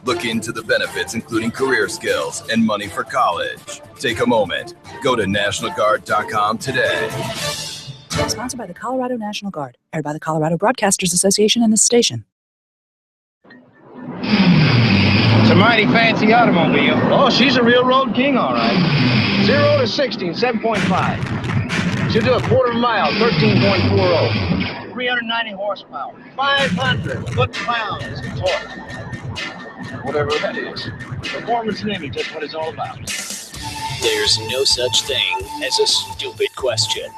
Look into the benefits, including career skills and money for college. Take a moment. Go to NationalGuard.com today. Sponsored by the Colorado National Guard. Aired by the Colorado Broadcasters Association and this station. It's a mighty fancy automobile. Oh, she's a real road king, all right. 0 to 60 in 7.5. She'll do a quarter of a mile, 13.40. 390 horsepower. 500 foot-pounds of torque. Whatever that is. Performance and image, that's what it's all about. There's no such thing as a stupid question.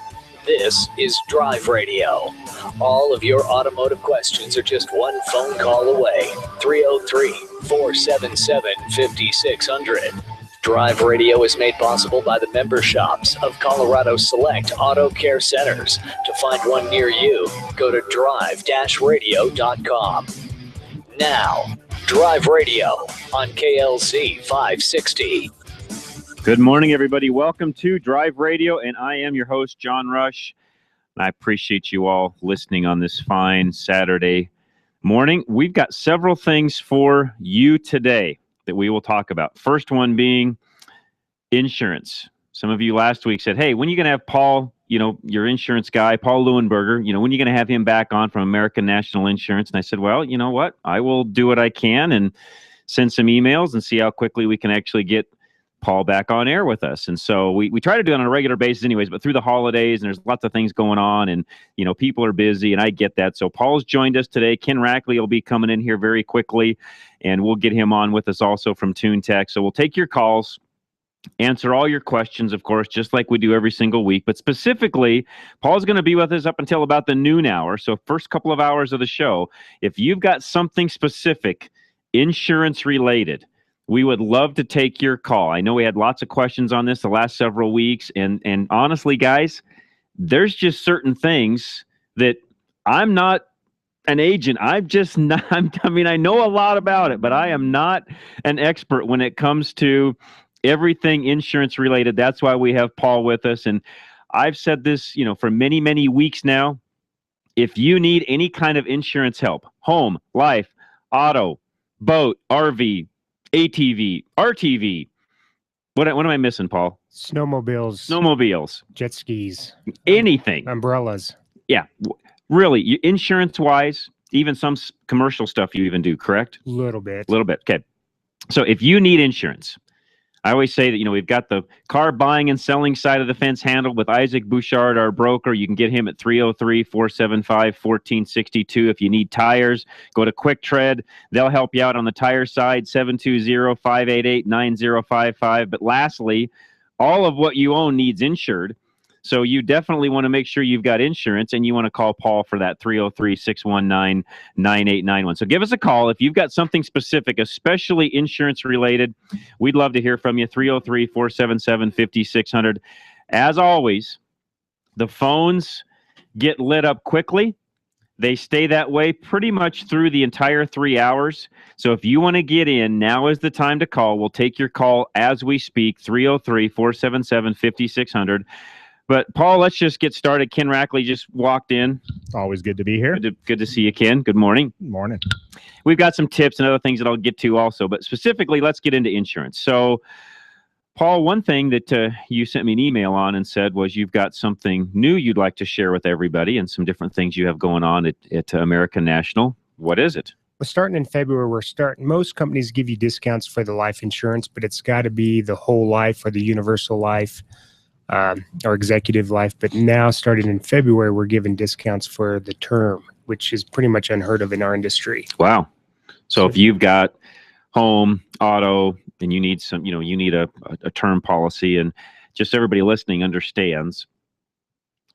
This is Drive Radio. All of your automotive questions are just one phone call away. 303-477-5600. Drive Radio is made possible by the member shops of Colorado Select Auto Care Centers. To find one near you, go to drive-radio.com. Now, Drive Radio on KLZ 560. Good morning, everybody. Welcome to Drive Radio, and I am your host, John Rush. And I appreciate you all listening on this fine Saturday morning. We've got several things for you today that we will talk about. First one being insurance. Some of you last week said, hey, when are you going to have Paul, your insurance guy, Paul Leuenberger, when are you going to have him back on from American National Insurance? And I said, well, you know what? I will do what I can and send some emails and see how quickly we can actually get Paul back on air with us. And so we try to do it on a regular basis anyways, but through the holidays and there's lots of things going on and, people are busy and I get that. So Paul's joined us today. Ken Rackley will be coming in here very quickly and we'll get him on with us also from TuneTech. So we'll take your calls, answer all your questions, of course, just like we do every single week. But specifically, Paul's going to be with us up until about the noon hour. So first couple of hours of the show, if you've got something specific, insurance related, we would love to take your call. I know we had lots of questions on this the last several weeks. And honestly, guys, there's just certain things that I'm not an agent. I'm just not, I know a lot about it, but I am not an expert when it comes to everything insurance related. That's why we have Paul with us. And I've said this, for many, many weeks now. If you need any kind of insurance help, home, life, auto, boat, RV, ATV, RTV. What am I missing, Paul? Snowmobiles. Jet skis. Anything. Umbrellas. Yeah. Really, insurance-wise, even some commercial stuff you even do, correct? A little bit. Okay. So if you need insurance, I always say that, we've got the car buying and selling side of the fence handled with Isaac Bouchard, our broker. You can get him at 303-475-1462. If you need tires, go to Quick Tread. They'll help you out on the tire side, 720-588-9055. But lastly, all of what you own needs insured. So you definitely want to make sure you've got insurance, and you want to call Paul for that 303-619-9891. So give us a call if you've got something specific, especially insurance related. We'd love to hear from you, 303-477-5600. As always, the phones get lit up quickly. They stay that way pretty much through the entire 3 hours. So if you want to get in, now is the time to call. We'll take your call as we speak, 303-477-5600. But, Paul, let's just get started. Ken Rackley just walked in. Always good to be here. Good to see you, Ken. Good morning. Good morning. We've got some tips and other things that I'll get to also. But specifically, let's get into insurance. So, Paul, one thing that you sent me an email on and said was you've got something new you'd like to share with everybody and some different things you have going on at American National. What is it? Well, starting in February, most companies give you discounts for the life insurance, but it's got to be the whole life or the universal life. Or executive life, but now starting in February, we're giving discounts for the term, which is pretty much unheard of in our industry. Wow. So if you've got home, auto, and you need some, you need a term policy, and just so everybody listening understands,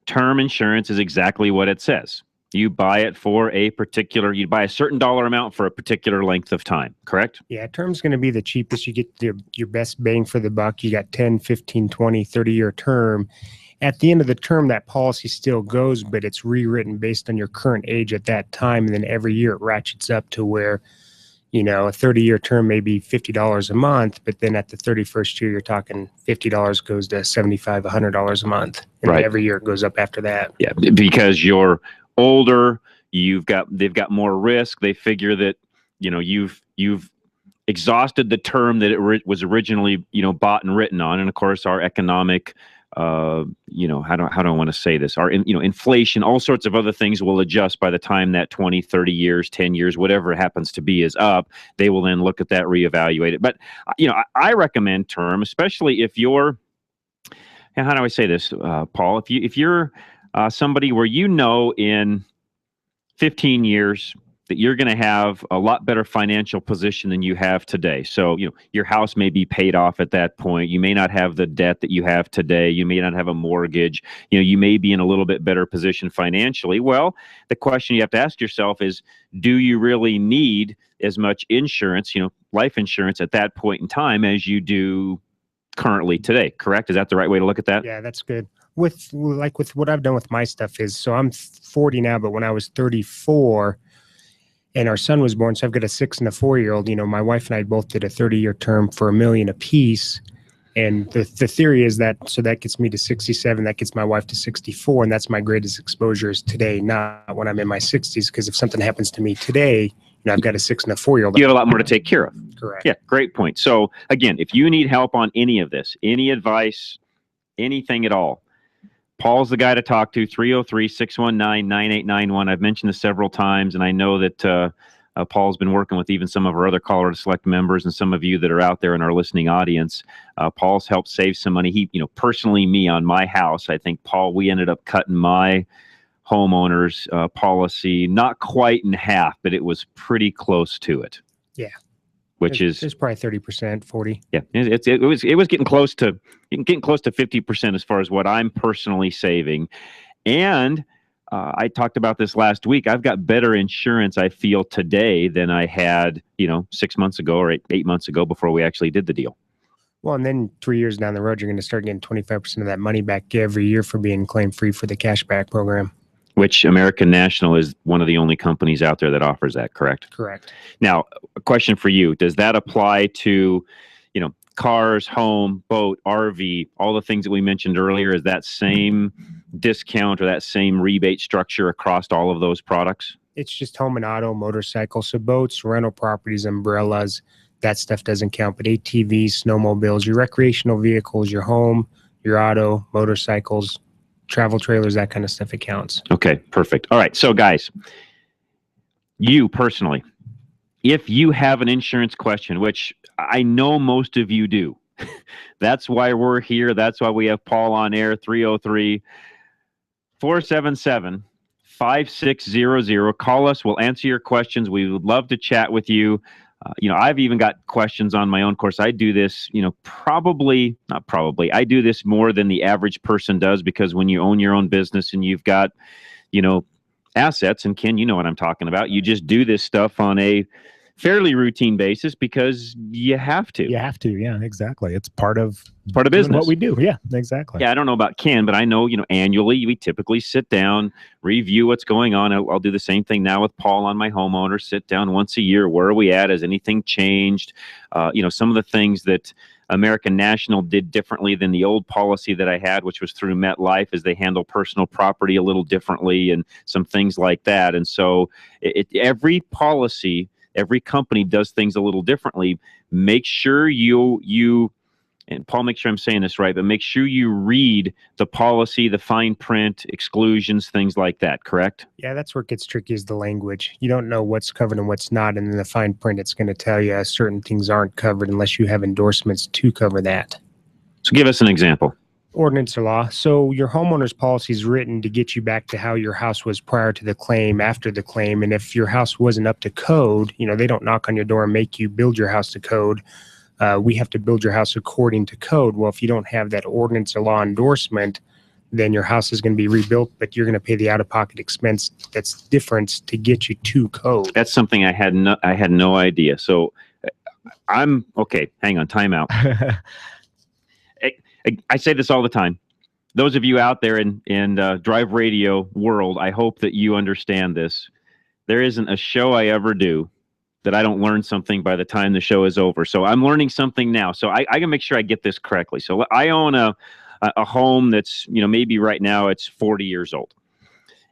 term insurance is exactly what it says. You buy it for you buy a certain dollar amount for a particular length of time, correct? Yeah, term's going to be the cheapest. You get your best bang for the buck. You got 10, 15, 20, 30-year term. At the end of the term, that policy still goes, but it's rewritten based on your current age at that time. And then every year it ratchets up to where, a 30-year term may be $50 a month, but then at the 31st year, you're talking $50 goes to $75, $100 a month. And right. Every year it goes up after that. Yeah, because you're older, they've got more risk. They figure that, you've exhausted the term that it was originally, bought and written on. And of course, our economic, how do I want to say this? Our, inflation, all sorts of other things will adjust by the time that 20, 30 years, 10 years, whatever it happens to be is up. They will then look at that, reevaluate it. But, I recommend term, especially if you're, how do I say this, Paul? If you're somebody where in 15 years, that you're going to have a lot better financial position than you have today. So, your house may be paid off at that point. You may not have the debt that you have today. You may not have a mortgage. You may be in a little bit better position financially. Well, the question you have to ask yourself is, do you really need as much insurance, life insurance at that point in time as you do currently today? Correct? Is that the right way to look at that? Yeah, that's good. With what I've done with my stuff is, so I'm 40 now, but when I was 34, and our son was born, so I've got a 6 and a 4-year-old. My wife and I both did a 30-year term for $1 million apiece. And the theory is that, so that gets me to 67, that gets my wife to 64, and that's my greatest exposure is today, not when I'm in my 60s, because if something happens to me today, I've got a 6 and a 4-year-old. You have a lot more to take care of. Correct. Yeah, great point. So again, if you need help on any of this, any advice, anything at all, Paul's the guy to talk to, 303-619-9891. I've mentioned this several times, and I know that Paul's been working with even some of our other Colorado Select members and some of you that are out there in our listening audience. Paul's helped save some money. He, personally, me on my house, I think, Paul, we ended up cutting my homeowner's policy not quite in half, but it was pretty close to it. Yeah. Which it's probably 30%, 40. Yeah, it was getting close to 50% as far as what I'm personally saving. And I talked about this last week. I've got better insurance, I feel, today than I had, 6 months ago or 8 months ago before we actually did the deal. Well, and then 3 years down the road, you're going to start getting 25% of that money back every year for being claim-free for the cashback program. Which American National is one of the only companies out there that offers that, correct? Correct. Now, a question for you. Does that apply to, cars, home, boat, RV, all the things that we mentioned earlier? Is that same discount or that same rebate structure across all of those products? It's just home and auto, motorcycles. So boats, rental properties, umbrellas, that stuff doesn't count. But ATVs, snowmobiles, your recreational vehicles, your home, your auto, motorcycles, travel trailers, that kind of stuff, it counts. Okay, perfect. All right. So guys, you personally, if you have an insurance question, which I know most of you do, that's why we're here. That's why we have Paul on air, 303-477-5600. Call us. We'll answer your questions. We would love to chat with you. I've even got questions on my own course. I do this, I do this more than the average person does, because when you own your own business and you've got, assets, and Ken, you know what I'm talking about. You just do this stuff on a fairly routine basis because you have to. You have to. Yeah, exactly. It's part of business. What we do. Yeah, exactly. Yeah, I don't know about Ken, but I know, annually we typically sit down, review what's going on. I'll do the same thing now with Paul on my homeowner, sit down once a year. Where are we at? Has anything changed? Some of the things that American National did differently than the old policy that I had, which was through MetLife, is they handle personal property a little differently and some things like that. And so every policy, every company does things a little differently. Make sure you and Paul, make sure I'm saying this right, but make sure you read the policy, the fine print, exclusions, things like that, correct? Yeah, that's where it gets tricky, is the language. You don't know what's covered and what's not, and in the fine print, it's going to tell you certain things aren't covered unless you have endorsements to cover that. So give us an example. Ordinance or law. So your homeowner's policy is written to get you back to how your house was prior to the claim, after the claim, and if your house wasn't up to code, they don't knock on your door and make you build your house to code. We have to build your house according to code. Well, if you don't have that ordinance or law endorsement, then your house is going to be rebuilt, but you're going to pay the out-of-pocket expense that's different to get you to code. That's something I had no idea. So I'm okay. Hang on, time out. I say this all the time. Those of you out there in Drive Radio world, I hope that you understand this. There isn't a show I ever do that I don't learn something by the time the show is over. So I'm learning something now. So I can make sure I get this correctly. So I own a home that's, maybe right now it's 40 years old.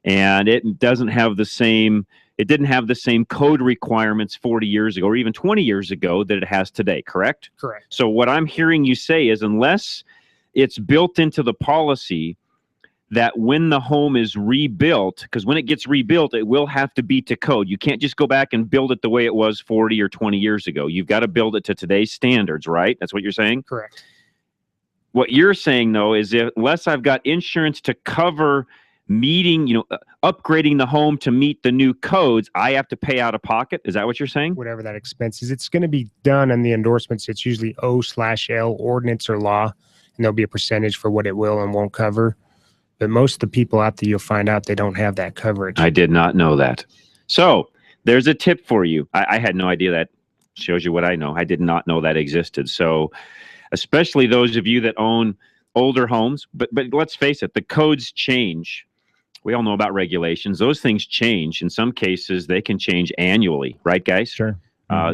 And it doesn't have the same, it didn't have the same code requirements 40 years ago or even 20 years ago that it has today, correct? Correct. So what I'm hearing you say is unless it's built into the policy that when the home is rebuilt, because when it gets rebuilt, it will have to be to code. You can't just go back and build it the way it was 40 or 20 years ago. You've got to build it to today's standards, right? That's what you're saying? Correct. What you're saying, though, is unless I've got insurance to cover meeting, upgrading the home to meet the new codes, I have to pay out of pocket. Is that what you're saying? Whatever that expense is, it's going to be done on the endorsements. It's usually O/L, ordinance or law, and there'll be a percentage for what it will and won't cover. But most of the people out there, you'll find out they don't have that coverage. I did not know that. So there's a tip for you. I had no idea. That shows you what I know. I did not know that existed. So especially those of you that own older homes, but let's face it, the codes change. We all know about regulations. Those things change. In some cases, they can change annually, right, guys? Sure.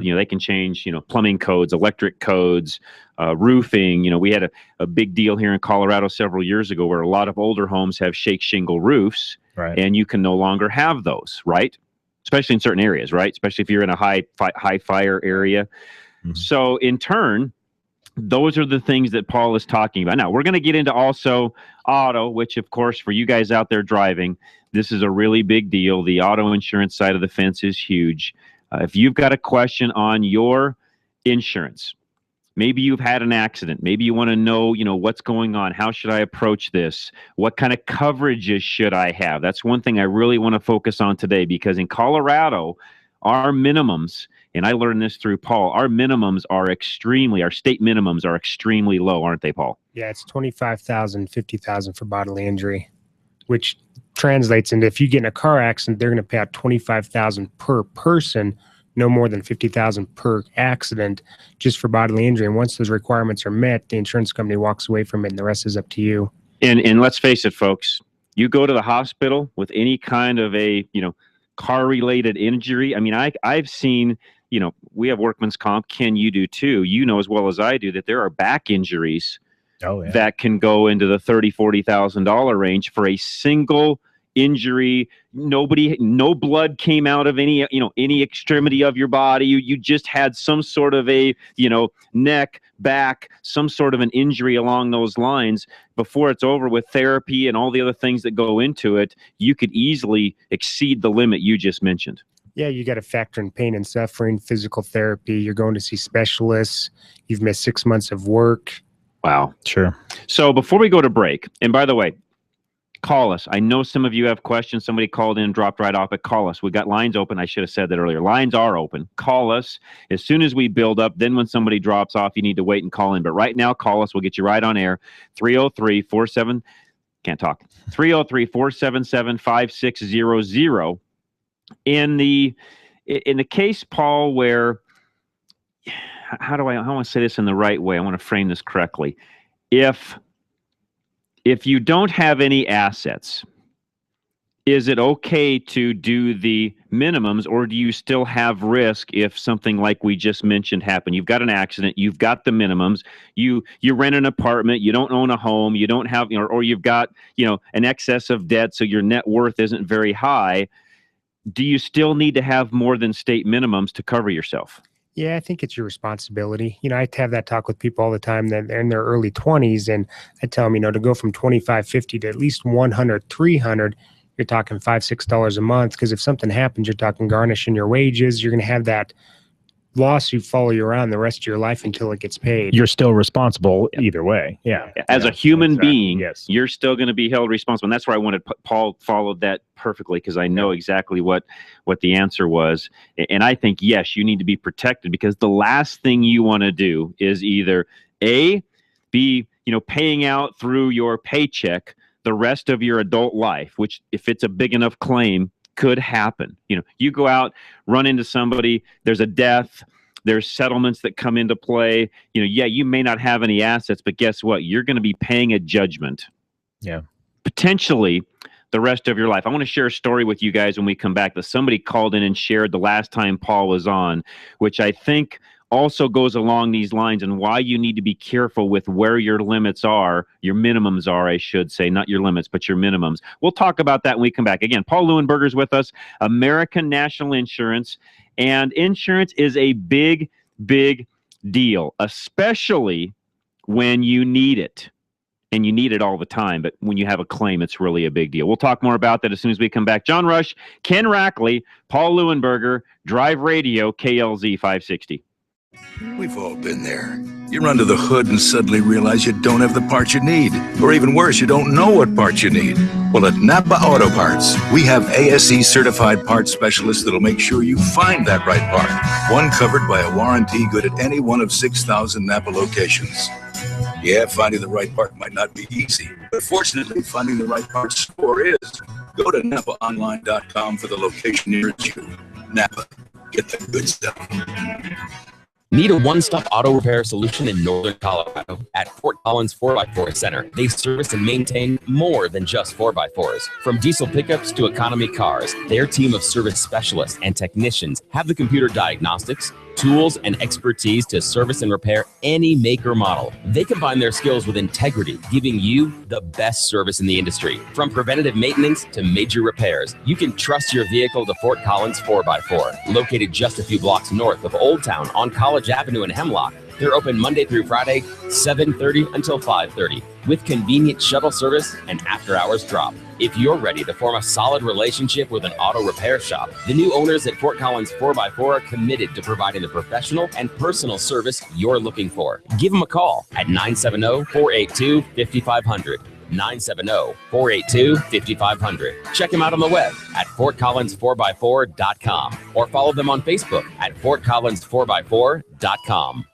They can change, plumbing codes, electric codes, roofing. We had a big deal here in Colorado several years ago where a lot of older homes have shake shingle roofs, Right. and you can no longer have those, right? Especially in certain areas, right? Especially if you're in a high fire area. Mhm. So in turn, those are the things that Paul is talking about. Now, we're going to get into also auto, which, of course, for you guys out there driving, this is a really big deal. The auto insurance side of the fence is huge. If you've got a question on your insurance, maybe you've had an accident, maybe you want to know, what's going on, how should I approach this, what kind of coverages should I have? That's one thing I really want to focus on today, because in Colorado, our minimums, and I learned this through Paul, our state minimums are extremely low, aren't they, Paul? Yeah, it's $25,000, $50,000 for bodily injury, which translates into if you get in a car accident, they're going to pay out $25,000 per person, no more than $50,000 per accident, just for bodily injury. And once those requirements are met, the insurance company walks away from it, and the rest is up to you. And let's face it, folks, you go to the hospital with any kind of a car-related injury. I mean, I've seen. We have workman's comp. Ken, you do too. You know as well as I do that there are back injuries that can go into the $30,000, $40,000 range for a single injury. No blood came out of any extremity of your body. You just had some sort of a, neck, back, some sort of an injury along those lines. Before it's over with therapy and all the other things that go into it, you could easily exceed the limit you just mentioned. Yeah, you got to factor in pain and suffering, physical therapy. You're going to see specialists. You've missed 6 months of work. Wow. Sure. So before we go to break, and by the way, call us. I know some of you have questions. Somebody called in and dropped right off, but call us. We got lines open. I should have said that earlier. Lines are open. Call us as soon as we build up. Then when somebody drops off, you need to wait and call in. But right now, call us. We'll get you right on air. 303-477-5600. In the case, Paul, where I want to say this in the right way. I want to frame this correctly. If you don't have any assets, is it okay to do the minimums, or do you still have risk if something like we just mentioned happened? You've got an accident, you've got the minimums, you rent an apartment, you don't own a home, you don't have, or you've got, an excess of debt, so your net worth isn't very high. Do you still need to have more than state minimums to cover yourself? Yeah, I think it's your responsibility. I have that talk with people all the time that they're in their early 20s, and I tell them, to go from 25, 50 to at least 100, 300, you're talking $5, $6 a month. Because if something happens, you're talking garnishing your wages. You're going to have that lawsuit follow you around the rest of your life until it gets paid. You're still responsible either way. Yeah. As a human being, yes, you're still going to be held responsible. And that's where I wanted Paul followed that perfectly, because I know exactly what the answer was. And I think, yes, you need to be protected, because the last thing you want to do is either be paying out through your paycheck the rest of your adult life, which if it's a big enough claim, could happen. You go out, run into somebody, there's a death, there's settlements that come into play. You may not have any assets, but guess what? You're going to be paying a judgment. Yeah. Potentially the rest of your life. I want to share a story with you guys when we come back that somebody called in and shared the last time Paul was on, which I think also goes along these lines and why you need to be careful with where your limits are, your minimums are, I should say, not your limits, but your minimums. We'll talk about that when we come back. Again, Paul Leuenberger's with us, American National Insurance, and insurance is a big, big deal, especially when you need it. And you need it all the time, but when you have a claim, it's really a big deal. We'll talk more about that as soon as we come back. John Rush, Ken Rackley, Paul Leuenberger, Drive Radio, KLZ 560. We've all been there. You run to the hood and suddenly realize you don't have the parts you need. Or even worse, you don't know what parts you need. Well, at Napa Auto Parts, we have ASE certified parts specialists that'll make sure you find that right part. One covered by a warranty good at any one of 6,000 Napa locations. Yeah, finding the right part might not be easy, but fortunately, finding the right part store is. Go to NapaOnline.com for the location nearest you. Napa, get the good stuff. Need a one-stop auto repair solution in Northern Colorado? At Fort Collins 4x4 Center, they service and maintain more than just 4x4s. From diesel pickups to economy cars, their team of service specialists and technicians have the computer diagnostics, tools, and expertise to service and repair any make or model. They combine their skills with integrity, giving you the best service in the industry. From preventative maintenance to major repairs, you can trust your vehicle to Fort Collins 4x4. Located just a few blocks north of Old Town on College Avenue in Hemlock, they're open Monday through Friday, 7:30 until 5:30, with convenient shuttle service and after-hours drop. If you're ready to form a solid relationship with an auto repair shop, the new owners at Fort Collins 4x4 are committed to providing the professional and personal service you're looking for. Give them a call at 970-482-5500. 970-482-5500. Check them out on the web at FortCollins4x4.com or follow them on Facebook at FortCollins4x4.com.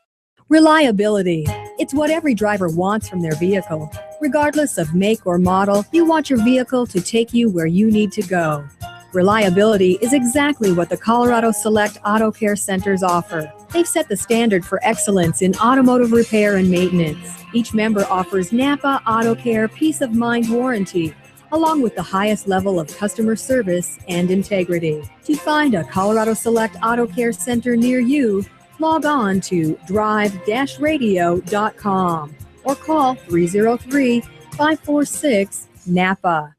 Reliability. It's what every driver wants from their vehicle. Regardless of make or model, you want your vehicle to take you where you need to go. Reliability is exactly what the Colorado Select Auto Care Centers offer. They've set the standard for excellence in automotive repair and maintenance. Each member offers Napa Auto Care Peace of Mind warranty, along with the highest level of customer service and integrity. To find a Colorado Select Auto Care Center near you, log on to drive-radio.com or call 303-546-NAPA.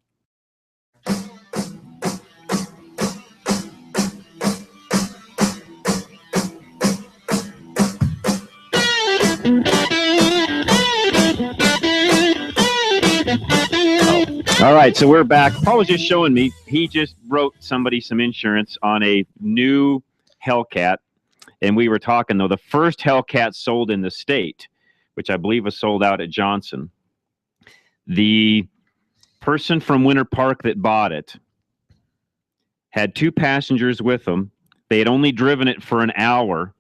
All right, so we're back. Paul was just showing me, he just wrote somebody some insurance on a new Hellcat. And we were talking, though, the first Hellcat sold in the state, which I believe was sold out at Johnson. The person from Winter Park that bought it had 2 passengers with them. They had only driven it for an hour.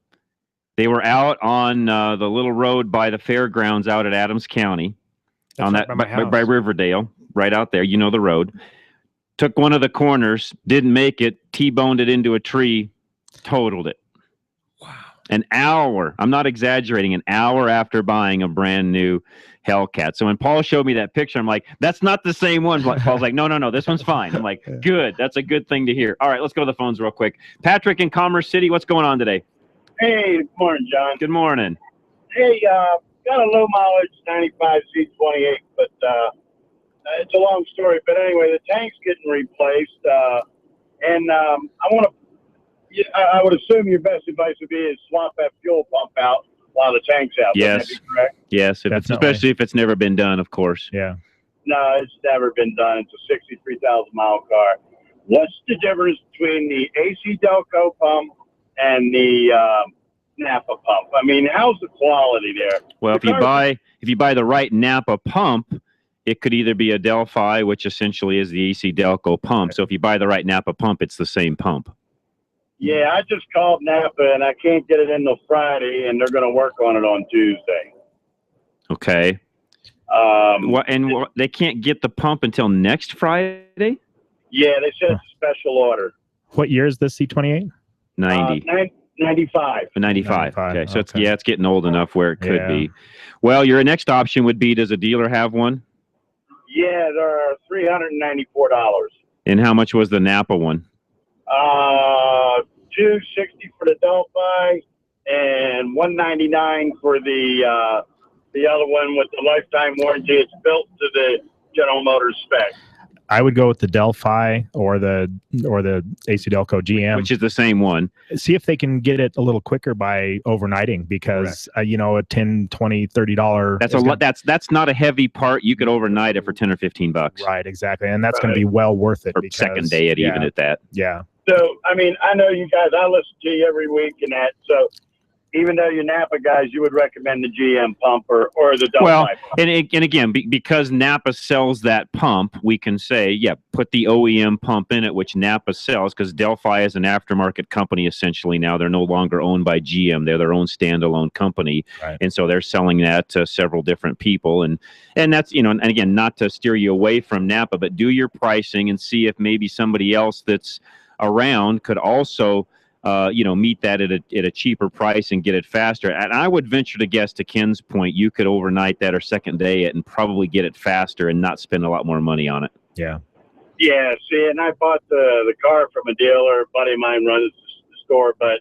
They were out on the little road by the fairgrounds out at Adams County. That's on right that by Riverdale, right out there. You know the road. Took one of the corners, didn't make it, T-boned it into a tree, totaled it. An hour, I'm not exaggerating, an hour after buying a brand new Hellcat. So when Paul showed me that picture, I'm like, that's not the same one. Paul's like, no, this one's fine. I'm like, good. That's a good thing to hear. All right, let's go to the phones real quick. Patrick in Commerce City, what's going on today? Hey, good morning, John. Good morning. Hey, got a low mileage 95 C28, but it's a long story. But anyway, the tank's getting replaced, and I want to. I would assume your best advice would be to swap that fuel pump out while the tank's out. Yes. Would that be correct? Yes, especially if it's never been done, of course. Yeah. No, it's never been done. It's a 63,000 mile car. What's the difference between the AC Delco pump and the Napa pump? I mean, how's the quality there? Well, if you buy the right Napa pump, it could either be a Delphi, which essentially is the AC Delco pump. So if you buy the right Napa pump, it's the same pump. Yeah, I just called Napa, and I can't get it in till Friday, and they're going to work on it on Tuesday. Okay. They can't get the pump until next Friday? Yeah, they said it's a special order. What year is this C28? 90. 95. 95. Okay, so it's getting old enough where it could be. Well, your next option would be, does a dealer have one? Yeah, they're $394. And how much was the Napa one? $260 for the Delphi and $199 for the other one with the lifetime warranty. It's built to the General Motors spec. I would go with the Delphi or the AC Delco GM, which is the same one. See if they can get it a little quicker by overnighting, because a $10, $20, $30. That's a lot. That's not a heavy part. You could overnight it for $10 or $15. Right, exactly, and that's going to be well worth it. Or second day it even at that. Yeah. So I mean, I know you guys. I listen to you every week and that. So even though you're Napa guys, you would recommend the GM pump or the Delphi Well, pump. and again, because Napa sells that pump, we can say, yeah, put the OEM pump in it, which Napa sells, because Delphi is an aftermarket company essentially now. They're no longer owned by GM. They're their own standalone company. Right. And so they're selling that to several different people. And that's, and again, not to steer you away from Napa, but do your pricing and see if maybe somebody else that's around could also meet that at a cheaper price and get it faster. And I would venture to guess, to Ken's point, you could overnight that or second day it and probably get it faster and not spend a lot more money on it. Yeah. Yeah, see, and I bought the car from a dealer. A buddy of mine runs the store, but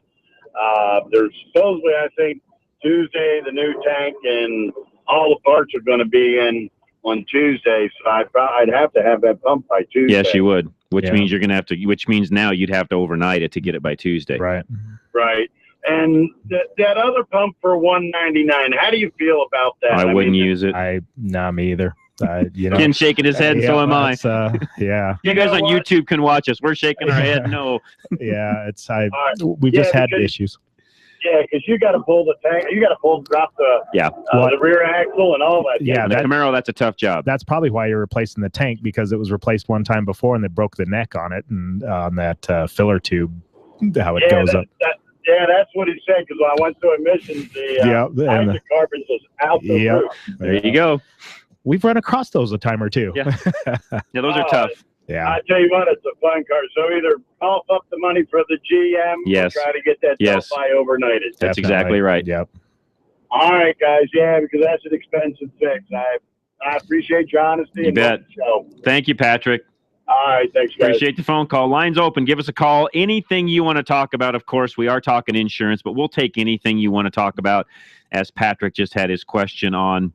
there's supposedly, I think, Tuesday, the new tank and all the parts are going to be in on Tuesday. So I'd have to have that pump by Tuesday. Yes, you would. Which means you're going to have to, which means now you'd have to overnight it to get it by Tuesday. Right. Right. And that other pump for $199, how do you feel about that? I wouldn't use it. Nah, me either. Ken's shaking his head, so am I. Yeah. You guys on YouTube can watch us. We're shaking our head. No. Yeah, we've just had issues. Yeah, because you got to pull the tank. You got to drop the rear axle and all that. Yeah, the Camaro, that's a tough job. That's probably why you're replacing the tank, because it was replaced one time before and they broke the neck on it and on that filler tube, how it goes up. That's what he said, because when I went to emissions, the carbon was out the roof. There you go. We've run across those a time or two. Yeah, those are tough. Yeah. I tell you what, it's a fun car. So either cough up the money for the GM or try to get that Delphi overnighted. That's exactly right. Yep. All right, guys. Yeah, because that's an expensive fix. I appreciate your honesty. You bet. Thank you, Patrick. All right. Thanks, guys. Appreciate the phone call. Line's open. Give us a call. Anything you want to talk about, of course, we are talking insurance, but we'll take anything you want to talk about, as Patrick just had his question on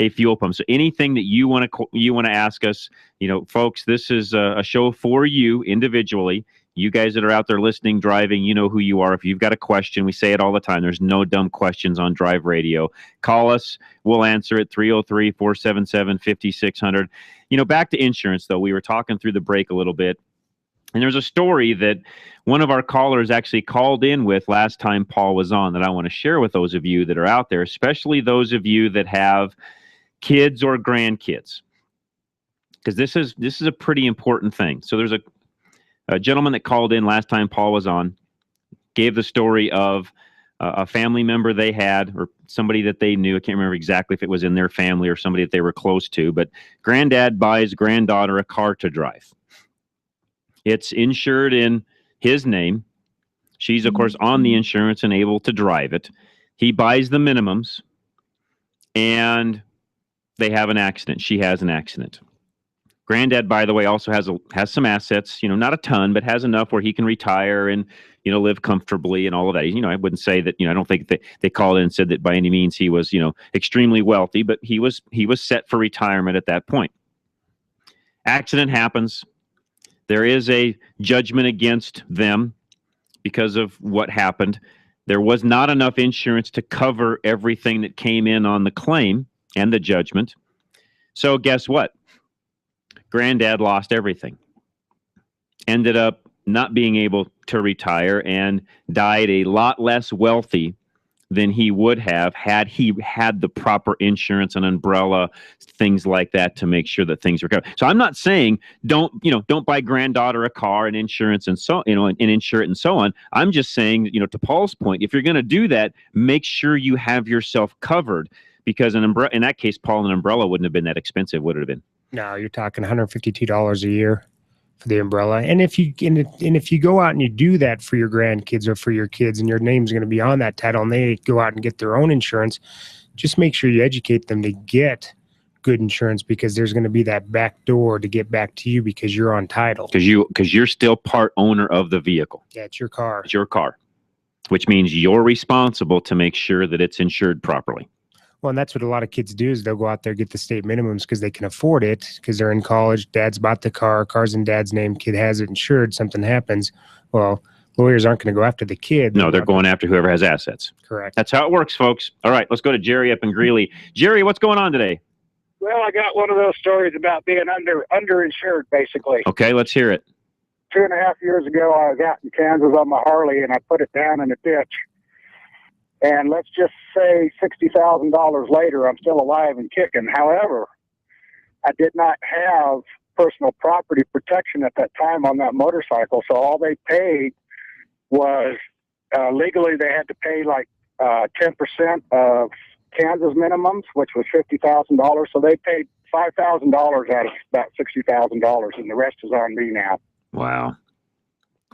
a fuel pump. So anything that you want to ask us, folks, this is a show for you individually. You guys that are out there listening, driving, you know who you are. If you've got a question, we say it all the time. There's no dumb questions on Drive Radio. Call us. We'll answer it. 303-477-5600. Back to insurance, though. We were talking through the break a little bit. And there's a story that one of our callers actually called in with last time Paul was on that I want to share with those of you that are out there, especially those of you that have kids or grandkids, because this is a pretty important thing. So there's a gentleman that called in last time Paul was on, gave the story of a family member they had or somebody that they knew. I can't remember exactly if it was in their family or somebody that they were close to, but granddad buys granddaughter a car to drive. It's insured in his name. She's, of course, on the insurance and able to drive it. He buys the minimums, and they have an accident. She has an accident. Granddad, by the way, also has some assets, not a ton, but has enough where he can retire and, live comfortably and all of that. I wouldn't say that, I don't think that they called in and said that by any means he was, extremely wealthy, but he was set for retirement at that point. Accident happens. There is a judgment against them because of what happened. There was not enough insurance to cover everything that came in on the claim and the judgment. So guess what? Granddad lost everything. Ended up not being able to retire and died a lot less wealthy than he would have had he had the proper insurance and umbrella, things like that, to make sure that things are covered. So I'm not saying don't buy granddaughter a car and insurance and so, and insure it and so on. I'm just saying, to Paul's point, if you're going to do that, make sure you have yourself covered, because an umbrella, in that case, Paul, an umbrella wouldn't have been that expensive, would it have been? No, you're talking $152 a year for the umbrella. And if you go out and you do that for your grandkids or for your kids, and your name's going to be on that title, and they go out and get their own insurance, just make sure you educate them to get good insurance, because there's going to be that back door to get back to you because you're on title. Because you're still part owner of the vehicle. Yeah, it's your car. It's your car. which means you're responsible to make sure that it's insured properly. Well, and that's what a lot of kids do is they'll go out there, get the state minimums because they can afford it because they're in college. Dad's bought the car's in dad's name. Kid has it insured. Something happens. Well, lawyers aren't going to go after the kid. No, they're going after whoever has assets. Correct. That's how it works, folks. All right, let's go to Jerry up in Greeley. Jerry, what's going on today? Well, I got one of those stories about being underinsured, basically. Okay, let's hear it. 2.5 years ago, I was out in Kansas on my Harley, and I put it down in a ditch. And let's just say $60,000 later, I'm still alive and kicking. However, I did not have personal property protection at that time on that motorcycle, so all they paid was legally they had to pay like 10% of Kansas minimums, which was $50,000. So they paid $5,000 out of about $60,000, and the rest is on me now. Wow.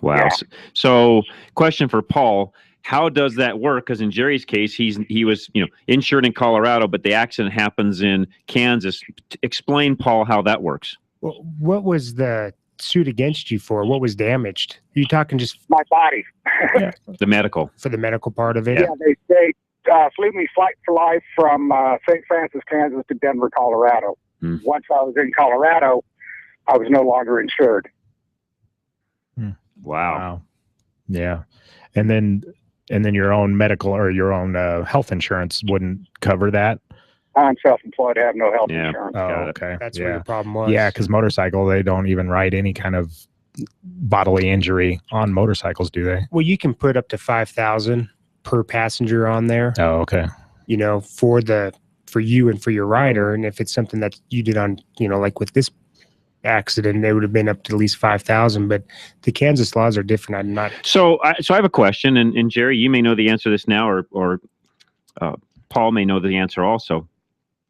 Wow. Yeah. So, question for Paul. How does that work? Because in Jerry's case, he was insured in Colorado, but the accident happens in Kansas. Explain, Paul, how that works. Well, what was the suit against you for? What was damaged? Are you talking just my body? The medical. For the medical part of it? Yeah, they flew me flight for life from St. Francis, Kansas to Denver, Colorado. Once I was in Colorado, I was no longer insured. Wow. Yeah. And then your own medical or your own health insurance wouldn't cover that. I'm self-employed. I have no health insurance. Oh, okay. That's where the problem was. Yeah, because motorcycle, they don't even write any kind of bodily injury on motorcycles, do they? Well, you can put up to 5,000 per passenger on there. Oh, okay. For you and for your rider, and if it's something that you did on, like with this accident, they would have been up to at least 5,000. But the Kansas laws are different. I'm not. So I have a question, and Jerry, you may know the answer to this now, or Paul may know the answer also.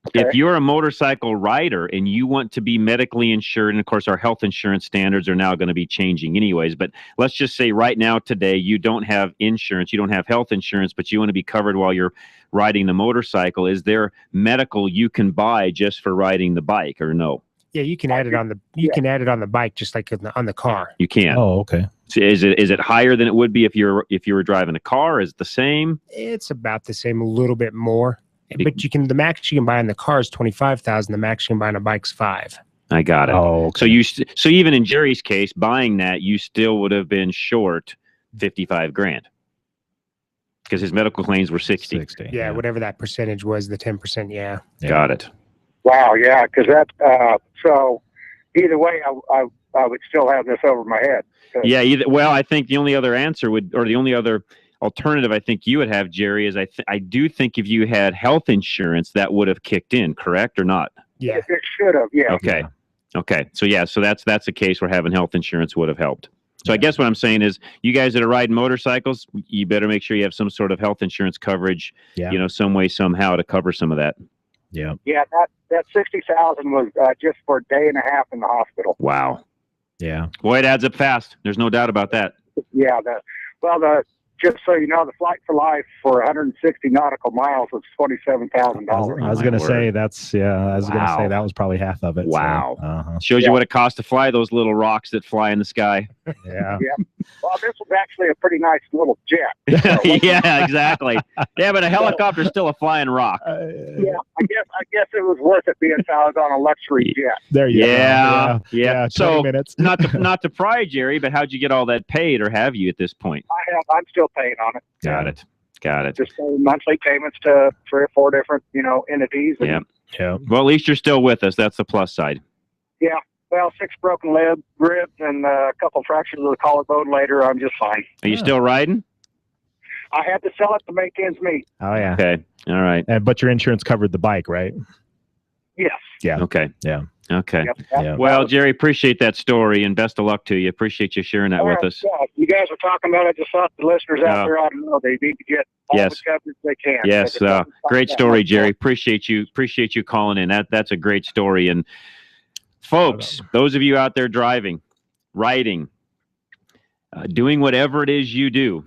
Okay. If you're a motorcycle rider and you want to be medically insured, and of course our health insurance standards are now going to be changing anyways, but let's just say right now today you don't have insurance, you don't have health insurance, but you want to be covered while you're riding the motorcycle. Is there medical you can buy just for riding the bike, or no? Yeah, you can add it on can add it on the bike just like on the car. You can. Oh, okay. So is it higher than it would be if you were driving a car? Is it the same? It's about the same, a little bit more. But the max you can buy in the car is 25,000. The max you can buy on a bike's 5. I got it. Oh, okay. So even in Jerry's case, buying that, you still would have been short $55,000 because his medical claims were 60. Yeah, whatever that percentage was, the 10%. Yeah. Got it. Wow. Yeah, because that. So either way, I would still have this over my head. Yeah. Well, I think the only other answer the only other alternative I think you would have, Jerry, is I do think if you had health insurance that would have kicked in, correct or not? Yeah, it should have. Yeah. Okay. So that's a case where having health insurance would have helped. So I guess what I'm saying is, you guys that are riding motorcycles, you better make sure you have some sort of health insurance coverage, some way, somehow to cover some of that. Yeah. Yeah, that 60,000 was just for a day and a half in the hospital. Wow. Yeah. Boy, it adds up fast. There's no doubt about that. Yeah. Just so you know, the flight for life for 160 nautical miles was $27,000. I was going to say that was probably half of it. Wow. So, Shows you what it costs to fly those little rocks that fly in the sky. Yeah. Yeah. Well, this was actually a pretty nice little jet. Yeah, exactly. Yeah, but a helicopter's still a flying rock. Yeah, I guess it was worth it being found on a luxury jet. There you go. Yeah. 20 So minutes. not to pry, Jerry, but how'd you get all that paid, or have you at this point? I'm still paying on it. Got it. Just monthly payments to 3 or 4 different, entities. And, yeah. Well, at least you're still with us. That's the plus side. Yeah. Well, 6 broken ribs and a couple fractures of the collarbone later. I'm just fine. Are you still riding? I had to sell it to make ends meet. Oh yeah. Okay. All right. But your insurance covered the bike, right? Yes. Yeah. Okay. Yeah. Okay. Yep. Well, Jerry, appreciate that story and best of luck to you. Appreciate you sharing that with us. Yeah. You guys were talking about it. I just thought the listeners out there ought to know they need to get all the coverage they can. Yes. Great story, Jerry. Appreciate you calling in. That's a great story. And folks, those of you out there driving, riding, doing whatever it is you do,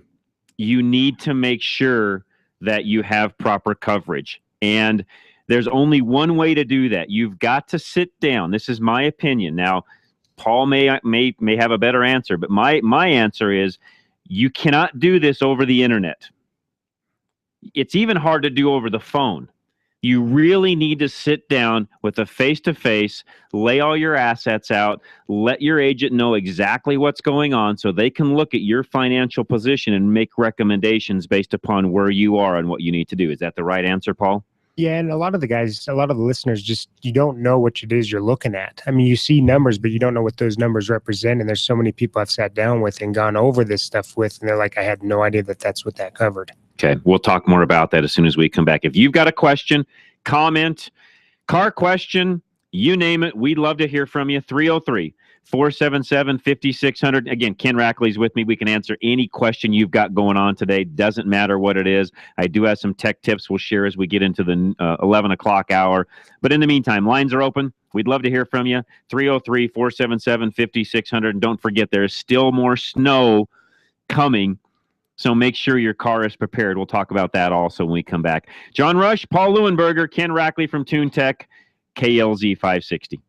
you need to make sure that you have proper coverage. And there's only one way to do that. You've got to sit down. This is my opinion. Now, Paul may have a better answer, but my answer is You cannot do this over the internet. It's even hard to do over the phone. You really need to sit down with a face-to-face, lay all your assets out, let your agent know exactly what's going on so they can look at your financial position and make recommendations based upon where you are and what you need to do. Is that the right answer, Paul? Yeah, and a lot of the listeners just, you don't know what it is you're looking at. I mean, you see numbers, but you don't know what those numbers represent. And there's so many people I've sat down with and gone over this stuff with, and they're like, I had no idea that that's what that covered. Okay, we'll talk more about that as soon as we come back. If you've got a question, comment, car question, you name it, we'd love to hear from you. 303-477-5600. Again, Ken Rackley's with me. We can answer any question you've got going on today. Doesn't matter what it is. I do have some tech tips we'll share as we get into the 11 o'clock hour. But in the meantime, lines are open. We'd love to hear from you. 303-477-5600. And don't forget, there's still more snow coming. So make sure your car is prepared. We'll talk about that also when we come back. John Rush, Paul Leuenberger, Ken Rackley from TuneTech, KLZ 560.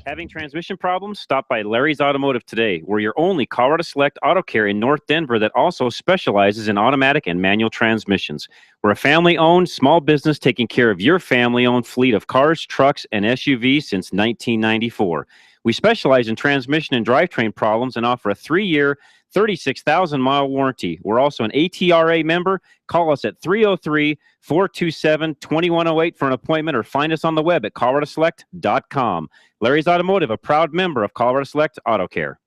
Having transmission problems? Stop by Larry's Automotive today. We're your only Colorado Select Auto Care in North Denver that also specializes in automatic and manual transmissions. We're a family-owned small business taking care of your family-owned fleet of cars, trucks, and SUVs since 1994. We specialize in transmission and drivetrain problems and offer a 3-year, 36,000-mile warranty. We're also an ATRA member. Call us at 303-427-2108 for an appointment or find us on the web at coloradoselect.com. Larry's Automotive, a proud member of Colorado Select Auto Care.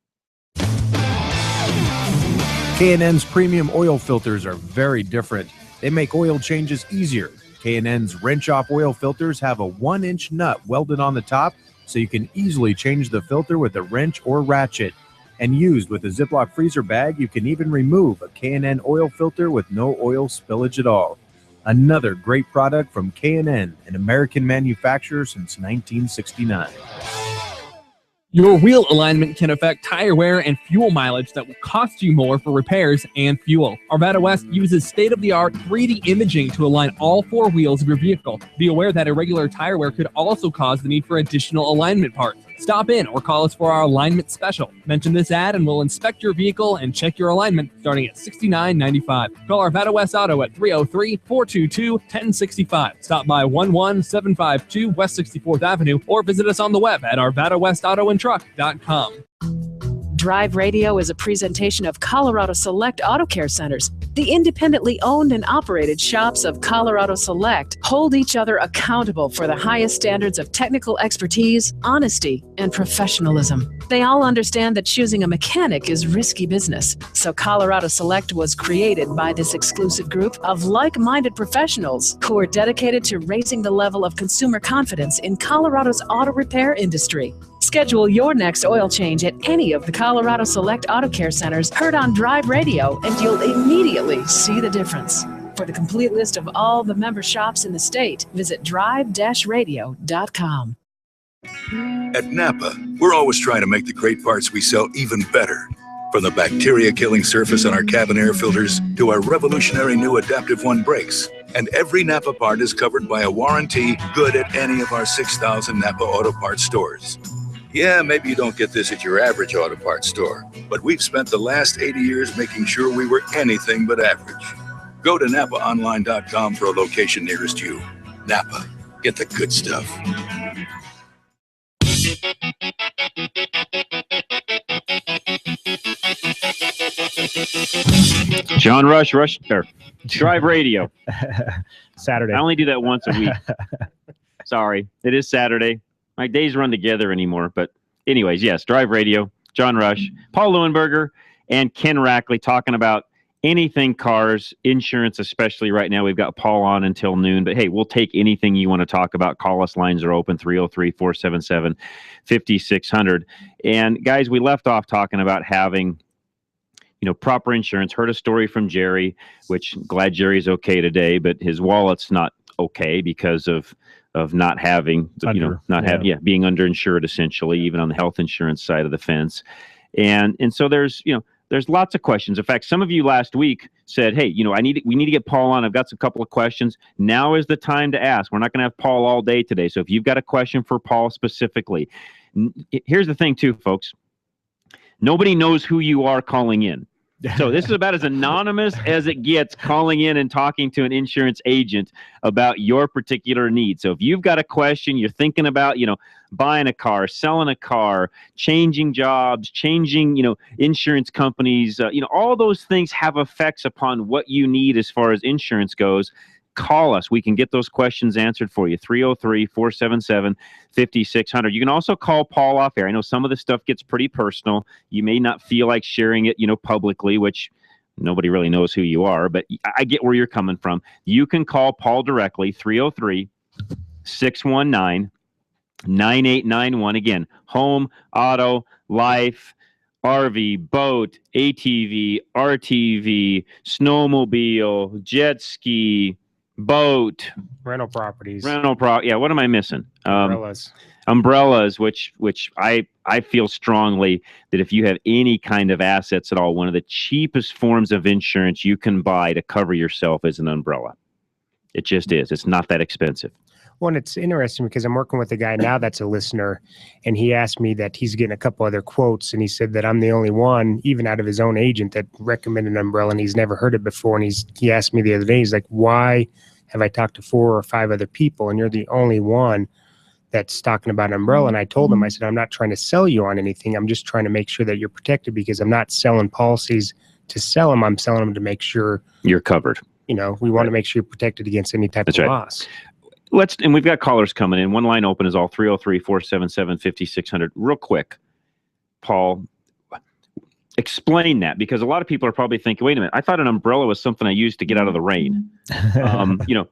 K&N's premium oil filters are very different. They make oil changes easier. K&N's wrench-off oil filters have a 1-inch nut welded on the top so you can easily change the filter with a wrench or ratchet. And used with a Ziploc freezer bag, you can even remove a K&N oil filter with no oil spillage at all. Another great product from K&N, an American manufacturer since 1969. Your wheel alignment can affect tire wear and fuel mileage that will cost you more for repairs and fuel. Arvada West uses state-of-the-art 3D imaging to align all 4 wheels of your vehicle. Be aware that irregular tire wear could also cause the need for additional alignment parts. Stop in or call us for our alignment special. Mention this ad and we'll inspect your vehicle and check your alignment starting at $69.95. Call Arvada West Auto at 303-422-1065. Stop by 11752 West 64th Avenue or visit us on the web at arvadawestautoandtruck.com. Drive Radio is a presentation of Colorado Select Auto Care Centers. The independently owned and operated shops of Colorado Select hold each other accountable for the highest standards of technical expertise, honesty, and professionalism. They all understand that choosing a mechanic is risky business, so Colorado Select was created by this exclusive group of like-minded professionals who are dedicated to raising the level of consumer confidence in Colorado's auto repair industry. Schedule your next oil change at any of the Colorado Select Auto Care Centers heard on Drive Radio, and you'll immediately see the difference. For the complete list of all the member shops in the state, visit drive-radio.com. At Napa, we're always trying to make the great parts we sell even better. From the bacteria-killing surface on our cabin air filters to our revolutionary new Adaptive One brakes. And every Napa part is covered by a warranty good at any of our 6,000 Napa Auto Parts stores. Yeah, maybe you don't get this at your average auto parts store, but we've spent the last 80 years making sure we were anything but average. Go to NapaOnline.com for a location nearest you. Napa, get the good stuff. John Rush, Drive Radio. Saturday. I only do that once a week. Sorry, it is Saturday. My days run together anymore. But anyways, yes, Drive Radio, John Rush, Paul Leuenberger, and Ken Rackley talking about anything cars, insurance, especially right now. We've got Paul on until noon. But, hey, we'll take anything you want to talk about. Call us. Lines are open, 303-477-5600. And, guys, we left off talking about having proper insurance. Heard a story from Jerry, which glad Jerry's okay today, but his wallet's not okay because of not having, being underinsured essentially, even on the health insurance side of the fence. And so there's lots of questions. In fact, some of you last week said, hey, we need to get Paul on. I've got a couple of questions. Now is the time to ask. We're not going to have Paul all day today. So if you've got a question for Paul specifically, here's the thing too, folks. Nobody knows who you are calling in. So this is about as anonymous as it gets, calling in and talking to an insurance agent about your particular need. So if you've got a question, you're thinking about, buying a car, selling a car, changing jobs, changing, insurance companies, all those things have effects upon what you need as far as insurance goes. Call us. We can get those questions answered for you. 303-477-5600. You can also call Paul off air. I know some of the stuff gets pretty personal. You may not feel like sharing it, publicly, which nobody really knows who you are, but I get where you're coming from. You can call Paul directly, 303-619-9891. Again, home, auto, life, RV, boat, ATV, RTV, snowmobile, jet ski, boat, rental properties, yeah, what am I missing? Umbrellas, which I feel strongly that if you have any kind of assets at all, one of the cheapest forms of insurance you can buy to cover yourself is an umbrella. It just is. It's not that expensive. Well, and it's interesting because I'm working with a guy now that's a listener, and he asked me that he's getting a couple other quotes, and he said that I'm the only one, even out of his own agent, that recommended an umbrella, and he's never heard it before. And he asked me the other day, he's like, why have I talked to 4 or 5 other people, and you're the only one that's talking about an umbrella? And I told him, I said, I'm not trying to sell you on anything. I'm just trying to make sure that you're protected, because I'm not selling policies to sell them. I'm selling them to make sure you're covered. We want to make sure you're protected against any type of loss. And we've got callers coming in. One line open is all 303-477-5600. Real quick, Paul, explain that, because a lot of people are probably thinking, wait a minute, I thought an umbrella was something I used to get out of the rain.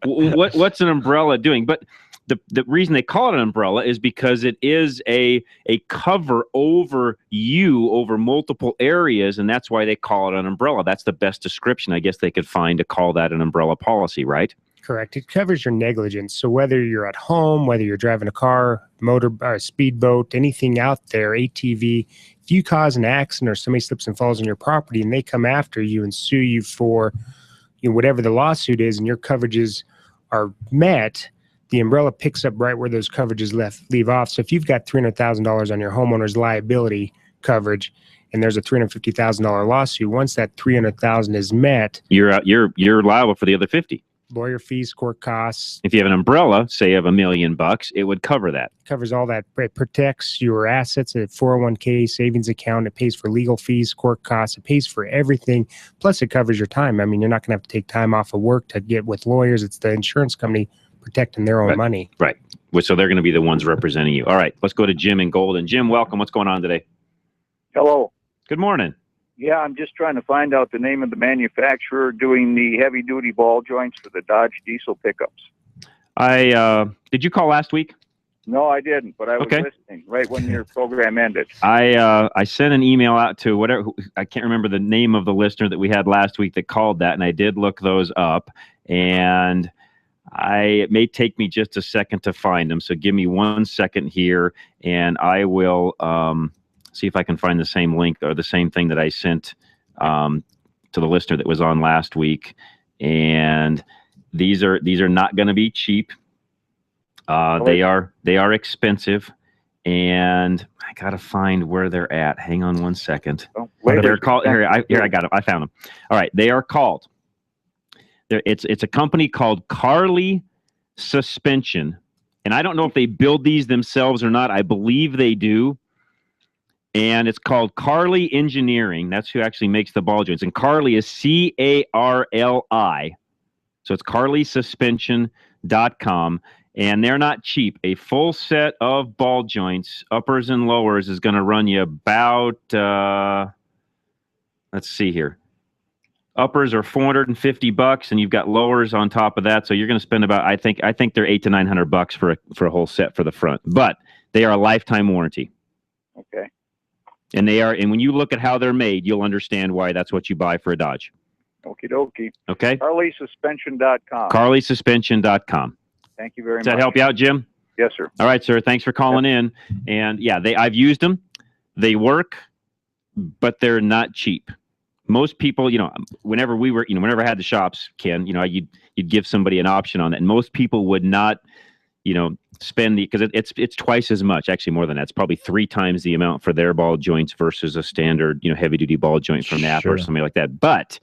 What's an umbrella doing? But the reason they call it an umbrella is because it is a cover over multiple areas, and that's why they call it an umbrella. That's the best description I guess they could find to call that an umbrella policy, right? Correct. It covers your negligence. So whether you're at home, whether you're driving a car, speedboat, anything out there, ATV, if you cause an accident or somebody slips and falls on your property and they come after you and sue you for whatever the lawsuit is, and your coverages are met, the umbrella picks up right where those coverages leave off. So if you've got $300,000 on your homeowner's liability coverage and there's a $350,000 lawsuit, once that $300,000 is met, you're liable for the other 50. Lawyer fees, court costs. If you have an umbrella, say of $1 million, it would cover that. Covers all that. It protects your assets, a 401k, savings account. It pays for legal fees, court costs. It pays for everything. Plus, it covers your time. I mean, you're not going to have to take time off of work to get with lawyers. It's the insurance company protecting their own money. Right. So they're going to be the ones representing you. All right. Let's go to Jim in Golden. Jim, welcome. What's going on today? Hello. Good morning. Yeah, I'm just trying to find out the name of the manufacturer doing the heavy-duty ball joints for the Dodge diesel pickups. Did you call last week? No, I didn't, but I was listening right when your program ended. I sent an email out to I can't remember the name of the listener that we had last week that called that, and I did look those up, and it may take me just a second to find them, so give me 1 second here, and I will see if I can find the same link or the same thing that I sent to the listener that was on last week. And these are not going to be cheap. They are expensive, and I got to find where they're at. Hang on 1 second. They're called here. I got them. I found them. All right, they are called. It's a company called Carly Suspension, and I don't know if they build these themselves or not. I believe they do. And it's called Carly Engineering. That's who actually makes the ball joints. And Carly is Carli. So it's carlysuspension.com. And they're not cheap. A full set of ball joints, uppers and lowers, is going to run you about, let's see here. Uppers are $450, and you've got lowers on top of that. So you're going to spend about, I think they're $800 to $900 for a whole set for the front. But they are a lifetime warranty. Okay. And when you look at how they're made, you'll understand why that's what you buy for a Dodge. Okie dokie. Okay. carlysuspension.com. carlysuspension.com. Thank you very much. Does that help you out, Jim? Yes, sir. All right, sir. Thanks for calling in. And yeah, I've used them. They work, but they're not cheap. Most people, whenever I had the shops, Ken, you'd give somebody an option on that. And most people would not, spend because it's twice as much, actually more than that. It's probably 3 times the amount for their ball joints versus a standard, heavy duty ball joint from Napa or something like that. But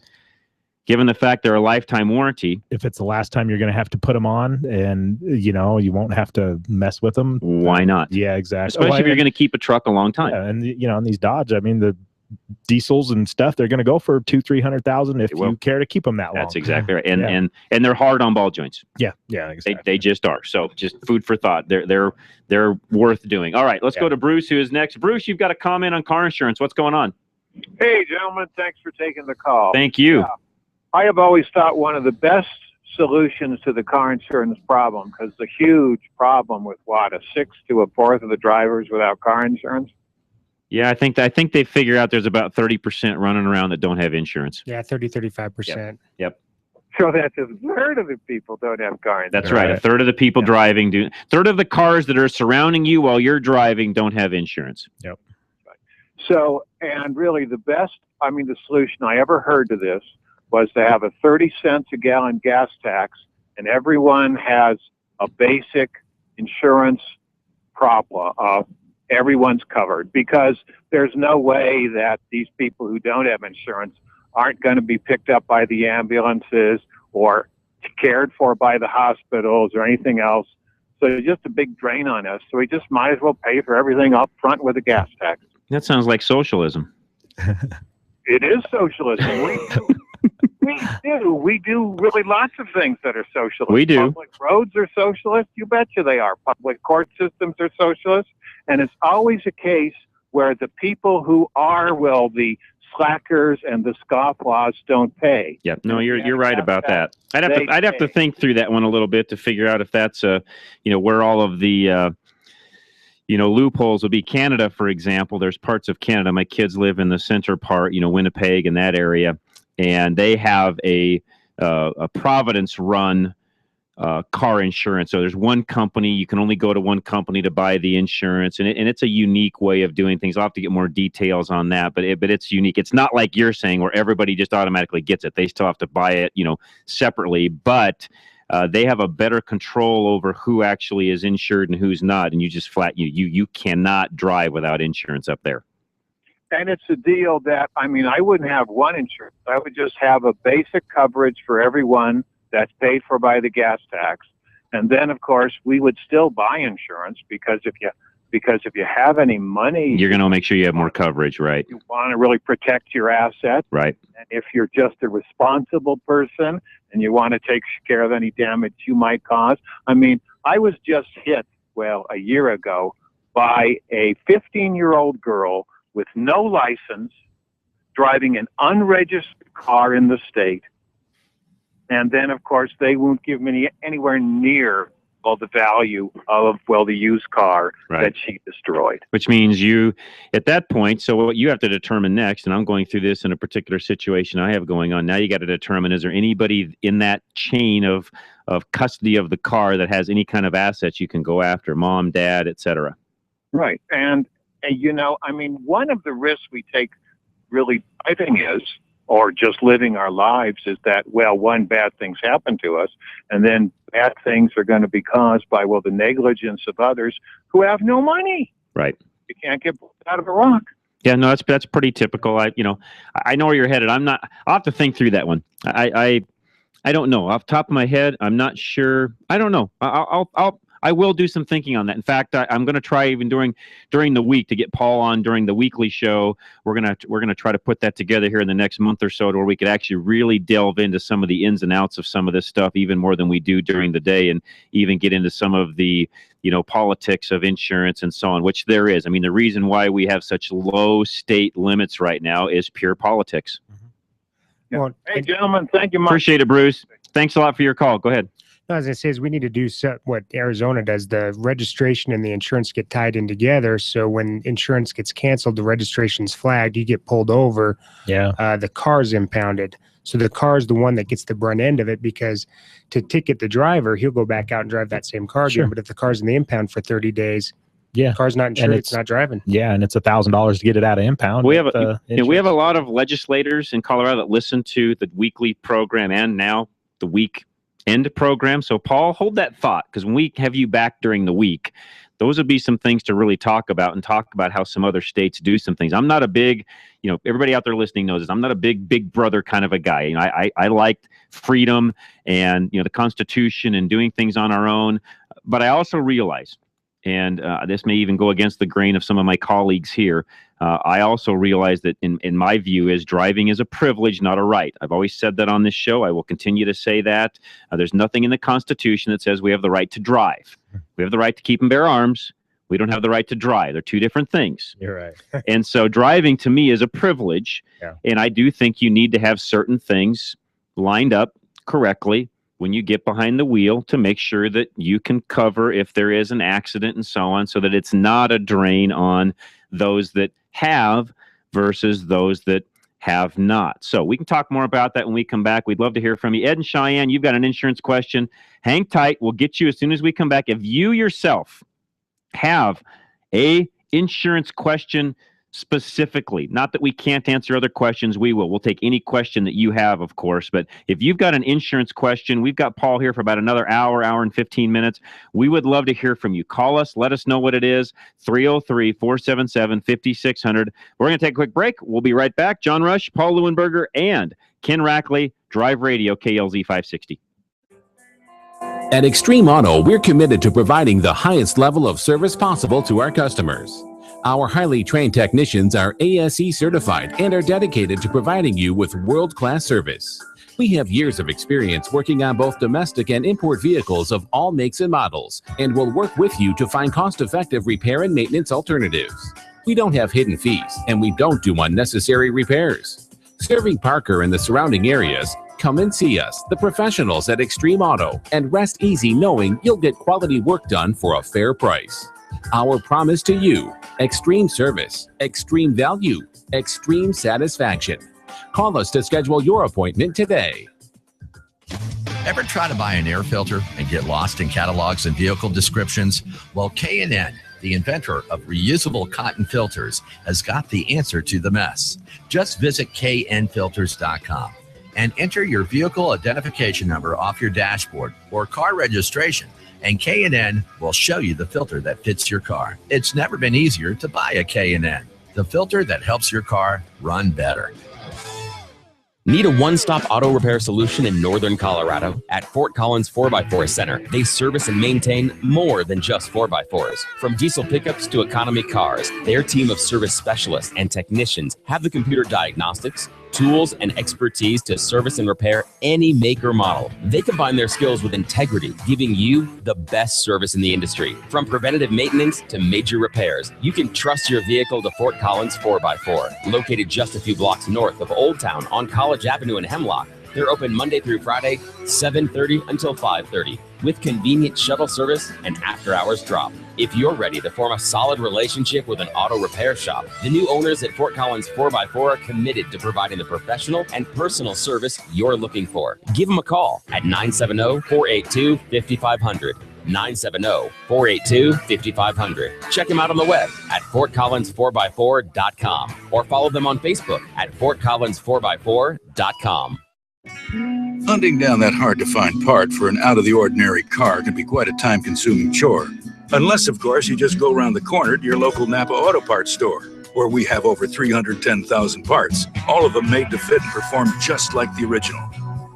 given the fact they're a lifetime warranty, if it's the last time you're going to have to put them on, and you won't have to mess with them, why not? Yeah, exactly. Especially if you're going to keep a truck a long time. Yeah, and in these Dodge, I mean, the diesels and stuff, they're going to go for $200,000-$300,000 if you care to keep them that long. That's exactly right. And they're hard on ball joints. Yeah, exactly. They just are. So just food for thought. They're worth doing. All right, let's go to Bruce, who is next. Bruce, you've got a comment on car insurance. What's going on? Hey, gentlemen, thanks for taking the call. Thank you. I have always thought one of the best solutions to the car insurance problem, because the huge problem with a sixth to a fourth of the drivers without car insurance. Yeah, I think they figure out there's about 30% running around that don't have insurance. Yeah, 35%. Yep. So that's a third of the people don't have car insurance. That's right. A third of the people driving do. Third of the cars that are surrounding you while you're driving don't have insurance. Yep. So, and really the solution I ever heard to this was to have a 30 cents a gallon gas tax, and everyone has a basic insurance problem. Everyone's covered, because there's no way that these people who don't have insurance aren't going to be picked up by the ambulances or cared for by the hospitals or anything else. So it's just a big drain on us. So we just might as well pay for everything up front with a gas tax. That sounds like socialism. It is socialism. We do really lots of things that are socialist. We do. Public roads are socialist. You betcha they are. Public court systems are socialist. And it's always a case where the people who are, the slackers and the scofflaws don't pay. Yeah, no, you're right about that. I'd have to think through that one a little bit to figure out if that's where all of the loopholes would be. Canada, for example, there's parts of Canada. My kids live in the center part, Winnipeg and that area, and they have a Providence run car insurance. So there's one company. You can only go to one company to buy the insurance, and it's a unique way of doing things. I'll have to get more details on that, but it's unique. It's not like you're saying where everybody just automatically gets it. They still have to buy it, separately, but they have a better control over who actually is insured and who's not. And you just you cannot drive without insurance up there. And it's a deal that, I wouldn't have one insurance. I would just have a basic coverage for everyone that's paid for by the gas tax. And then, of course, we would still buy insurance, because if you have any money, you're going to make sure you have more coverage, right? You want to really protect your assets. Right. And if you're just a responsible person and you want to take care of any damage you might cause. I was just hit, a year ago, by a 15-year-old girl with no license, driving an unregistered car in the state. And then, of course, they won't give me anywhere near the value of, the used car that she destroyed. Which means you, at that point, so what you have to determine next, and I'm going through this in a particular situation I have going on, now you got to determine, is there anybody in that chain of custody of the car that has any kind of assets you can go after, mom, dad, etc. Right. And one of the risks we take really, I think, or just living our lives, is that, one, bad things happen to us, and then bad things are going to be caused by, the negligence of others who have no money. Right. You can't get out of a rock. Yeah, no, that's pretty typical. I know where you're headed. I'll have to think through that one. I don't know. Off the top of my head, I'm not sure. I don't know. I will do some thinking on that. In fact, I'm going to try even during the week to get Paul on during the weekly show. We're gonna try to put that together here in the next month or so, where we could actually really delve into some of the ins and outs of some of this stuff, even more than we do during the day, and even get into some of the politics of insurance and so on, which there is. The reason why we have such low state limits right now is pure politics. Yeah. Well, hey, gentlemen, thank you much. Appreciate it, Bruce. Thanks a lot for your call. Go ahead. As I say, we need to do what Arizona does. The registration and the insurance get tied in together. So when insurance gets canceled, the registration's flagged. You get pulled over. Yeah. The car's impounded. So the car's the one that gets the brunt end of it, because to ticket the driver, he'll go back out and drive that same car again. But if the car's in the impound for 30 days, the car's not insured, it's not driving. Yeah, and it's $1,000 to get it out of impound. We have a lot of legislators in Colorado that listen to the weekly program and now the week end program. So, Paul, hold that thought, because when we have you back during the week, those would be some things to really talk about, and talk about how some other states do some things. I'm not a big, everybody out there listening knows this. I'm not a big brother kind of a guy. I liked freedom and, the Constitution and doing things on our own. But I also realize, and this may even go against the grain of some of my colleagues here, I also realize that in my view is driving is a privilege, not a right. I've always said that on this show. I will continue to say that. There's nothing in the Constitution that says we have the right to drive. We have the right to keep and bear arms. We don't have the right to drive. They're two different things. You're right. And so driving to me is a privilege. Yeah. And I do think you need to have certain things lined up correctly when you get behind the wheel to make sure that you can cover if there is an accident and so on, so that it's not a drain on those that have versus those that have not. So we can talk more about that when we come back. We'd love to hear from you. Ed and Cheyenne, you've got an insurance question. Hang tight. We'll get you as soon as we come back. If you yourself have a insurance question specifically, not that we can't answer other questions, we will. We'll take any question that you have, of course. But if you've got an insurance question, we've got Paul here for about another hour and 15 minutes. We would love to hear from you. Call us. Let us know what it is. 303-477-5600. We're going to take a quick break. We'll be right back. John Rush, Paul Leuenberger, and Ken Rackley, Drive Radio, KLZ 560. At Extreme Auto, we're committed to providing the highest level of service possible to our customers. Our highly trained technicians are ASE certified and are dedicated to providing you with world-class service. We have years of experience working on both domestic and import vehicles of all makes and models, and will work with you to find cost-effective repair and maintenance alternatives. We don't have hidden fees, and we don't do unnecessary repairs. Serving Parker and the surrounding areas, come and see us, the professionals at Extreme Auto, and rest easy knowing you'll get quality work done for a fair price. Our promise to you: extreme service, extreme value, extreme satisfaction. Call us to schedule your appointment today. Ever try to buy an air filter and get lost in catalogs and vehicle descriptions? Well, K&N, the inventor of reusable cotton filters, has got the answer to the mess. Just visit knfilters.com and enter your vehicle identification number off your dashboard or car registration, and K&N will show you the filter that fits your car. It's never been easier to buy a K&N, the filter that helps your car run better. Need a one-stop auto repair solution in northern Colorado? At Fort Collins 4x4 Center, they service and maintain more than just 4x4s. From diesel pickups to economy cars, their team of service specialists and technicians have the computer diagnostics, tools, and expertise to service and repair any make or model. They combine their skills with integrity, giving you the best service in the industry. From preventative maintenance to major repairs, you can trust your vehicle to Fort Collins 4x4. Located just a few blocks north of Old Town on College Avenue in Hemlock, they're open Monday through Friday, 7:30 until 5:30, with convenient shuttle service and after-hours drop. If you're ready to form a solid relationship with an auto repair shop, the new owners at Fort Collins 4x4 are committed to providing the professional and personal service you're looking for. Give them a call at 970-482-5500. 970-482-5500. Check them out on the web at FortCollins4x4.com or follow them on Facebook at FortCollins4x4.com. Hunting down that hard-to-find part for an out-of-the-ordinary car can be quite a time-consuming chore. Unless, of course, you just go around the corner to your local Napa Auto Parts store, where we have over 310,000 parts, all of them made to fit and perform just like the original.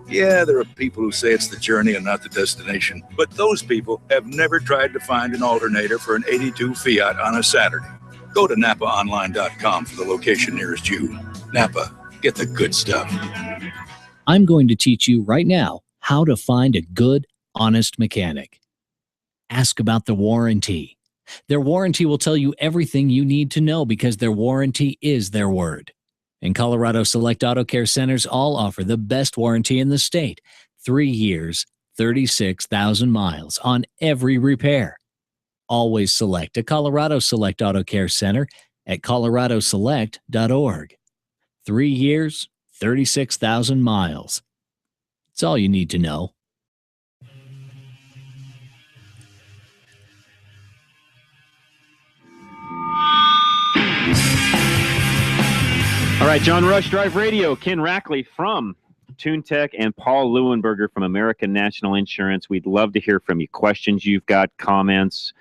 Yeah, there are people who say it's the journey and not the destination, but those people have never tried to find an alternator for an 82 Fiat on a Saturday. Go to NapaOnline.com for the location nearest you. Napa, get the good stuff. I'm going to teach you right now how to find a good, honest mechanic. Ask about the warranty. Their warranty will tell you everything you need to know because their warranty is their word. And Colorado Select Auto Care Centers all offer the best warranty in the state. 3 years, 36,000 miles on every repair. Always select a Colorado Select Auto Care Center at coloradoselect.org. 3 years, 36,000 miles. It's all you need to know. All right, John Rush, Drive Radio. Ken Rackley from Tune Tech, and Paul Leuenberger from American National Insurance. We'd love to hear from you. Questions you've got, comments,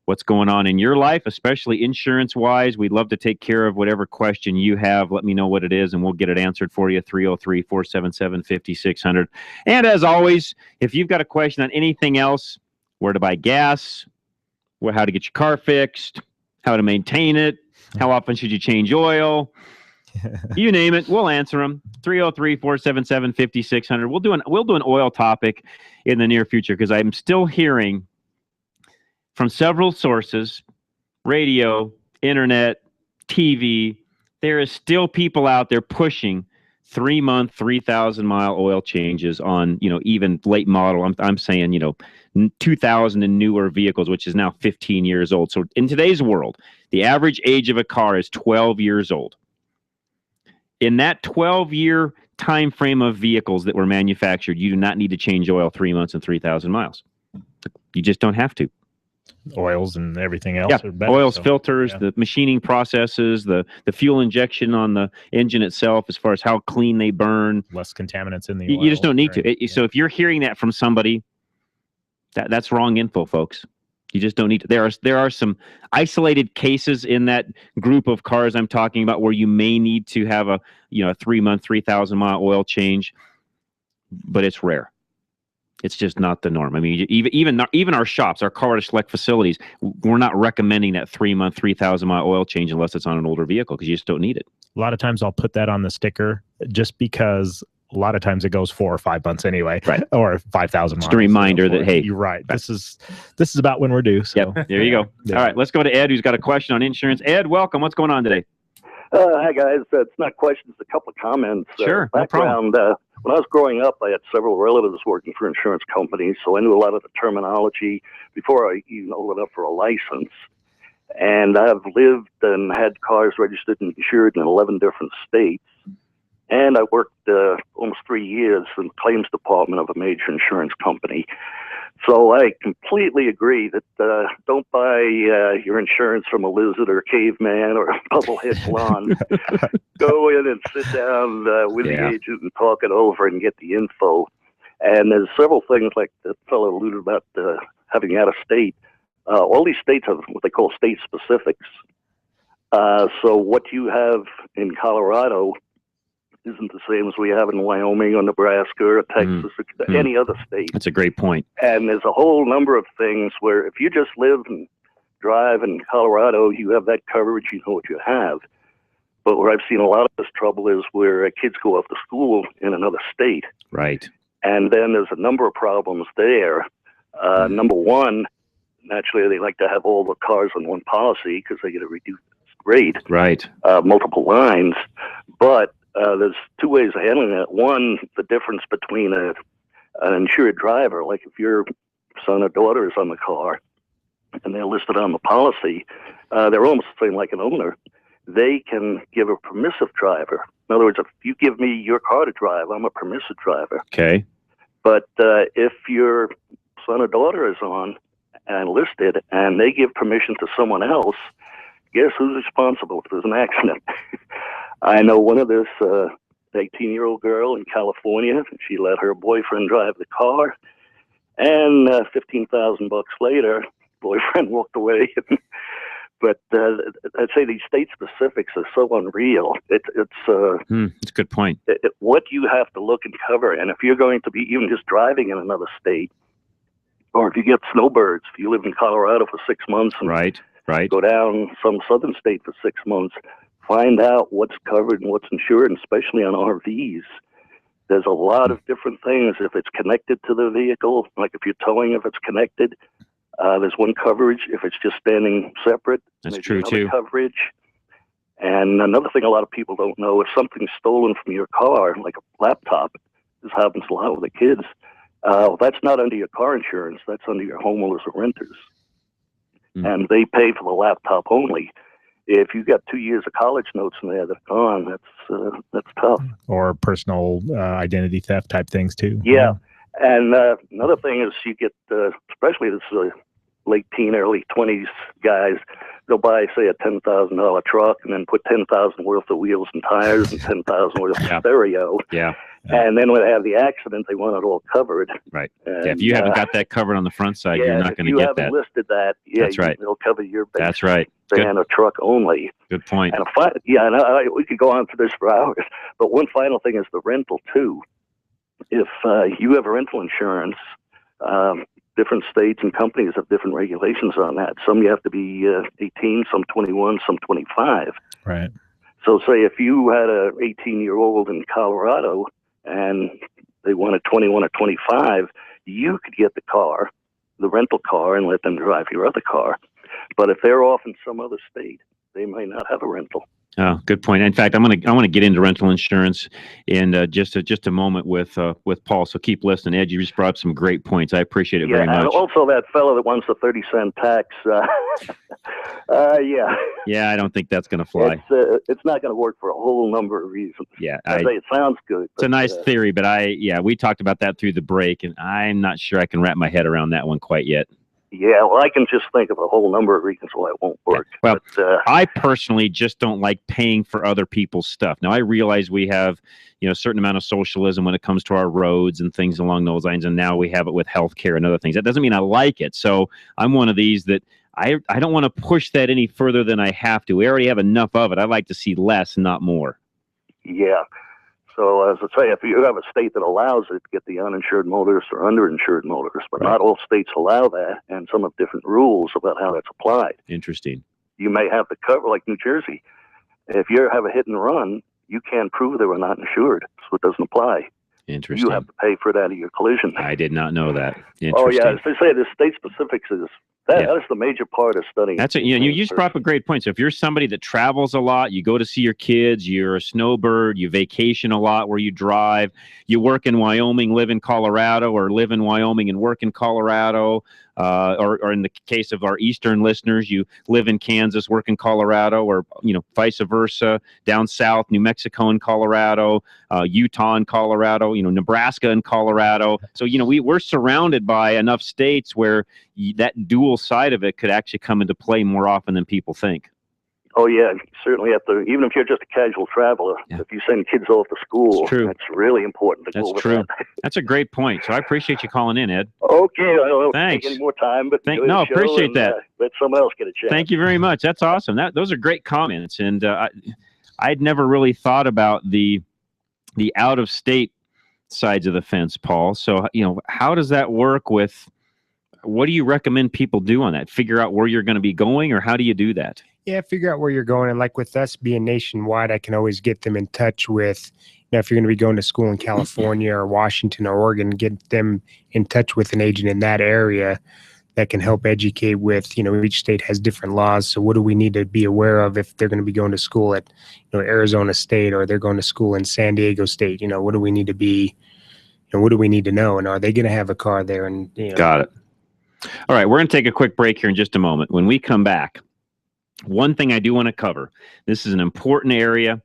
what's going on in your life, especially insurance-wise. We'd love to take care of whatever question you have. Let me know what it is, and we'll get it answered for you, 303-477-5600. And as always, if you've got a question on anything else, where to buy gas, how to get your car fixed, how to maintain it, how often should you change oil, you name it, we'll answer them. 303-477-5600. We'll do an oil topic in the near future, because I'm still hearing from several sources, radio, internet, TV, there is still people out there pushing 3-month, 3,000-mile oil changes on, even late model. I'm saying, 2000 and newer vehicles, which is now 15 years old. So in today's world, the average age of a car is 12 years old. In that 12-year time frame of vehicles that were manufactured, you do not need to change oil 3 months and 3,000 miles. You just don't have to. Oils and everything else are better. Oils, filters, the machining processes, the fuel injection on the engine itself, as far as how clean they burn. Less contaminants in the oil. You just don't need to. So if you're hearing that from somebody, that's wrong info, folks. You just don't need to. There are some isolated cases in that group of cars I'm talking about where you may need to have a 3-month, 3,000-mile oil change, but it's rare. It's just not the norm. I mean, even our shops, our Colorado Select facilities, we're not recommending that 3-month, 3,000-mile oil change unless it's on an older vehicle, because you just don't need it. A lot of times I'll put that on the sticker just because a lot of times it goes 4 or 5 months anyway, right? Or 5,000 miles. Just a reminder that, hey, you're right. This is about when we're due. So there you go. Yeah. All right, let's go to Ed, who's got a question on insurance. Ed, welcome. What's going on today? Hi, guys. It's not questions, a couple of comments. Sure, no background. When I was growing up, I had several relatives working for insurance companies, so I knew a lot of the terminology before I even opened up for a license. And I've lived and had cars registered and insured in 11 different states. And I worked almost 3 years in the claims department of a major insurance company. So I completely agree that don't buy your insurance from a lizard or a caveman or a bubblehead blonde. Go in and sit down with the agent and talk it over and get the info. And there's several things like the fellow alluded about having out of state. All these states have what they call state specifics. So what you have in Colorado isn't the same as we have in Wyoming or Nebraska or Texas or any other state. That's a great point. And there's a whole number of things where if you just live and drive in Colorado, you have that coverage, you know what you have. But where I've seen a lot of this trouble is where kids go off to school in another state. Right. And then there's a number of problems there. Number one, naturally, they like to have all the cars on one policy because they get a reduced rate. Right. Multiple lines. But there's 2 ways of handling that. One, the difference between an insured driver, like if your son or daughter is on the car and they're listed on the policy, they're almost the same like an owner. They can give a permissive driver. In other words, if you give me your car to drive, I'm a permissive driver. Okay. But if your son or daughter is on and listed and they give permission to someone else, guess who's responsible if there's an accident? I know one of this 18-year-old girl in California. She let her boyfriend drive the car, and $15,000 later, boyfriend walked away. But I'd say these state specifics are so unreal. It's a good point. What you have to look and cover, and if you're going to be even just driving in another state, or if you get snowbirds, if you live in Colorado for 6 months, and right, go down some southern state for 6 months. Find out what's covered and what's insured, and especially on RVs. There's a lot of different things. If it's connected to the vehicle, like if you're towing, if it's connected, there's one coverage. If it's just standing separate, that's there's true another too. Coverage. And another thing a lot of people don't know, if something's stolen from your car, like a laptop, this happens a lot with the kids, that's not under your car insurance. That's under your homeowners or renters. And they pay for the laptop only. If you got 2 years of college notes in there that are gone, that's tough. Or personal identity theft type things too. Yeah. And another thing is you get, especially this is a late teen, early 20s guys. They'll buy, say, a $10,000 truck and then put $10,000 worth of wheels and tires and $10,000 worth of stereo. Yeah. And then when they have the accident, they want it all covered. Right. And, If you haven't got that covered on the front side, you're not going to get that. If you haven't listed that, That's right. they'll cover your base That's right. van or truck only. Good point. And we could go on for this for hours. But one final thing is the rental, too. If you have rental insurance, different states and companies have different regulations on that. Some you have to be 18, some 21, some 25. Right. So say if you had a 18-year-old in Colorado and they wanted 21 or 25, you could get the rental car, and let them drive your other car. But if they're off in some other state, they might not have a rental. Oh, good point. In fact, I want to get into rental insurance in just a moment with Paul. So keep listening, Ed. You just brought up some great points. I appreciate it very much. And also that fellow that wants the 30-cent tax. Yeah, I don't think that's going to fly. It's not going to work for a whole number of reasons. Yeah, it sounds good. It's a nice theory, but we talked about that through the break, and I'm not sure I can wrap my head around that one quite yet. Yeah, well, I can just think of a whole number of reasons why it won't work. Yeah. Well, I personally just don't like paying for other people's stuff. Now, I realize we have, a certain amount of socialism when it comes to our roads and things along those lines, and now we have it with healthcare and other things. That doesn't mean I like it. So I'm one of these that I don't want to push that any further than I have to. We already have enough of it. I like to see less, not more. Yeah. So as I say, if you have a state that allows it, get the uninsured motorist or underinsured motorist, but not all states allow that, and some have different rules about how that's applied. Interesting. You may have to cover, like New Jersey. If you have a hit and run, you can't prove they were not insured, so it doesn't apply. Interesting. You have to pay for it out of your collision. I did not know that. Oh, yeah. As they say, the state specifics is that is the major part of studying. That's it. You just brought up a great point. So if you're somebody that travels a lot, you go to see your kids, you're a snowbird, you vacation a lot where you drive, you work in Wyoming, live in Colorado, or live in Wyoming and work in Colorado, or in the case of our Eastern listeners, you live in Kansas, work in Colorado, or vice versa, down south, New Mexico and Colorado, Utah and Colorado, Nebraska and Colorado. So we're surrounded by enough states where that dual side of it could actually come into play more often than people think. Oh, yeah, you certainly have to, even if you're just a casual traveler, if you send kids off to school, that's really important to go over that. That's a great point. So I appreciate you calling in, Ed. Okay, I don't Thanks. take any more time, but appreciate that. Let someone else get a chance. Thank you very much. That's awesome. Those are great comments, and I'd never really thought about the out-of-state sides of the fence, Paul. So how does that work with? What do you recommend people do on that? Figure out where you're going to be going, or how do you do that? Yeah, figure out where you're going. And like with us being nationwide, I can always get them in touch with, if you're going to be going to school in California or Washington or Oregon, get them in touch with an agent in that area that can help educate with, each state has different laws. So what do we need to be aware of if they're going to be going to school at, Arizona State, or they're going to school in San Diego State? What do we need to be, what do we need to know? And are they going to have a car there? And Got it. All right, we're going to take a quick break here in just a moment. When we come back, one thing I do want to cover, this is an important area.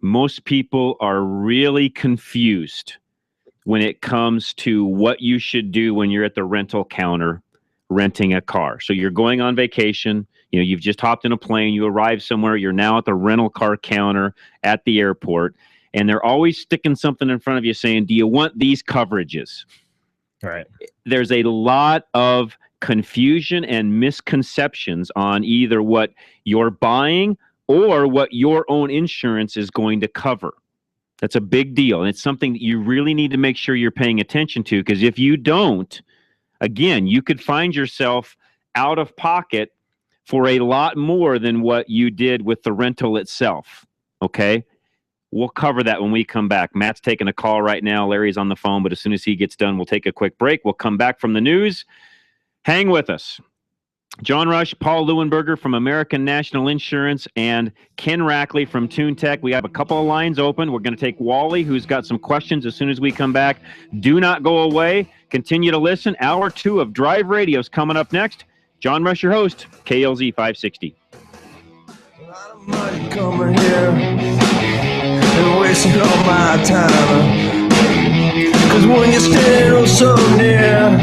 Most people are really confused when it comes to what you should do when you're at the rental counter renting a car. So you're going on vacation, you've just hopped in a plane, you arrive somewhere, you're now at the rental car counter at the airport, and they're always sticking something in front of you saying, do you want these coverages? All right. There's a lot of confusion and misconceptions on either what you're buying or what your own insurance is going to cover. That's a big deal. And it's something that you really need to make sure you're paying attention to, because if you don't, again, you could find yourself out of pocket for a lot more than what you did with the rental itself. Okay? We'll cover that when we come back. Matt's taking a call right now. Larry's on the phone, but as soon as he gets done, we'll take a quick break. We'll come back from the news. Hang with us. John Rush, Paul Leuenberger from American National Insurance, and Ken Rackley from TuneTech. We have a couple of lines open. We're going to take Wally, who's got some questions, as soon as we come back. Do not go away. Continue to listen. Hour 2 of Drive Radio is coming up next. John Rush, your host, KLZ 560. Coming here and wasting all my time, 'cause when you're still so near,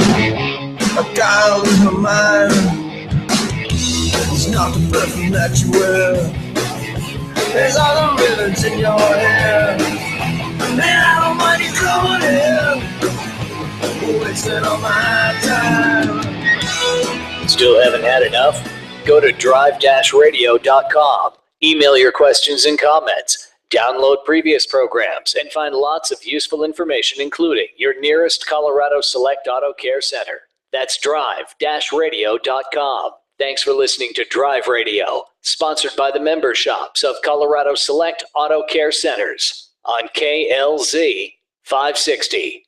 I can't lose my mind. perfume that you wear. There's all the ribbons in your hair. Man, I don't mind you coming in, wasting all my time. Still haven't had enough? Go to drive-radio.com. Email your questions and comments. Download previous programs and find lots of useful information, including your nearest Colorado Select Auto Care Center. That's drive-radio.com. Thanks for listening to Drive Radio, sponsored by the member shops of Colorado Select Auto Care Centers on KLZ 560.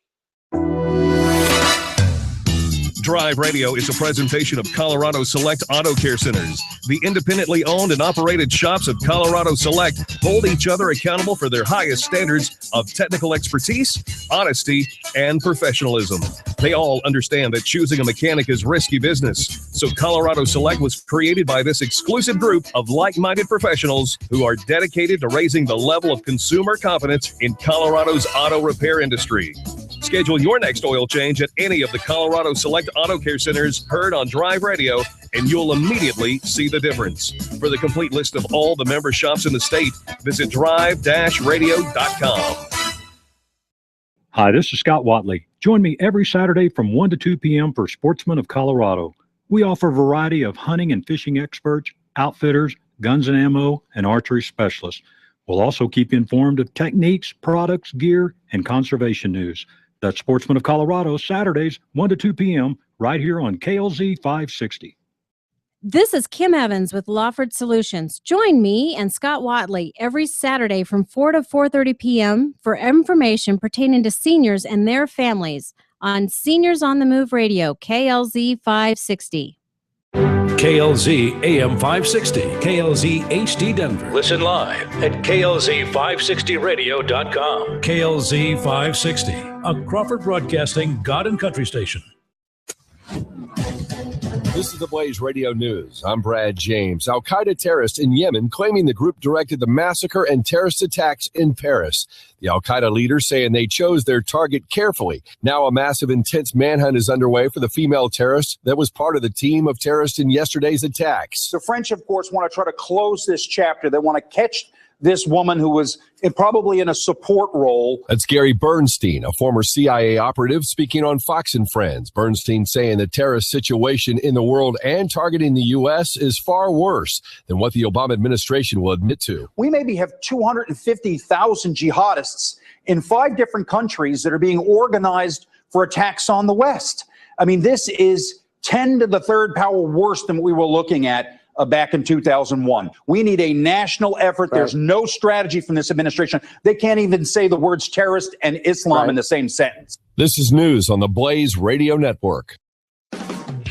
Drive Radio is a presentation of Colorado Select Auto Care Centers. The independently owned and operated shops of Colorado Select hold each other accountable for their highest standards of technical expertise, honesty, and professionalism. They all understand that choosing a mechanic is risky business. So Colorado Select was created by this exclusive group of like-minded professionals who are dedicated to raising the level of consumer confidence in Colorado's auto repair industry. Schedule your next oil change at any of the Colorado Select Auto Care Centers heard on Drive Radio, and you'll immediately see the difference. For the complete list of all the member shops in the state, visit drive-radio.com. Hi, this is Scott Watley. Join me every Saturday from 1 to 2 p.m. for Sportsman of Colorado. We offer a variety of hunting and fishing experts, outfitters, guns and ammo, and archery specialists. We'll also keep you informed of techniques, products, gear, and conservation news. That's Sportsman of Colorado, Saturdays, 1 to 2 p.m., right here on KLZ 560. This is Kim Evans with Lawford Solutions. Join me and Scott Watley every Saturday from 4 to 4:30 p.m. for information pertaining to seniors and their families on Seniors on the Move Radio, KLZ 560. KLZ AM 560, KLZ HD Denver. Listen live at KLZ560radio.com. KLZ 560, a Crawford Broadcasting God and Country station. This is the Blaze Radio News. I'm Brad James. Al-Qaeda terrorists in Yemen claiming the group directed the massacre and terrorist attacks in Paris. The Al-Qaeda leaders saying they chose their target carefully. Now a massive, intense manhunt is underway for the female terrorist that was part of the team of terrorists in yesterday's attacks. The French, of course, want to try to close this chapter. They want to catch this woman who was probably in a support role. That's Gary Bernstein, a former CIA operative, speaking on Fox and Friends. Bernstein saying the terrorist situation in the world and targeting the U.S. is far worse than what the Obama administration will admit to. We maybe have 250,000 jihadists in 5 different countries that are being organized for attacks on the West. I mean, this is 10 to the third power worse than what we were looking at back in 2001. We need a national effort. Right. There's no strategy from this administration. They can't even say the words terrorist and Islam in the same sentence. This is news on the Blaze Radio Network.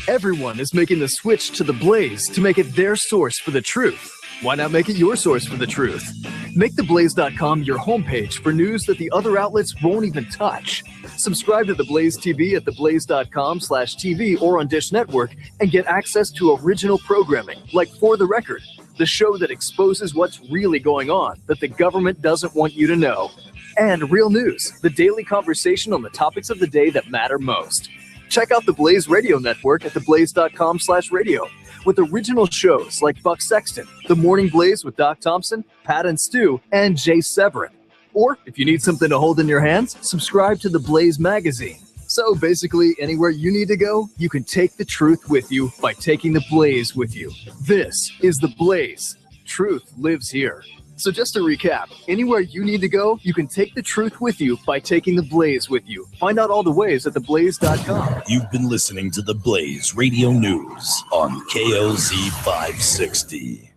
Everyone is making the switch to the Blaze to make it their source for the truth. Why not make it your source for the truth? Make theblaze.com your homepage for news that the other outlets won't even touch. Subscribe to The Blaze TV at theblaze.com/TV or on Dish Network and get access to original programming like For the Record, the show that exposes what's really going on that the government doesn't want you to know. And Real News, the daily conversation on the topics of the day that matter most. Check out the Blaze Radio Network at theblaze.com/radio. with original shows like Buck Sexton, The Morning Blaze with Doc Thompson, Pat and Stu, and Jay Severin. Or, if you need something to hold in your hands, subscribe to The Blaze magazine. So basically, anywhere you need to go, you can take the truth with you by taking the Blaze with you. This is The Blaze. Truth lives here. So just to recap, anywhere you need to go, you can take the truth with you by taking the Blaze with you. Find out all the ways at theblaze.com. You've been listening to the Blaze Radio News on KLZ 560.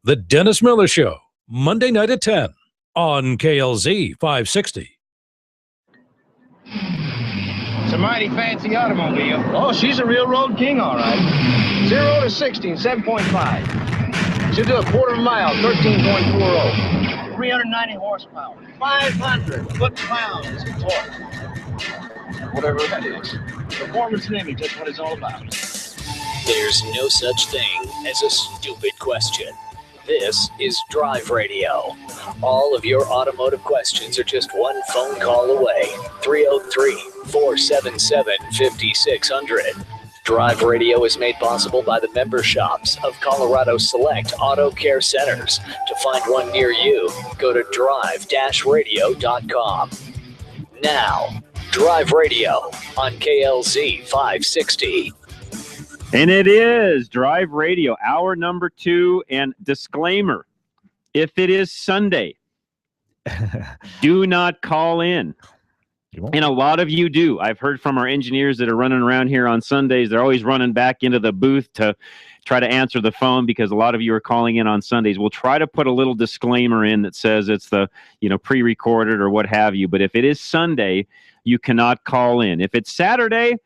The Dennis Miller Show, Monday night at 10 on KLZ 560. It's a mighty fancy automobile. Oh, she's a real road king, all right. 0 to 60 in 7.5. She'll do a quarter mile, 13.40. 390 horsepower. 500 foot-pounds of torque. Whatever that is. Performance and image, that's what it's all about. There's no such thing as a stupid question. This is Drive Radio. All of your automotive questions are just one phone call away. 303-477-5600. Drive Radio is made possible by the member shops of Colorado Select Auto Care Centers. To find one near you, go to drive-radio.com. Now, Drive Radio on KLZ 560. And it is Drive Radio, hour number 2. And disclaimer, if it is Sunday, do not call in. And a lot of you do. I've heard from our engineers that are running around here on Sundays. They're always running back into the booth to try to answer the phone because a lot of you are calling in on Sundays. We'll try to put a little disclaimer in that says it's the, pre-recorded or what have you. But if it is Sunday, you cannot call in. If it's Saturday,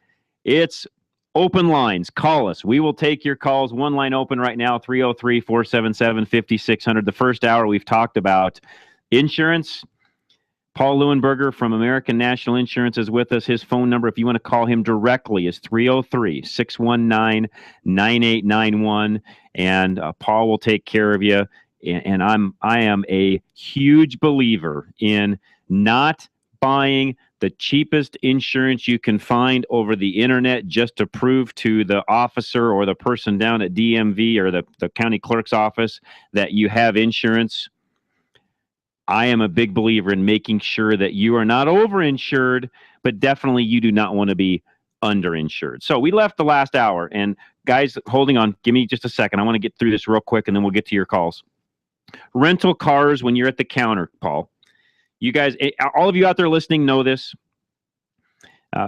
it's open lines. Call us. We will take your calls. One line open right now, 303-477-5600. The first hour we've talked about insurance. Paul Leuenberger from American National Insurance is with us. His phone number, if you want to call him directly, is 303-619-9891. And Paul will take care of you. And I am a huge believer in not buying the cheapest insurance you can find over the internet just to prove to the officer or the person down at DMV or the county clerk's office that you have insurance. I am a big believer in making sure that you are not overinsured, but definitely you do not want to be underinsured. So we left the last hour, and guys, holding on, give me just a second. I want to get through this real quick, and then we'll get to your calls. Rental cars when you're at the counter, Paul. You guys, all of you out there listening know this.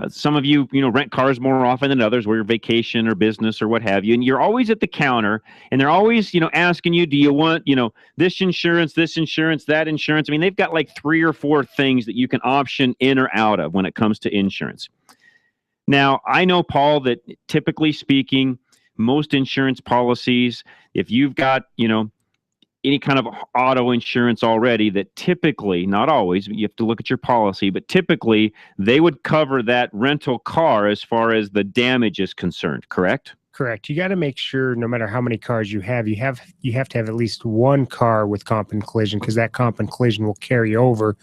Some of you, rent cars more often than others, where you're vacation or business or what have you. And you're always at the counter and they're always, asking you, do you want, this insurance, that insurance? I mean, they've got like 3 or 4 things that you can option in or out of when it comes to insurance. Now, I know, Paul, that typically speaking, most insurance policies, if you've got, any kind of auto insurance already, that typically, not always, you have to look at your policy, but typically they would cover that rental car as far as the damage is concerned, correct? Correct. You got to make sure no matter how many cars you have to have at least one car with comp and collision, because that comp and collision will carry over,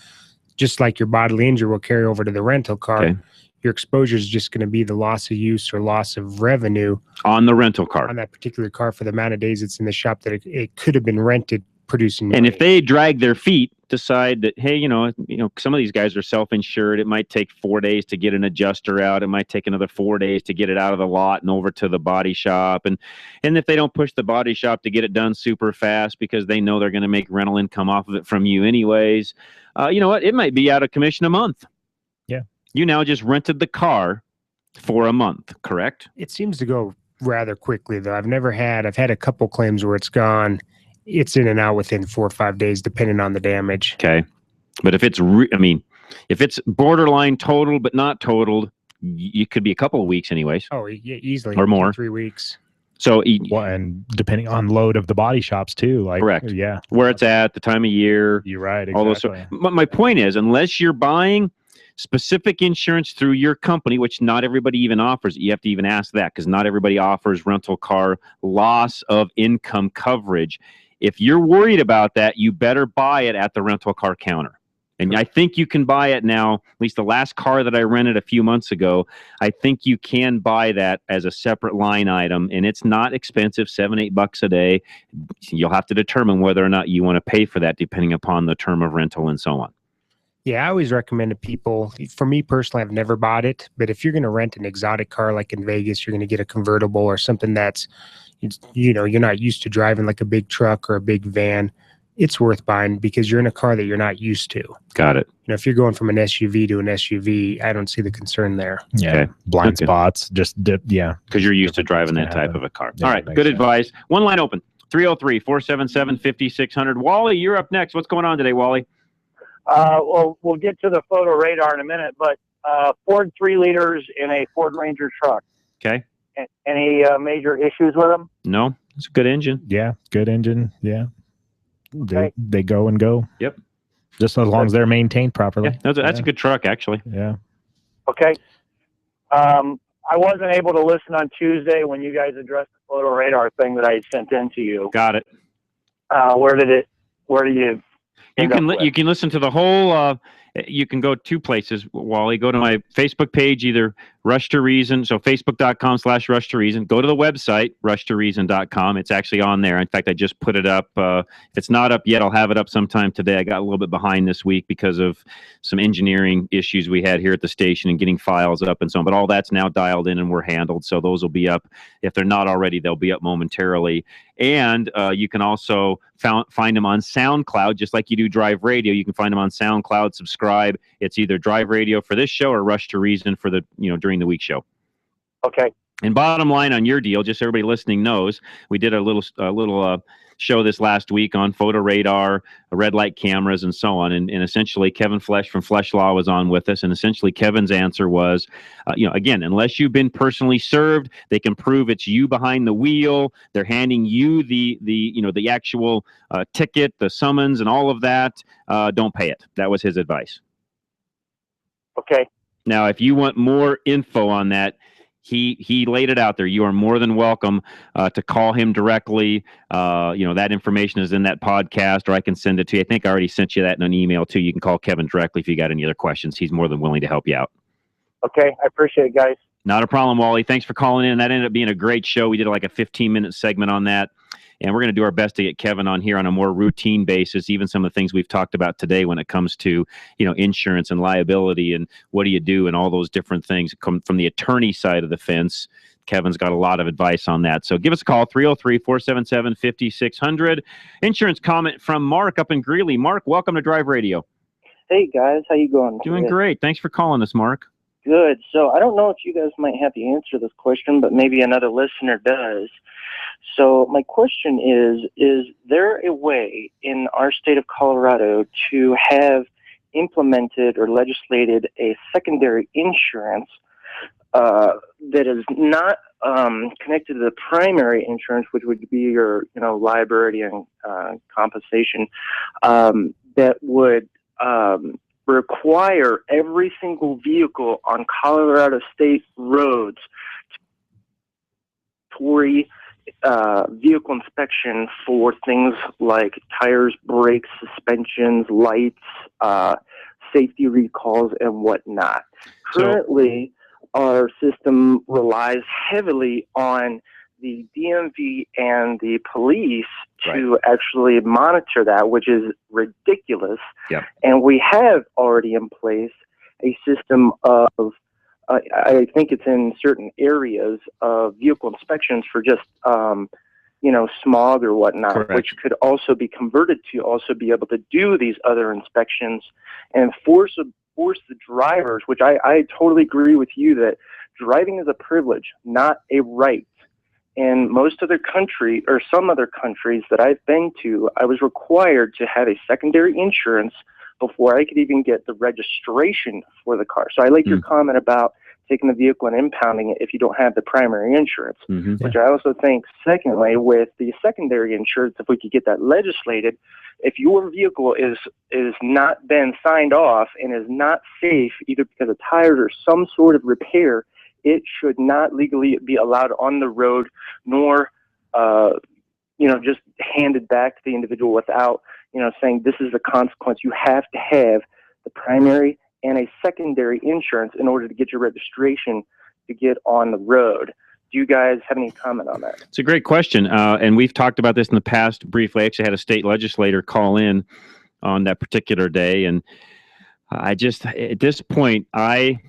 just like your bodily injury will carry over to the rental car. Okay. Your exposure is just going to be the loss of use or loss of revenue on the rental car, on that particular car for the amount of days it's in the shop that it could have been rented producing money. And if they drag their feet, decide that, hey, some of these guys are self-insured. It might take 4 days to get an adjuster out. It might take another 4 days to get it out of the lot and over to the body shop. And if they don't push the body shop to get it done super fast because they know they're going to make rental income off of it from you anyways, you know what? It might be out of commission a month. Yeah. You now just rented the car for a month, correct? It seems to go rather quickly, though. I've had a couple claims where it's in and out within 4 or 5 days, depending on the damage. Okay. But if it's, if it's borderline totaled but not totaled, it could be a couple of weeks anyways. Oh, yeah, easily. Or more. 3 weeks. So, and depending on load of the body shops too. Correct. Yeah. Where it's at, the time of year. You're right. All Exactly. those. My point is, unless you're buying specific insurance through your company, which not everybody even offers. You have to even ask that because not everybody offers rental car loss of income coverage. If you're worried about that, you better buy it at the rental car counter. And I think you can buy it now, at least the last car that I rented a few months ago, I think you can buy that as a separate line item, and it's not expensive, $7-8 a day. You'll have to determine whether or not you want to pay for that depending upon the term of rental and so on. Yeah, I always recommend to people, for me personally, I've never bought it, but if you're going to rent an exotic car like in Vegas, you're going to get a convertible or something that's, you're not used to driving, like a big truck or a big van, it's worth buying because you're in a car that you're not used to. Got it. If you're going from an SUV to an SUV, I don't see the concern there. Yeah. Okay. Blind spots, just yeah. Because you're used to driving that type of a car. Yeah, all right, good advice. One line open, 303-477-5600. Wally, you're up next. What's going on today, Wally? Well, we'll get to the photo radar in a minute, but Ford 3 liters in a Ford Ranger truck. Okay. Any major issues with them? No, it's a good engine. Yeah, good engine. Yeah. Okay. They go and go. Yep. Just as long as they're maintained properly. Yeah, that's a good truck, actually. Yeah. Okay. I wasn't able to listen on Tuesday when you guys addressed the photo radar thing that I sent in to you. Got it. Where do you... You can listen to the whole you can go two places, Wally. Go to my Facebook page, either Rush to Reason, so facebook.com/Rush to Reason. Go to the website, rushtoreason.com. It's actually on there. In fact, I just put it up. If it's not up yet, I'll have it up sometime today. I got a little bit behind this week because of some engineering issues we had here at the station and getting files up and so on. But all that's now dialed in and we're handled, so those will be up. If they're not already, they'll be up momentarily. And you can also find them on SoundCloud, just like you do Drive Radio. You can find them on SoundCloud. Subscribe. It's either Drive Radio for this show or Rush to Reason for the during the week show. Okay. And bottom line on your deal, just so everybody listening knows, we did a little show this last week on photo radar, red light cameras, and so on. And essentially, Kevin Flesh from Flesh Law was on with us. And essentially, Kevin's answer was, again, unless you've been personally served, they can prove it's you behind the wheel. They're handing you the actual ticket, the summons, and all of that. Don't pay it. That was his advice. Okay. Now, if you want more info on that, he laid it out there. You are more than welcome to call him directly. That information is in that podcast, or I can send it to you. I think I already sent you that in an email too. You can call Kevin directly if you got any other questions. He's more than willing to help you out. Okay, I appreciate it, guys. Not a problem, Wally. Thanks for calling in. That ended up being a great show. We did like a 15-minute segment on that. And we're going to do our best to get Kevin on here on a more routine basis, even some of the things we've talked about today when it comes to, insurance and liability and what do you do and all those different things come from the attorney side of the fence. Kevin's got a lot of advice on that. So give us a call, 303-477-5600. Insurance comment from Mark up in Greeley. Mark, welcome to Drive Radio. Hey, guys. How you going? Doing great. Thanks for calling us, Mark. Good. So I don't know if you guys might have the answer to this question, but maybe another listener does. So my question is there a way in our state of Colorado to have implemented or legislated a secondary insurance that is not connected to the primary insurance, which would be your liability and compensation, that would require every single vehicle on Colorado state roads to vehicle inspection for things like tires, brakes, suspensions, lights, safety recalls, and whatnot. Currently, our system relies heavily on the DMV and the police to actually monitor that, which is ridiculous. Yep. And we have already in place a system of I think it's in certain areas of vehicle inspections for just, smog or whatnot, Correct. Which could also be converted to also be able to do these other inspections and force the drivers, which I totally agree with you that driving is a privilege, not a right. In most other country or some other countries that I've been to, I was required to have a secondary insurance before I could even get the registration for the car. So I like your comment about taking the vehicle and impounding it if you don't have the primary insurance, which I also think, secondly, with the secondary insurance, if we could get that legislated, if your vehicle is not been signed off and is not safe, either because of tires or some sort of repair, it should not legally be allowed on the road, nor, just handed back to the individual without, saying this is the consequence. You have to have the primary and a secondary insurance in order to get your registration to get on the road. Do you guys have any comment on that? It's a great question. And we've talked about this in the past briefly. I actually had a state legislator call in on that particular day. And I just, at this point, I'm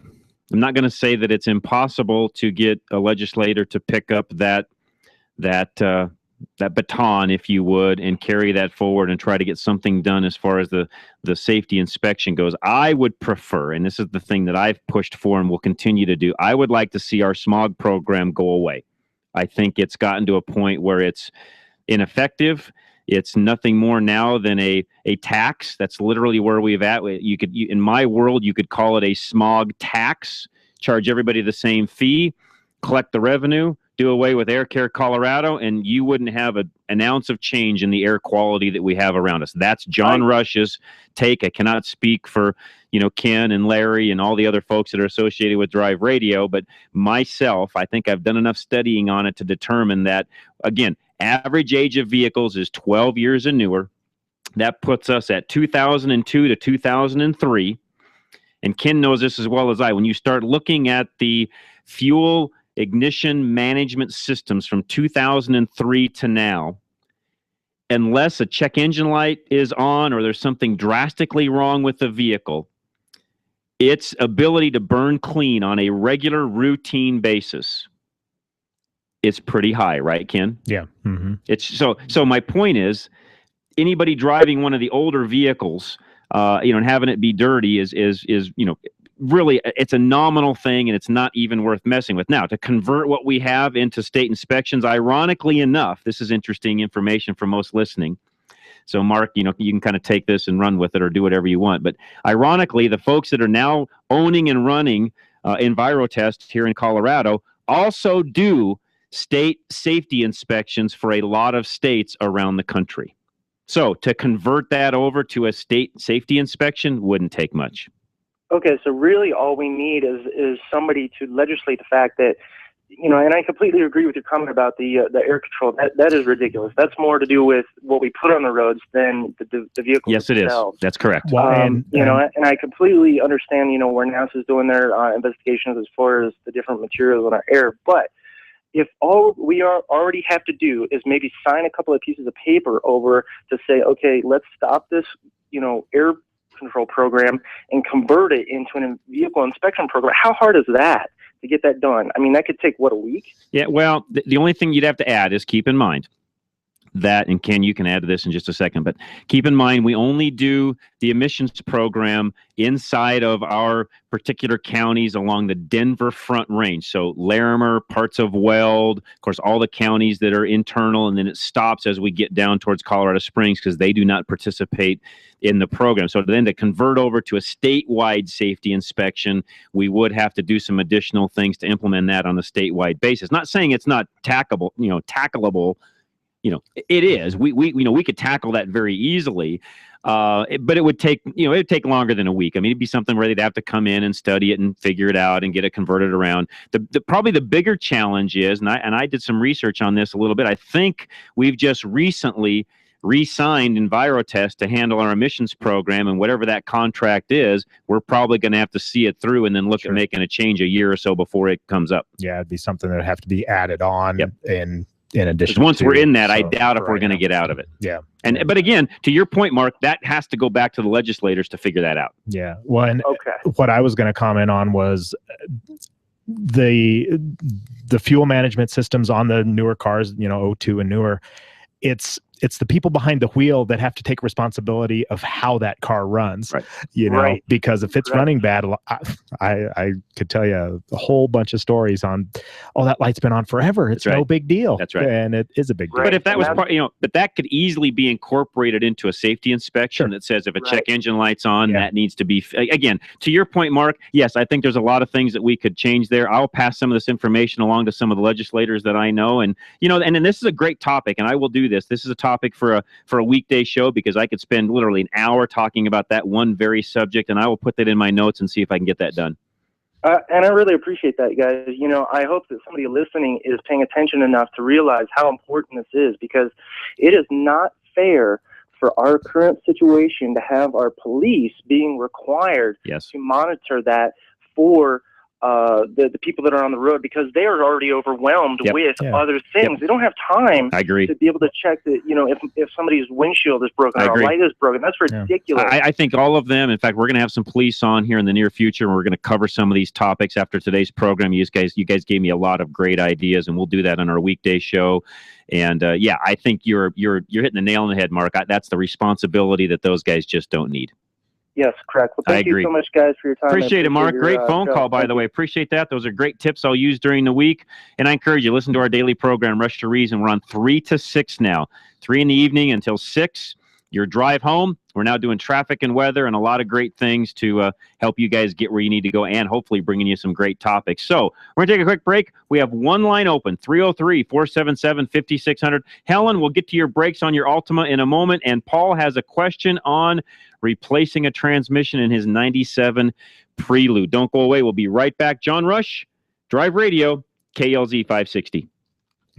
not going to say that it's impossible to get a legislator to pick up that baton, if you would, and carry that forward and try to get something done as far as the safety inspection goes. I would prefer, and this is the thing that I've pushed for and will continue to do, I would like to see our smog program go away. I think it's gotten to a point where it's ineffective. It's nothing more now than a tax. That's literally where we've at. In my world, you could call it a smog tax, charge everybody the same fee, collect the revenue, do away with Air Care Colorado, and you wouldn't have an ounce of change in the air quality that we have around us. That's John Rush's take. I cannot speak for, Ken and Larry and all the other folks that are associated with Drive Radio, but myself, I think I've done enough studying on it to determine that, again, average age of vehicles is 12 years and newer. That puts us at 2002 to 2003. and Ken knows this as well as I, when you start looking at the fuel ignition management systems from 2003 to now, unless a check engine light is on or there's something drastically wrong with the vehicle, its ability to burn clean on a regular routine basis is pretty high, right, Ken? Yeah. Mm-hmm. It's so my point is, anybody driving one of the older vehicles, and having it be dirty is really, it's a nominal thing, and it's not even worth messing with. Now, to convert what we have into state inspections, ironically enough, this is interesting information for most listening. So, Mark, you can kind of take this and run with it or do whatever you want. But ironically, the folks that are now owning and running EnviroTest here in Colorado also do state safety inspections for a lot of states around the country. So to convert that over to a state safety inspection wouldn't take much. Okay, so really all we need is somebody to legislate the fact that, and I completely agree with your comment about the air control. That is ridiculous. That's more to do with what we put on the roads than the vehicles Yes, it is. themselves. That's correct. And I completely understand, where NASA's doing their investigations as far as the different materials in our air. But if all we already have to do is maybe sign a couple of pieces of paper over to say, okay, let's stop this, air control program and convert it into a vehicle inspection program. How hard is that to get that done? I mean, that could take, a week? Yeah, well, the only thing you'd have to add is keep in mind that, and Ken, you can add to this in just a second, but keep in mind we only do the emissions program inside of our particular counties along the Denver Front Range. So Larimer, parts of Weld, of course, all the counties that are internal, and then it stops as we get down towards Colorado Springs because they do not participate in the program. So then to convert over to a statewide safety inspection, we would have to do some additional things to implement that on a statewide basis. Not saying it's not tackleable. It is. We could tackle that very easily, but it would take longer than a week. I mean, it'd be something where they'd have to come in and study it and figure it out and get it converted around. Probably the bigger challenge is, and I did some research on this a little bit. I think we've just recently re-signed EnviroTest to handle our emissions program, and whatever that contract is, we're probably going to have to see it through and then look at making a change a year or so before it comes up. Yeah, it'd be something that would have to be added on in addition. Once we're in that, I doubt if we're going to get out of it. Yeah. But again, to your point, Mark, that has to go back to the legislators to figure that out. Yeah. Well, and what I was going to comment on was the fuel management systems on the newer cars, O2 and newer. It's the people behind the wheel that have to take responsibility of how that car runs, right. Because if it's running bad, I could tell you a whole bunch of stories on, that light's been on forever. It's no big deal. That's right. And it is a big deal. But if that was part, but that could easily be incorporated into a safety inspection that says if a check engine light's on, that needs to be, again, to your point, Mark, yes, I think there's a lot of things that we could change there. I'll pass some of this information along to some of the legislators that I know. And, and then this is a great topic, and I will do this. This is a topic for a weekday show because I could spend literally an hour talking about that one very subject, and I will put that in my notes and see if I can get that done. And I really appreciate that, guys. I hope that somebody listening is paying attention enough to realize how important this is, because it is not fair for our current situation to have our police being required to monitor that for the people that are on the road, because they are already overwhelmed with other things. They don't have time to be able to check that, if somebody's windshield is broken or a light is broken. That's ridiculous. I think all of them, in fact, we're going to have some police on here in the near future, and we're going to cover some of these topics after today's program. You guys gave me a lot of great ideas, and we'll do that on our weekday show. And I think you're hitting the nail on the head, Mark. That's the responsibility that those guys just don't need. Yes, correct. Well, thank you so much, guys, for your time. Appreciate it, Mark. Great phone call, by the way. Appreciate that. Those are great tips I'll use during the week. And I encourage you, listen to our daily program, Rush to Reason. We're on 3 to 6 now, 3 in the evening until 6. Your drive home. We're now doing traffic and weather and a lot of great things to help you guys get where you need to go, and hopefully bringing you some great topics. So we're going to take a quick break. We have one line open, 303-477-5600. Helen, we'll get to your brakes on your Altima in a moment, and Paul has a question on replacing a transmission in his 97 Prelude. Don't go away. We'll be right back. John Rush, Drive Radio, KLZ 560.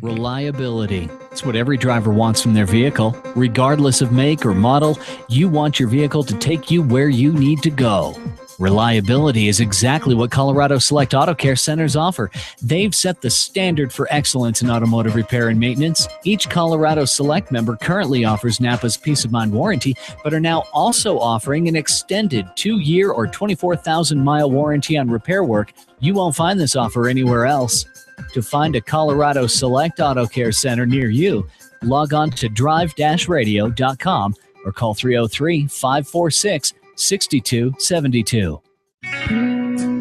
Reliability. It's what every driver wants from their vehicle. Regardless of make or model, you want your vehicle to take you where you need to go. Reliability is exactly what Colorado Select Auto Care Centers offer. They've set the standard for excellence in automotive repair and maintenance. Each Colorado Select member currently offers Napa's Peace of Mind warranty, but are now also offering an extended 2-year or 24,000-mile warranty on repair work. You won't find this offer anywhere else. To find a Colorado Select Auto Care Center near you, log on to drive-radio.com or call 303-546-6272.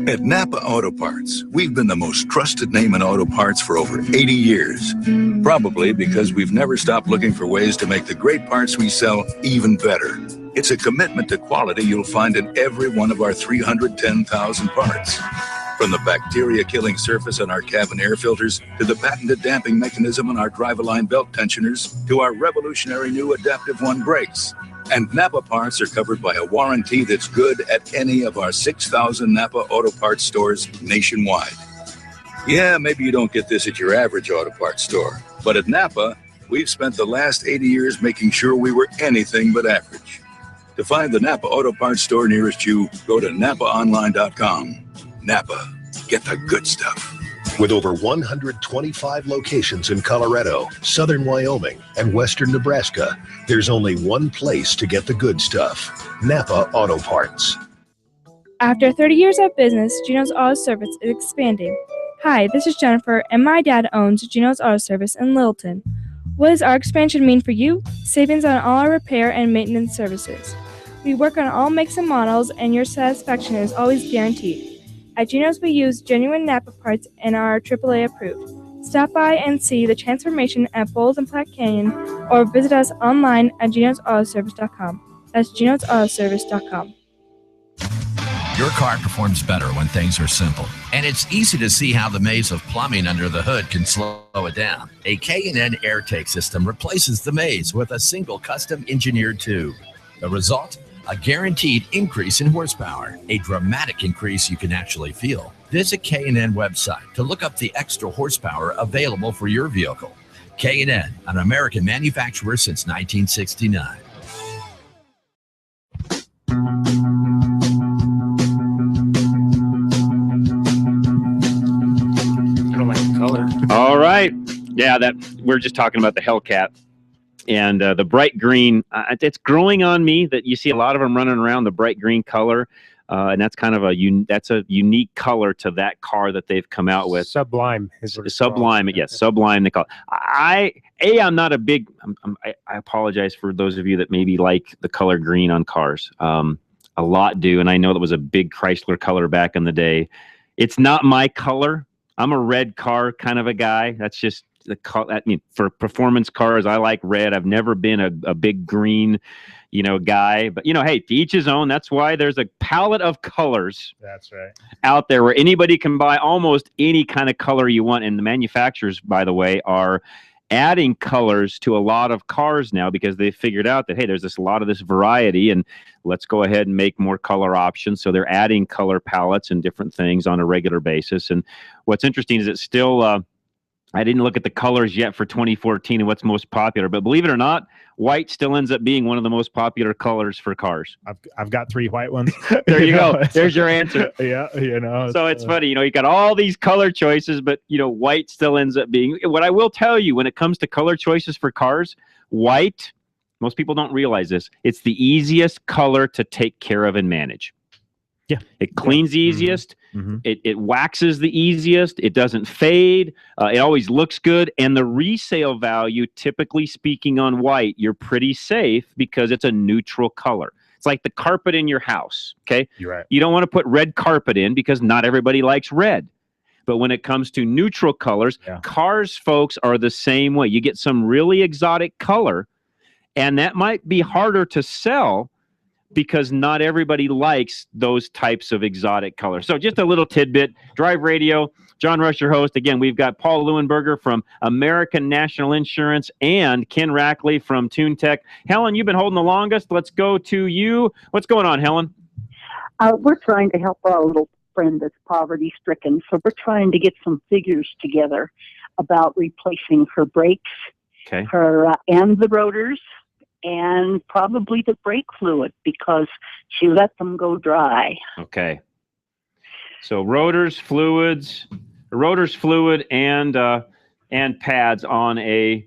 At Napa Auto Parts, we've been the most trusted name in auto parts for over 80 years. Probably because we've never stopped looking for ways to make the great parts we sell even better. It's a commitment to quality you'll find in every one of our 310,000 parts. From the bacteria-killing surface on our cabin air filters, to the patented damping mechanism on our drive-align belt tensioners, to our revolutionary new Adaptive One brakes. And Napa parts are covered by a warranty that's good at any of our 6,000 Napa Auto Parts stores nationwide. Yeah, maybe you don't get this at your average auto parts store, but at Napa, we've spent the last 80 years making sure we were anything but average. To find the Napa Auto Parts store nearest you, go to NapaOnline.com. Napa, get the good stuff. With over 125 locations in Colorado, southern Wyoming, and western Nebraska, there's only one place to get the good stuff: Napa Auto Parts. After 30 years of business, Gino's Auto Service is expanding. Hi, this is Jennifer, and my dad owns Gino's Auto Service in Littleton. What does our expansion mean for you? Savings on all our repair and maintenance services. We work on all makes and models, and your satisfaction is always guaranteed. At Gino's, we use genuine Napa parts and are AAA approved. Stop by and see the transformation at Bowles and Platte Canyon, or visit us online at Gino'sAutoservice.com. That's Gino'sAutoservice.com. Your car performs better when things are simple, and it's easy to see how the maze of plumbing under the hood can slow it down. A K&N AirTake system replaces the maze with a single custom engineered tube. The result? A guaranteed increase in horsepower, a dramatic increase you can actually feel. Visit K&N website to look up the extra horsepower available for your vehicle. K&N, an American manufacturer since 1969. I don't like the color. All right. Yeah, that we're just talking about the Hellcat. And the bright green, it's growing on me that you see a lot of them running around the bright green color. And that's kind of a unique color to that car that they've come out with. Sublime is what it's Sublime, called. yes, Sublime they call it. I'm not a big, I apologize for those of you that maybe like the color green on cars. A lot do, and I know that was a big Chrysler color back in the day. It's not my color. I'm a red car kind of a guy. That's just the color. I mean, for performance cars, I like red. I've never been a big green, guy. But hey, to each his own. That's why there's a palette of colors. That's right. Out there where anybody can buy almost any kind of color you want. And the manufacturers, by the way, are adding colors to a lot of cars now because they figured out that, hey, there's a lot of this variety, and let's go ahead and make more color options. So they're adding color palettes and different things on a regular basis. And what's interesting is it's still, I didn't look at the colors yet for 2014 and what's most popular, but believe it or not, white still ends up being one of the most popular colors for cars. I've got 3 white ones. There you go. There's your answer. Yeah, So it's funny, you got all these color choices, but white still ends up being. What I will tell you when it comes to color choices for cars, white, most people don't realize this, it's the easiest color to take care of and manage. Yeah. It cleans the easiest. Mm-hmm. It waxes the easiest. It doesn't fade. It always looks good. And the resale value, typically speaking on white, you're pretty safe because it's a neutral color. It's like the carpet in your house. Okay. You're right. You don't want to put red carpet in because not everybody likes red. But when it comes to neutral colors, cars, folks, are the same way. You get some really exotic color, and that might be harder to sell because not everybody likes those types of exotic colors. So just a little tidbit, Drive Radio, John Rush, your host. Again, we've got Paul Leuenberger from American National Insurance and Ken Rackley from TuneTech. Helen, you've been holding the longest. Let's go to you. What's going on, Helen? We're trying to help our little friend that's poverty-stricken, so we're trying to get some figures together about replacing her brakes, her and the rotors, and probably the brake fluid because she let them go dry. Okay. So rotors, fluid, and pads on a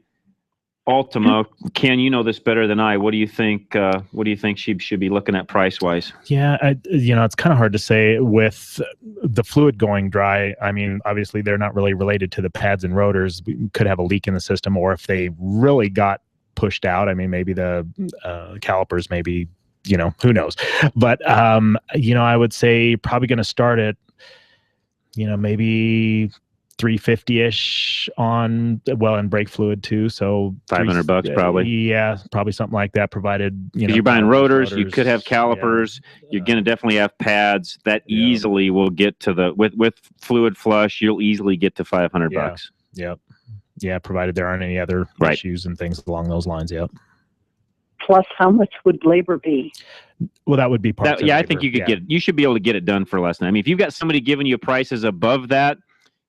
Altima. Ken, you know this better than I. What do you think? What do you think she should be looking at price wise? Yeah, it's kind of hard to say with the fluid going dry. I mean, obviously they're not really related to the pads and rotors. We could have a leak in the system, or if they really got pushed out, I mean, maybe the calipers, maybe, who knows? But I would say probably going to start at, maybe 350-ish on, and brake fluid too. So $500 probably. Yeah, probably something like that, provided, you're buying rotors, you could have calipers, you're going to definitely have pads that easily will get to with fluid flush, you'll easily get to $500. Yep. Yeah, provided there aren't any other issues and things along those lines. Yep. Plus, how much would labor be? Well, that would be part of I labor. think you could you should be able to get it done for less than. I mean, if you've got somebody giving you prices above that,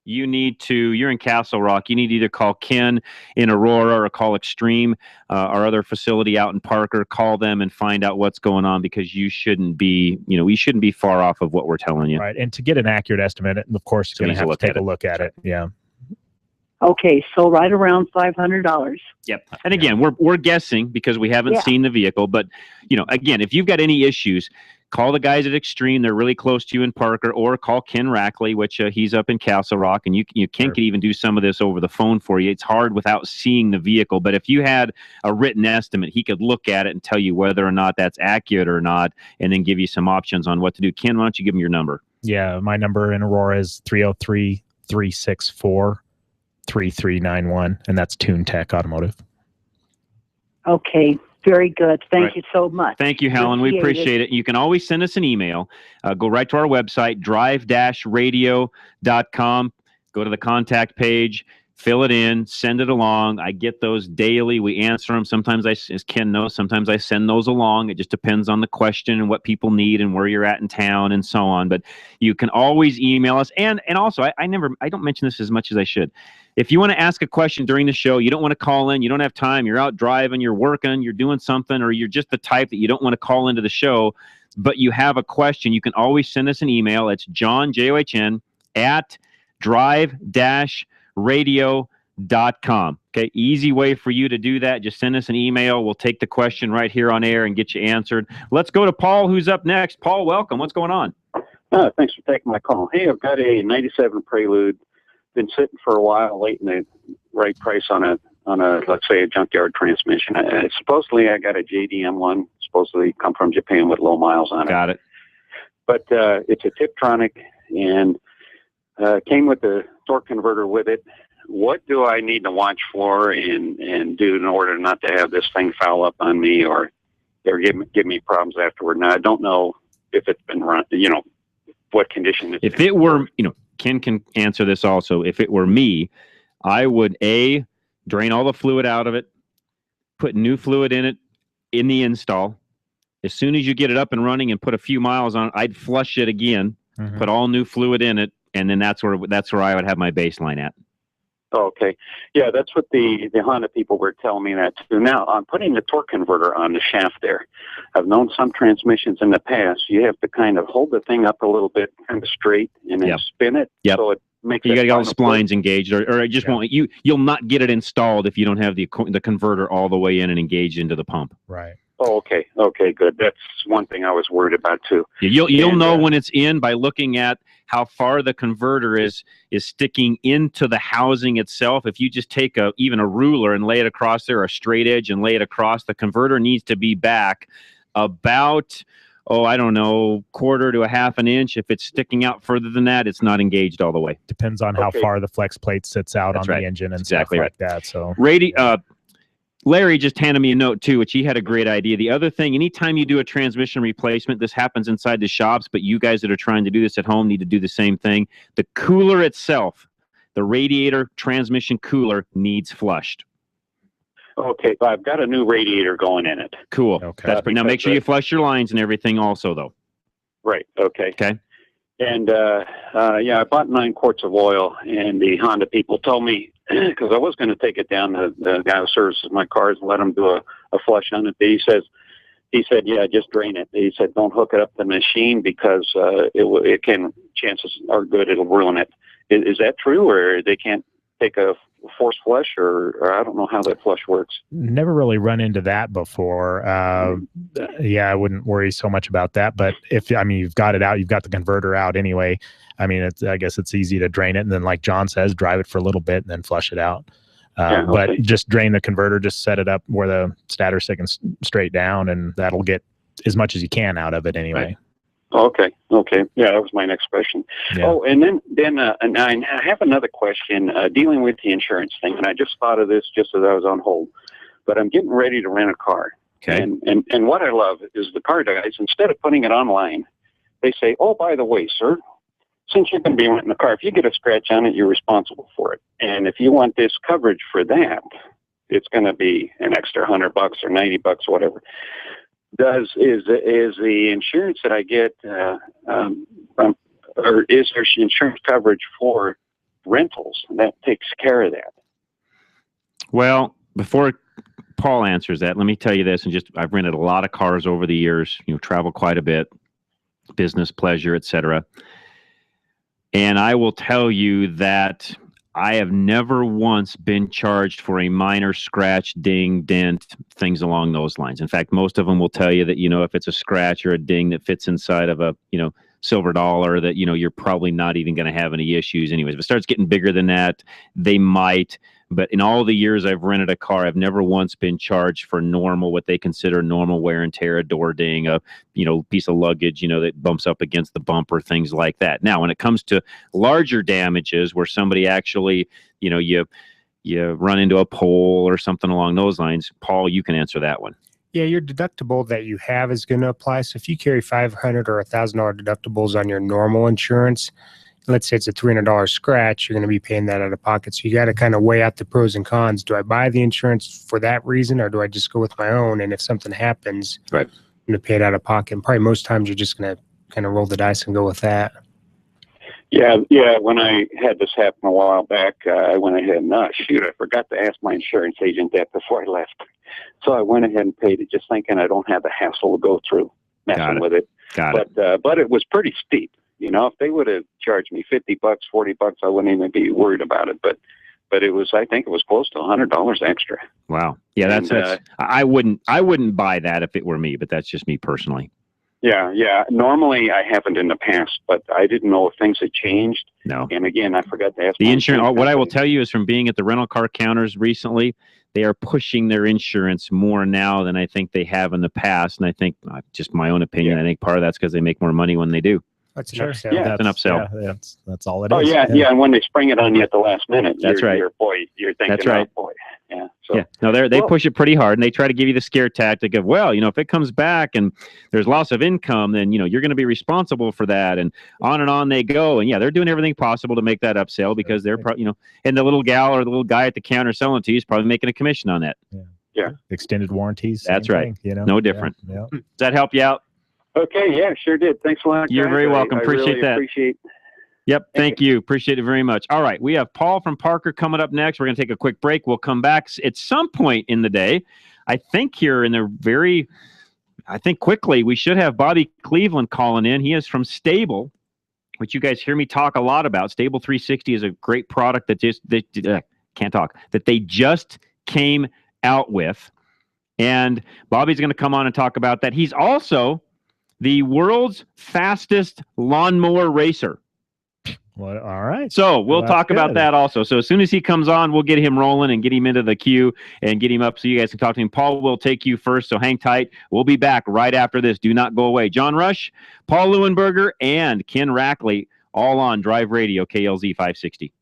you're in Castle Rock. You need to either call Ken in Aurora or call Extreme, our other facility out in Parker. Call them and find out what's going on, because you shouldn't be far off of what we're telling you. Right. And to get an accurate estimate, of course, you're going to have to take a look at it. Yeah. Okay, so right around $500. Yep. And again, we're guessing because we haven't seen the vehicle. But, again, if you've got any issues, call the guys at Extreme. They're really close to you in Parker, or call Ken Rackley, which he's up in Castle Rock. And Ken could even do some of this over the phone for you. It's hard without seeing the vehicle. But if you had a written estimate, he could look at it and tell you whether or not that's accurate or not, and then give you some options on what to do. Ken, why don't you give him your number? Yeah, my number in Aurora is 303-364-3391, and that's Tune Tech Automotive. Okay, very good. Thank you so much. Thank you, Helen. We appreciate it. You can always send us an email. Go right to our website, drive-radio.com. Go to the contact page, fill it in, send it along. I get those daily. We answer them. Sometimes, as Ken knows, sometimes I send those along. It just depends on the question and what people need and where you're at in town and so on. But you can always email us. And also, I don't mention this as much as I should. If you want to ask a question during the show, you don't want to call in, you don't have time, you're out driving, you're working, you're doing something, or you're just the type that you don't want to call into the show, but you have a question, you can always send us an email. It's John, John, at drive-radio.com. Okay, easy way for you to do that. Just send us an email. We'll take the question right here on air and get you answered. Let's go to Paul, who's up next. Paul, welcome. What's going on? Thanks for taking my call. Hey, I've got a 97 Prelude. Been sitting for a while, waiting the right price on a let's say a junkyard transmission. Supposedly I got a JDM one, supposedly come from Japan with low miles on it. Got it. But it's a Tiptronic and came with the torque converter with it. What do I need to watch for and do in order not to have this thing foul up on me or give me problems afterward? Now I don't know if it's been run, what condition it's in. If it were, Ken can answer this also. If it were me, I would drain all the fluid out of it, put new fluid in it in the install. As soon as you get it up and running and put a few miles on it, I'd flush it again, put all new fluid in it, and then that's where I would have my baseline at. Oh, okay. Yeah, that's what the Honda people were telling me that too. Now, I'm putting the torque converter on the shaft there. I've known some transmissions in the past, you have to kind of hold the thing up a little bit, kind of straight, and then spin it. Yep. So it makes you got to get all the splines engaged, or it just won't. You'll not get it installed if you don't have the converter all the way in and engaged into the pump. Right. Oh, okay. Okay, good. That's one thing I was worried about too. Yeah, you'll know when it's in by looking at how far the converter is sticking into the housing itself. If you just take even a ruler and lay it across there, or a straight edge and lay it across, the converter needs to be back about, quarter to a half an inch. If it's sticking out further than that, it's not engaged all the way. Depends on how far the flex plate sits out on the engine and stuff like that. So Larry just handed me a note too, which he had a great idea. The other thing, anytime you do a transmission replacement, this happens inside the shops, but you guys that are trying to do this at home need to do the same thing. The cooler itself, the radiator transmission cooler, needs flushed. Okay, but I've got a new radiator going in it. Cool. Okay. Now make sure you flush your lines and everything also, though. Right. Okay. Okay. And I bought 9 quarts of oil, and the Honda people told me because I was going to take it down to the guy who services my cars and let him do a flush on it. He said, yeah, just drain it. He said, don't hook it up to the machine because it can, chances are good it'll ruin it. Is that true, or they can't take a forced flush, or I don't know how that flush works? Never really run into that before. Yeah, I wouldn't worry so much about that. But you've got it out, you've got the converter out anyway. I mean, I guess it's easy to drain it, and then, like John says, drive it for a little bit and then flush it out. Okay. But just drain the converter, just set it up where the stator's sticking straight down, and that'll get as much as you can out of it anyway. Right. Okay. Yeah, that was my next question. Yeah. Oh, and then I have another question dealing with the insurance thing, and I just thought of this just as I was on hold. But I'm getting ready to rent a car. Okay. And what I love is the car guys, instead of putting it online, they say, oh, by the way, sir, since you're going to be renting a car, if you get a scratch on it, you're responsible for it. And if you want this coverage for that, it's going to be an extra $100 or $90 or whatever. Is the insurance that I get, or is there insurance coverage for rentals that takes care of that? Well, before Paul answers that, let me tell you this, and I've rented a lot of cars over the years, travel quite a bit, business, pleasure, etc. And I will tell you that I have never once been charged for a minor scratch, ding, dent, things along those lines. In fact, most of them will tell you that, if it's a scratch or a ding that fits inside of a, silver dollar, that, you're probably not even going to have any issues anyways. If it starts getting bigger than that, they might. But in all the years I've rented a car, I've never once been charged for what they consider normal wear and tear, a door ding, a piece of luggage, that bumps up against the bumper, things like that. Now, when it comes to larger damages where somebody actually, you run into a pole or something along those lines, Paul, you can answer that one. Yeah, your deductible that you have is going to apply. So if you carry $500 or $1,000 deductibles on your normal insurance, let's say it's a $300 scratch, you're going to be paying that out of pocket. So you got to kind of weigh out the pros and cons. Do I buy the insurance for that reason, or do I just go with my own? And if something happens, right, I'm going to pay it out of pocket. And probably most times you're just going to kind of roll the dice and go with that. Yeah. When I had this happen a while back, I went ahead and, I forgot to ask my insurance agent that before I left. So I went ahead and paid it, just thinking I don't have the hassle to go through messing with it. But it was pretty steep. If they would have charged me $50, $40, I wouldn't even be worried about it. But it was, I think it was close to $100 extra. Wow. Yeah, that's I wouldn't buy that if it were me, but that's just me personally. Yeah. Normally I haven't in the past, but I didn't know if things had changed. No. And again, I forgot to ask the insurance. What I will tell you is, from being at the rental car counters recently, they are pushing their insurance more now than I think they have in the past. And I think, just my own opinion, I think part of that's because they make more money when they do. That's an upsell. Yeah, that's an upsell. Yeah, that's all it is. Oh, yeah. And when they spring it on you at the last minute, that's right. You're thinking, that's right. Oh, boy. Yeah. So, yeah. No, they push it pretty hard, and they try to give you the scare tactic of, well, if it comes back and there's loss of income, then, you're going to be responsible for that, and on they go. And yeah, they're doing everything possible to make that upsell because they're probably, and the little gal or the little guy at the counter selling it to you is probably making a commission on that. Yeah. Extended warranties. That's right. Thing, no different. Yeah. Does that help you out? Okay, yeah, sure did. Thanks a lot. You're very welcome. I Appreciate really that. Appreciate. Yep, thank you. Appreciate it very much. All right, we have Paul from Parker coming up next. We're going to take a quick break. We'll come back at some point in the day. I think quickly, we should have Bobby Cleveland calling in. He is from Stable, which you guys hear me talk a lot about. Stable 360 is a great product that they just came out with. And Bobby's going to come on and talk about that. He's also the world's fastest lawnmower racer. Well, all right. So we'll talk about that also. So as soon as he comes on, we'll get him rolling and get him into the queue and get him up so you guys can talk to him. Paul will take you first, so hang tight. We'll be back right after this. Do not go away. John Rush, Paul Leuenberger, and Ken Rackley, all on Drive Radio, KLZ 560.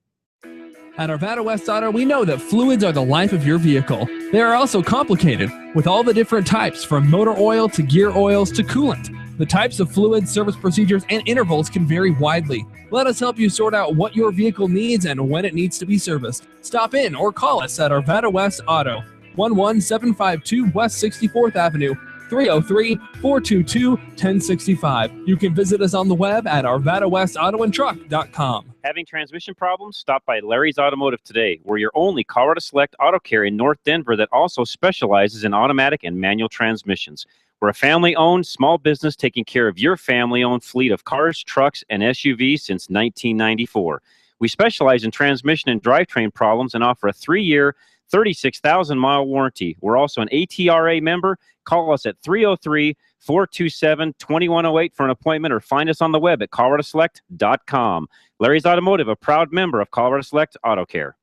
At Arvada West Auto, we know that fluids are the life of your vehicle. They are also complicated, with all the different types, from motor oil to gear oils to coolant. The types of fluids, service procedures, and intervals can vary widely. Let us help you sort out what your vehicle needs and when it needs to be serviced. Stop in or call us at Arvada West Auto, 11752 West 64th Avenue, 303-422-1065. You can visit us on the web at arvadawestautoandtruck.com. Having transmission problems? Stop by Larry's Automotive today. We're your only Colorado Select Auto Care in North Denver that also specializes in automatic and manual transmissions. We're a family-owned small business taking care of your family-owned fleet of cars, trucks, and SUVs since 1994. We specialize in transmission and drivetrain problems and offer a 3-year, 36,000-mile warranty. We're also an ATRA member. Call us at 303-427-2108 for an appointment or find us on the web at coloradoselect.com. Larry's Automotive, a proud member of Colorado Select Auto Care.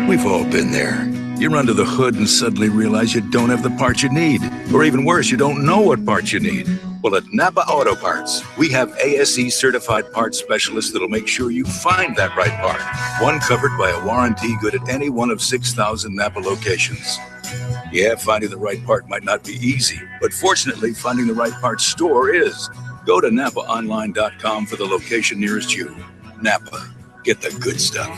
We've all been there. You run to the hood and suddenly realize you don't have the parts you need. Or even worse, you don't know what parts you need. Well, at Napa Auto Parts, we have ASE certified parts specialists that'll make sure you find that right part. One covered by a warranty good at any one of 6,000 Napa locations. Yeah, finding the right part might not be easy, but fortunately, finding the right part store is. Go to NapaOnline.com for the location nearest you. Napa, get the good stuff.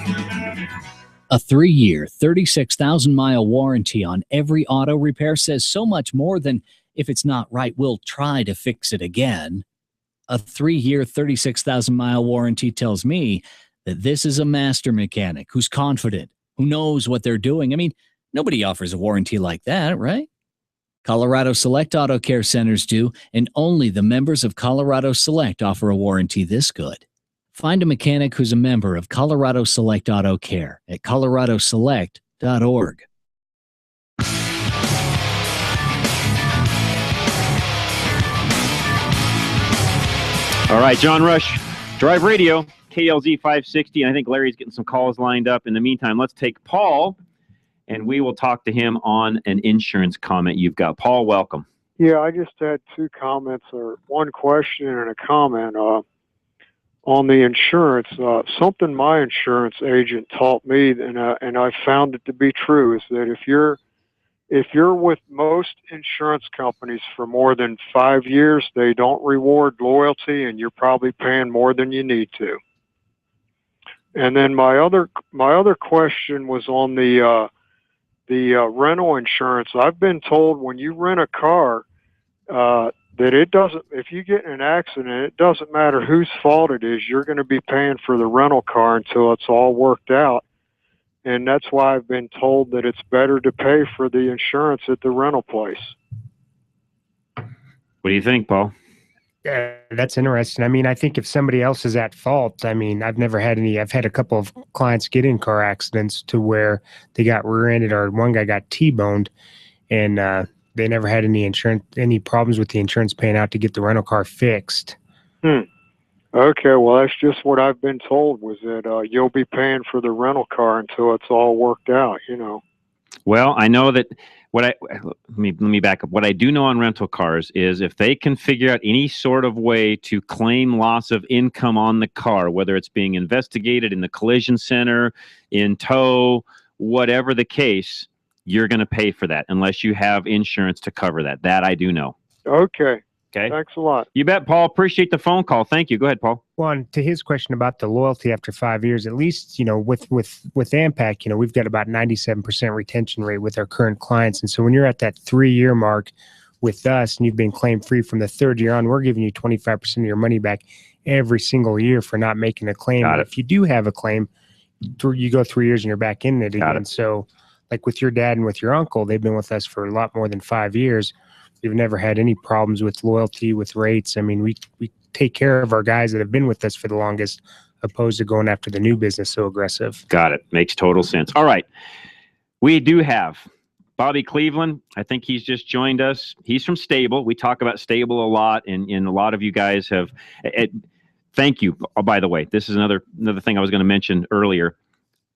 A 3-year, 36,000-mile warranty on every auto repair says so much more than, if it's not right, we'll try to fix it again. A 3-year, 36,000-mile warranty tells me that this is a master mechanic who's confident, who knows what they're doing. I mean, nobody offers a warranty like that, right? Colorado Select Auto Care Centers do, and only the members of Colorado Select offer a warranty this good. Find a mechanic who's a member of Colorado Select Auto Care at coloradoselect.org. All right, John Rush, Drive Radio, KLZ 560. And I think Larry's getting some calls lined up. In the meantime, let's take Paul, and we will talk to him on an insurance comment you've got. Paul, welcome. Yeah, I just had 2 comments, or one question and a comment. On the insurance, something my insurance agent taught me, and I found it to be true, is that if you're with most insurance companies for more than 5 years, they don't reward loyalty, and you're probably paying more than you need to. And then my other question was on the rental insurance. I've been told when you rent a car, that it doesn't, if you get in an accident, it doesn't matter whose fault it is, you're going to be paying for the rental car until it's all worked out. And that's why I've been told that it's better to pay for the insurance at the rental place. What do you think, Paul? Yeah, that's interesting. I mean, I think if somebody else is at fault, I mean, I've had a couple of clients get in car accidents to where they got rear-ended, or one guy got T-boned, and they never had any problems with the insurance paying out to get the rental car fixed. Okay, well, that's just what I've been told, was that you'll be paying for the rental car until it's all worked out, you know. Well, I know that let me back up. What I do know on rental cars is if they can figure out any sort of way to claim loss of income on the car, whether it's being investigated in the collision center, in tow, whatever the case, you're going to pay for that unless you have insurance to cover that. That I do know. Okay. Okay. Thanks a lot. You bet, Paul. Appreciate the phone call. Thank you. Go ahead, Paul. Well, and to his question about the loyalty after 5 years, at least, with AMPAC, we've got about 97% retention rate with our current clients. And so when you're at that 3-year mark with us and you've been claim free from the 3rd year on, we're giving you 25% of your money back every single year for not making a claim. Got it. If you do have a claim, you go 3 years and you're back in it again. Got it. So like with your dad and with your uncle, they've been with us for a lot more than 5 years. We've never had any problems with loyalty, with rates. I mean, we take care of our guys that have been with us for the longest, opposed to going after the new business so aggressive. Got it. Makes total sense. All right. We do have Bobby Cleveland. I think he's just joined us. He's from Stable. We talk about Stable a lot, and a lot of you guys have. Thank you. Oh, by the way, this is another thing I was going to mention earlier.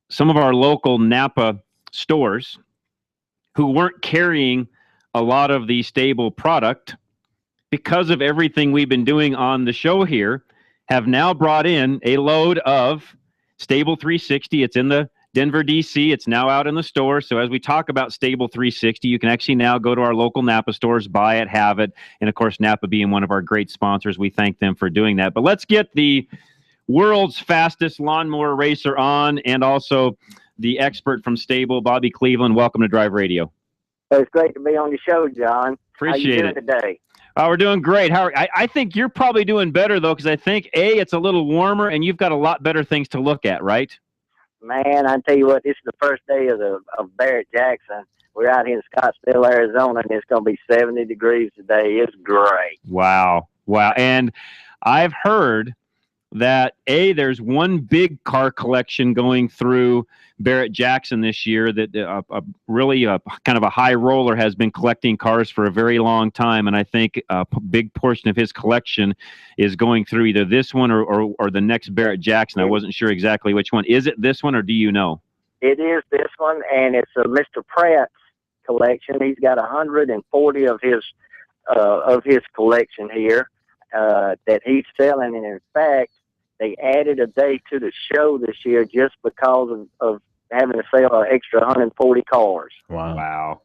Some of our local Napa stores who weren't carrying a lot of the Stable product, because of everything we've been doing on the show here, have now brought in a load of Stable 360. It's in the Denver, DC. It's now out in the store. So as we talk about Stable 360, you can actually now go to our local Napa stores, buy it, have it. And of course, Napa being one of our great sponsors, we thank them for doing that. But let's get the world's fastest lawnmower racer on, and also the expert from Stable, Bobby Cleveland. Welcome to Drive Radio. It's great to be on your show, John. Appreciate How you it doing today? Oh, we're doing great. I think you're probably doing better, though, because I think, A, it's a little warmer, and you've got a lot better things to look at, right? Man, I tell you what, this is the first day of Barrett Jackson. We're out here in Scottsdale, Arizona, and it's going to be 70 degrees today. It's great. Wow. And I've heard that, A, there's one big car collection going through Barrett Jackson this year that really kind of a high roller has been collecting cars for a very long time, and I think a big portion of his collection is going through either this one or the next Barrett Jackson. I wasn't sure exactly which one. Is it this one, or do you know? It is this one, and it's a Mr. Pratt's collection. He's got 140 of his collection here that he's selling, and in fact, they added a day to the show this year just because of having to sell an extra 140 cars. Wow.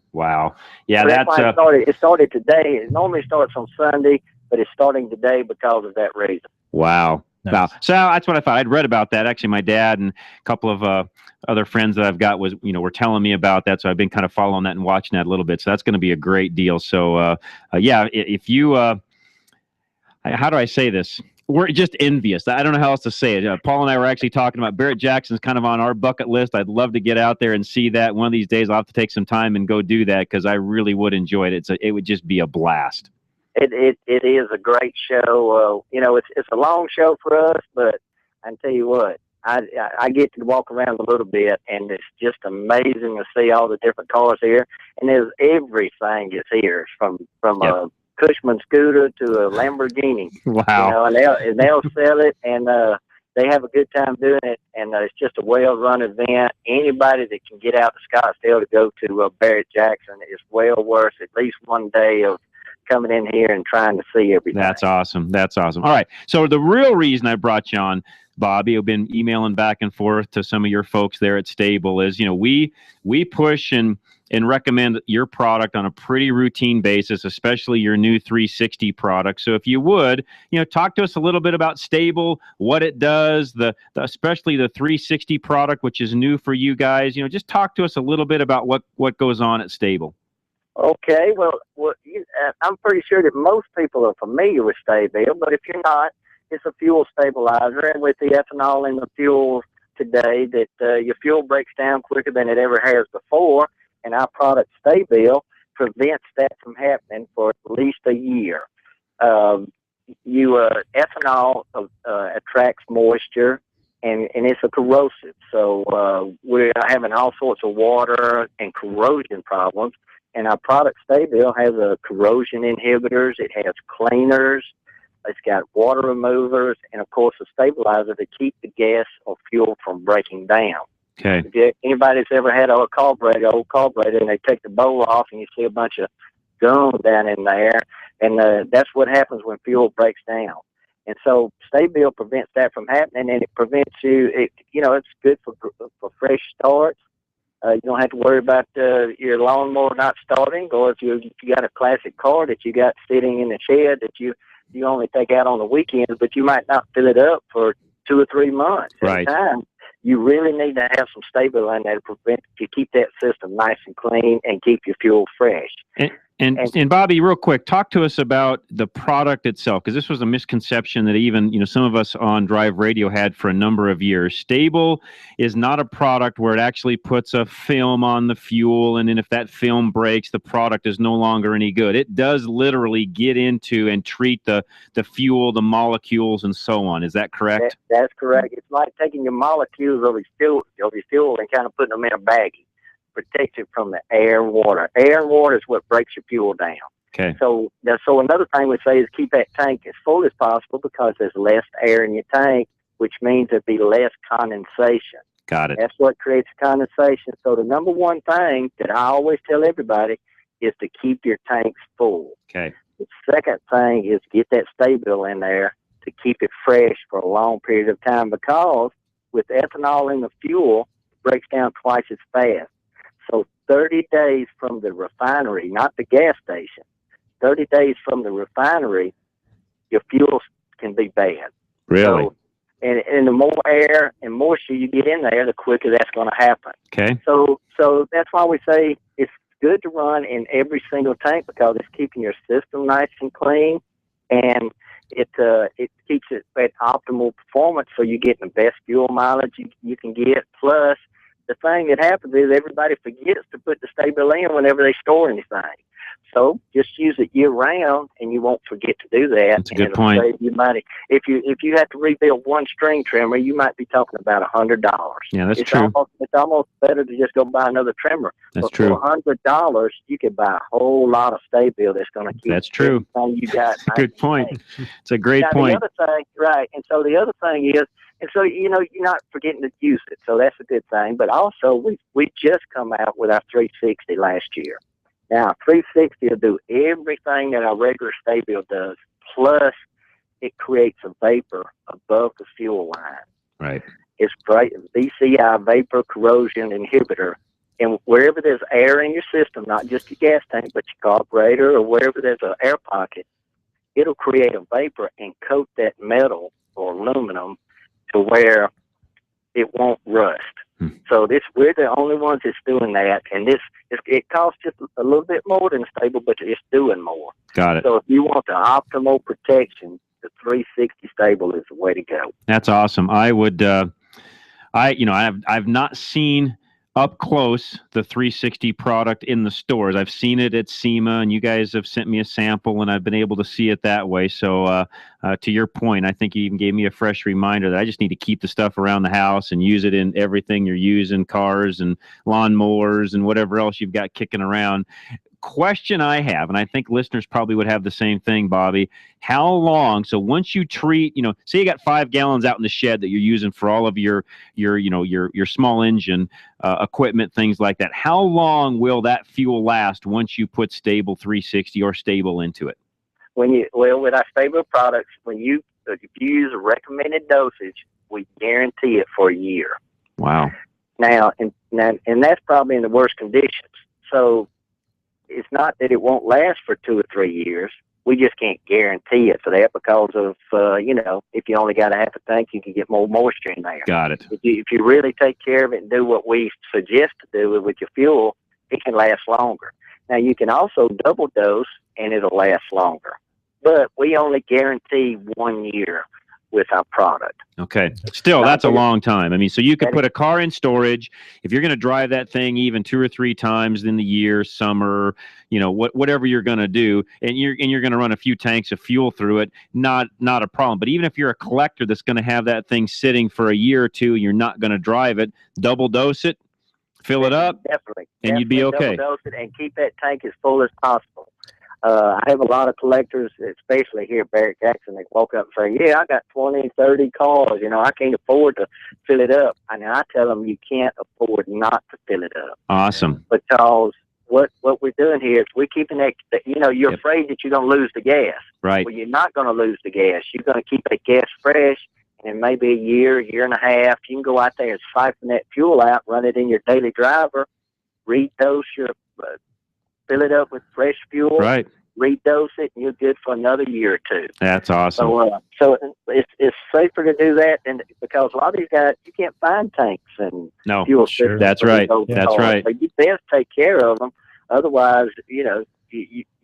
Yeah, so that's why it started today. It normally starts on Sunday, but it's starting today because of that reason. Wow. Wow. So that's what I thought. I'd read about that. Actually, my dad and a couple of other friends that I've got were telling me about that. So I've been kind of following that and watching that a little bit. So that's going to be a great deal. So, yeah, if you, how do I say this? We're just envious. I don't know how else to say it. Paul and I were actually talking about Barrett Jackson's kind of on our bucket list. I'd love to get out there and see that. One of these days I'll have to take some time and go do that because I really would enjoy it. It would just be a blast. It is a great show. It's a long show for us, but I tell you what, I get to walk around a little bit, and it's just amazing to see all the different cars here. And there's everything is here from a Cushman scooter to a Lamborghini. Wow. And they'll sell it, and they have a good time doing it, and it's just a well-run event. Anybody that can get out to Scottsdale to go to Barrett Jackson is well worth at least one day of coming in here and trying to see everything. That's awesome. All right. So the real reason I brought you on, Bobby, I've been emailing back and forth to some of your folks there at Stable is, we push and recommend your product on a pretty routine basis, especially your new 360 product. So if you would, talk to us a little bit about Stable, what it does, especially the 360 product, which is new for you guys. Just talk to us a little bit about what goes on at Stable. Okay, well, I'm pretty sure that most people are familiar with Stable, but if you're not, it's a fuel stabilizer, and with the ethanol in the fuel today, that your fuel breaks down quicker than it ever has before, and our product Stable prevents that from happening for at least a year. Ethanol attracts moisture, and it's a corrosive, so we're having all sorts of water and corrosion problems. And our product Stable has corrosion inhibitors, it has cleaners, it's got water removers, and of course a stabilizer to keep the gas or fuel from breaking down. Okay. If anybody that's ever had an old carburetor, and they take the bowl off and you see a bunch of gum down in there, and that's what happens when fuel breaks down. And so Stable prevents that from happening, and it prevents it's good for fresh starts. You don't have to worry about your lawnmower not starting, or if you got a classic car that you got sitting in the shed that you only take out on the weekends, but you might not fill it up for 2 or 3 months at a time. You really need to have some Stable in there to keep that system nice and clean and keep your fuel fresh. And Bobby, real quick, talk to us about the product itself, because this was a misconception that even some of us on Drive Radio had for a number of years. Stable is not a product where it actually puts a film on the fuel, and then if that film breaks, the product is no longer any good. It does literally get into and treat the fuel, the molecules, and so on. Is that correct? That's correct. It's like taking your molecules of your fuel and kind of putting them in a baggie. Protect it from the air and water. Air and water is what breaks your fuel down. Okay. So another thing we say is keep that tank as full as possible because there's less air in your tank, which means there'll be less condensation. Got it. That's what creates condensation. So the number one thing that I always tell everybody is to keep your tanks full. Okay. The second thing is get that Stable in there to keep it fresh for a long period of time, because with ethanol in the fuel, it breaks down twice as fast. So 30 days from the refinery, not the gas station, 30 days from the refinery, your fuel can be bad. Really? So, and the more air and moisture you get in there, the quicker that's going to happen. Okay. So that's why we say it's good to run in every single tank because it's keeping your system nice and clean, and it keeps it at optimal performance, so you're getting the best fuel mileage you can get. Plus, the thing that happens is everybody forgets to put the Sta-Bil in whenever they store anything. So just use it year round, and you won't forget to do that. That's a good point. Save you money. If you have to rebuild one string trimmer, you might be talking about $100. Yeah, that's true. It's almost better to just go buy another trimmer. That's but true. For $100, you could buy a whole lot of Sta-Bil that's going to keep. That's true. everything you got. Good point. It's a great Now, point. The other thing, right? And so the other thing is, and so you're not forgetting to use it. So that's a good thing. But also, we just come out with our 360 last year. Now, 360 will do everything that our regular Sta-Bil does, plus it creates a vapor above the fuel line. Right. It's great. VCI, vapor corrosion inhibitor. And wherever there's air in your system, not just your gas tank, but your carburetor or wherever there's an air pocket, it'll create a vapor and coat that metal or aluminum to where it won't rust. So we're the only ones that's doing that, and it costs just a little bit more than Sta-Bil, but it's doing more. Got it. So if you want the optimal protection, the 360 Sta-Bil is the way to go. That's awesome. I would, I've not seen up close the 360 product in the stores. I've seen it at SEMA, and you guys have sent me a sample, and I've been able to see it that way. So to your point, I think you even gave me a fresh reminder that I just need to keep the stuff around the house and use it in everything you're using, cars and lawnmowers and whatever else you've got kicking around. Question I have, and I think listeners probably would have the same thing, Bobby, how long, so once you treat, say you got 5 gallons out in the shed that you're using for all of your small engine equipment, things like that, how long will that fuel last once you put Sta-Bil 360 or Sta-Bil into it? With our Sta-Bil products, if you use a recommended dosage, we guarantee it for a year. Wow. Now, and that's probably in the worst conditions. So it's not that it won't last for 2 or 3 years. We just can't guarantee it for that because of, if you only got a half a tank, you can get more moisture in there. Got it. If you really take care of it and do what we suggest to do with your fuel, it can last longer. Now, you can also double dose, and it'll last longer. But we only guarantee 1 year with our product. Okay. Still, that's a long time. I mean, so you could put a car in storage. If you're going to drive that thing even 2 or 3 times in the year, summer, whatever you're going to do, and you're going to run a few tanks of fuel through it, not a problem. But even if you're a collector that's going to have that thing sitting for a year or two, you're not going to drive it, double dose it, fill it up, definitely, and you'd be okay. Double dose it and keep that tank as full as possible. I have a lot of collectors, especially here at Barrett Jackson, they walk up and say, yeah, I got 20, 30 cars. I can't afford to fill it up. And I tell them you can't afford not to fill it up. Awesome. Because what we're doing here is we're keeping that, you're afraid that you're going to lose the gas. Right. Well, you're not going to lose the gas. You're going to keep that gas fresh, and maybe a year and a half, you can go out there and siphon that fuel out, run it in your daily driver, redose your fill it up with fresh fuel, right? Redose it, and you're good for another year or 2. That's awesome. So it's safer to do that, and because a lot of these guys, you can't find tanks and fuel systems. That's right. That's right. So you best take care of them. Otherwise, you're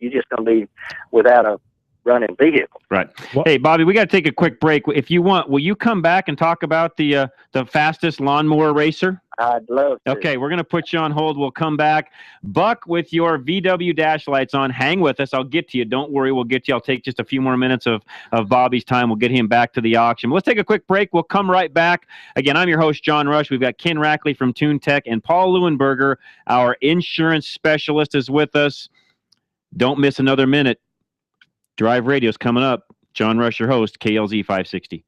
just going to be without a running vehicle. Right. Hey, Bobby, we got to take a quick break. If you want, will you come back and talk about the fastest lawnmower racer? I'd love to. Okay, we're going to put you on hold. We'll come back. Buck, with your VW dash lights on, hang with us. I'll get to you. Don't worry. We'll get you. I'll take just a few more minutes of Bobby's time. We'll get him back to the auction. Let's take a quick break. We'll come right back. Again, I'm your host, John Rush. We've got Ken Rackley from TuneTech, and Paul Leuenberger, our insurance specialist, is with us. Don't miss another minute. Drive Radio's coming up. John Rush, your host, KLZ 560.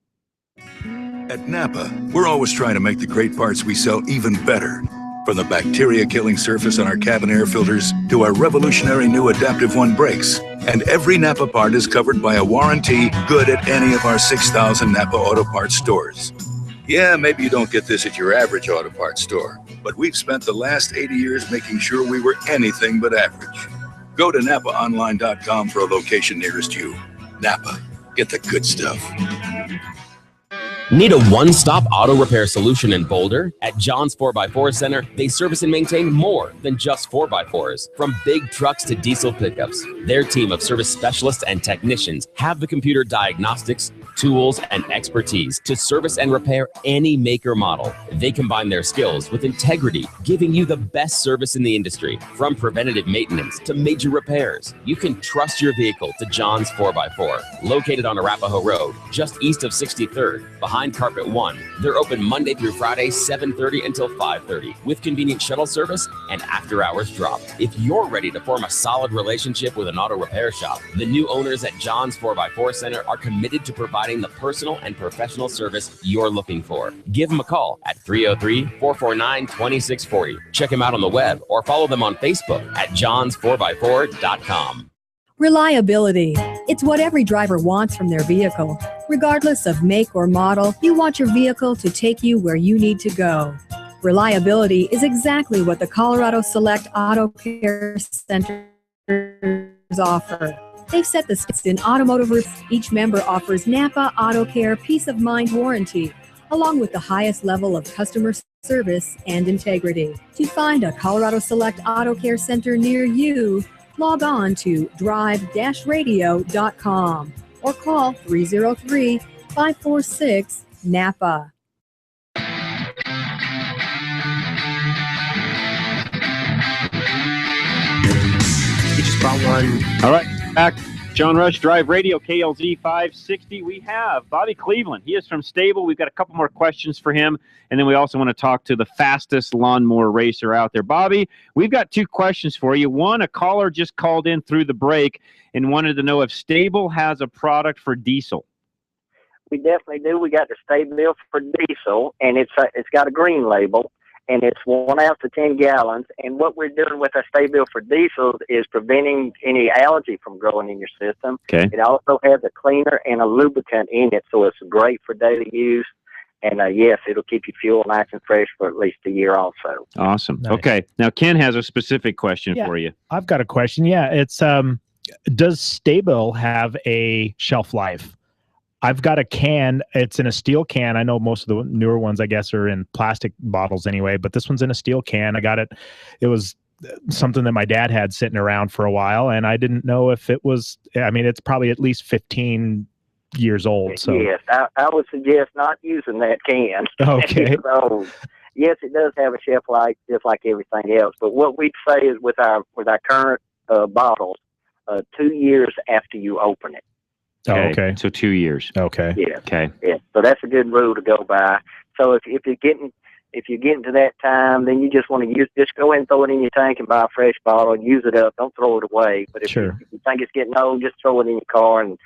At Napa, we're always trying to make the great parts we sell even better. From the bacteria-killing surface on our cabin air filters to our revolutionary new Adaptive One brakes. And every Napa part is covered by a warranty good at any of our 6,000 Napa Auto Parts stores. Yeah, maybe you don't get this at your average auto parts store, but we've spent the last 80 years making sure we were anything but average. Go to NapaOnline.com for a location nearest you. Napa, get the good stuff. Need a one-stop auto repair solution in Boulder? At John's 4x4 Center, they service and maintain more than just 4x4s. From big trucks to diesel pickups, their team of service specialists and technicians have the computer diagnostics, tools, and expertise to service and repair any make or model. They combine their skills with integrity, giving you the best service in the industry. From preventative maintenance to major repairs, you can trust your vehicle to John's 4x4. Located on Arapahoe Road, just east of 63rd, behind Carpet One. They're open Monday through Friday, 7:30 until 5:30, with convenient shuttle service and after-hours drop. If you're ready to form a solid relationship with an auto repair shop, the new owners at John's 4x4 Center are committed to providing the personal and professional service you're looking for. Give them a call at 303-449-2640. Check them out on the web or follow them on Facebook at johns4x4.com. Reliability. It's what every driver wants from their vehicle. Regardless of make or model, you want your vehicle to take you where you need to go. Reliability is exactly what the Colorado Select Auto Care Centers offer. They've set the standards in automotive repair. Each member offers Napa Auto Care Peace of Mind Warranty, along with the highest level of customer service and integrity. To find a Colorado Select Auto Care Center near you, log on to drive-radio.com or call 303-546-NAPA. You just bought one. All right, back. John Rush, Drive Radio, KLZ 560. We have Bobby Cleveland. He is from Stable. We've got a couple more questions for him, and then we also want to talk to the fastest lawnmower racer out there. Bobby, we've got two questions for you. One, a caller just called in through the break and wanted to know if Stable has a product for diesel. We definitely do. We got the Stable for diesel, and it's got a green label, and it's 1 ounce to 10 gallons. And what we're doing with our Stable for diesel is preventing any algae from growing in your system. Okay. It also has a cleaner and a lubricant in it, so it's great for daily use. And yes, it'll keep your fuel nice and fresh for at least a year also. Awesome. Nice. Okay. Now, Ken has a specific question Yeah. for you. I've got a question. Yeah, it's does Stable have a shelf life? I've got a can. It's in a steel can. I know most of the newer ones, I guess, are in plastic bottles anyway, but this one's in a steel can. I got it. It was something that my dad had sitting around for a while, and I didn't know if it was, I mean, it's probably at least 15 years old. So Yes, I would suggest not using that can. Okay. So, yes, it does have a shelf life just like everything else. But what we'd say is with our current bottles, 2 years after you open it. Okay. So 2 years. Okay. Yeah. Okay. Yeah. So that's a good rule to go by. So if you're getting to that time, then you just want to just go ahead and throw it in your tank and buy a fresh bottle and use it up. Don't throw it away. But if you think it's getting old, just throw it in your car and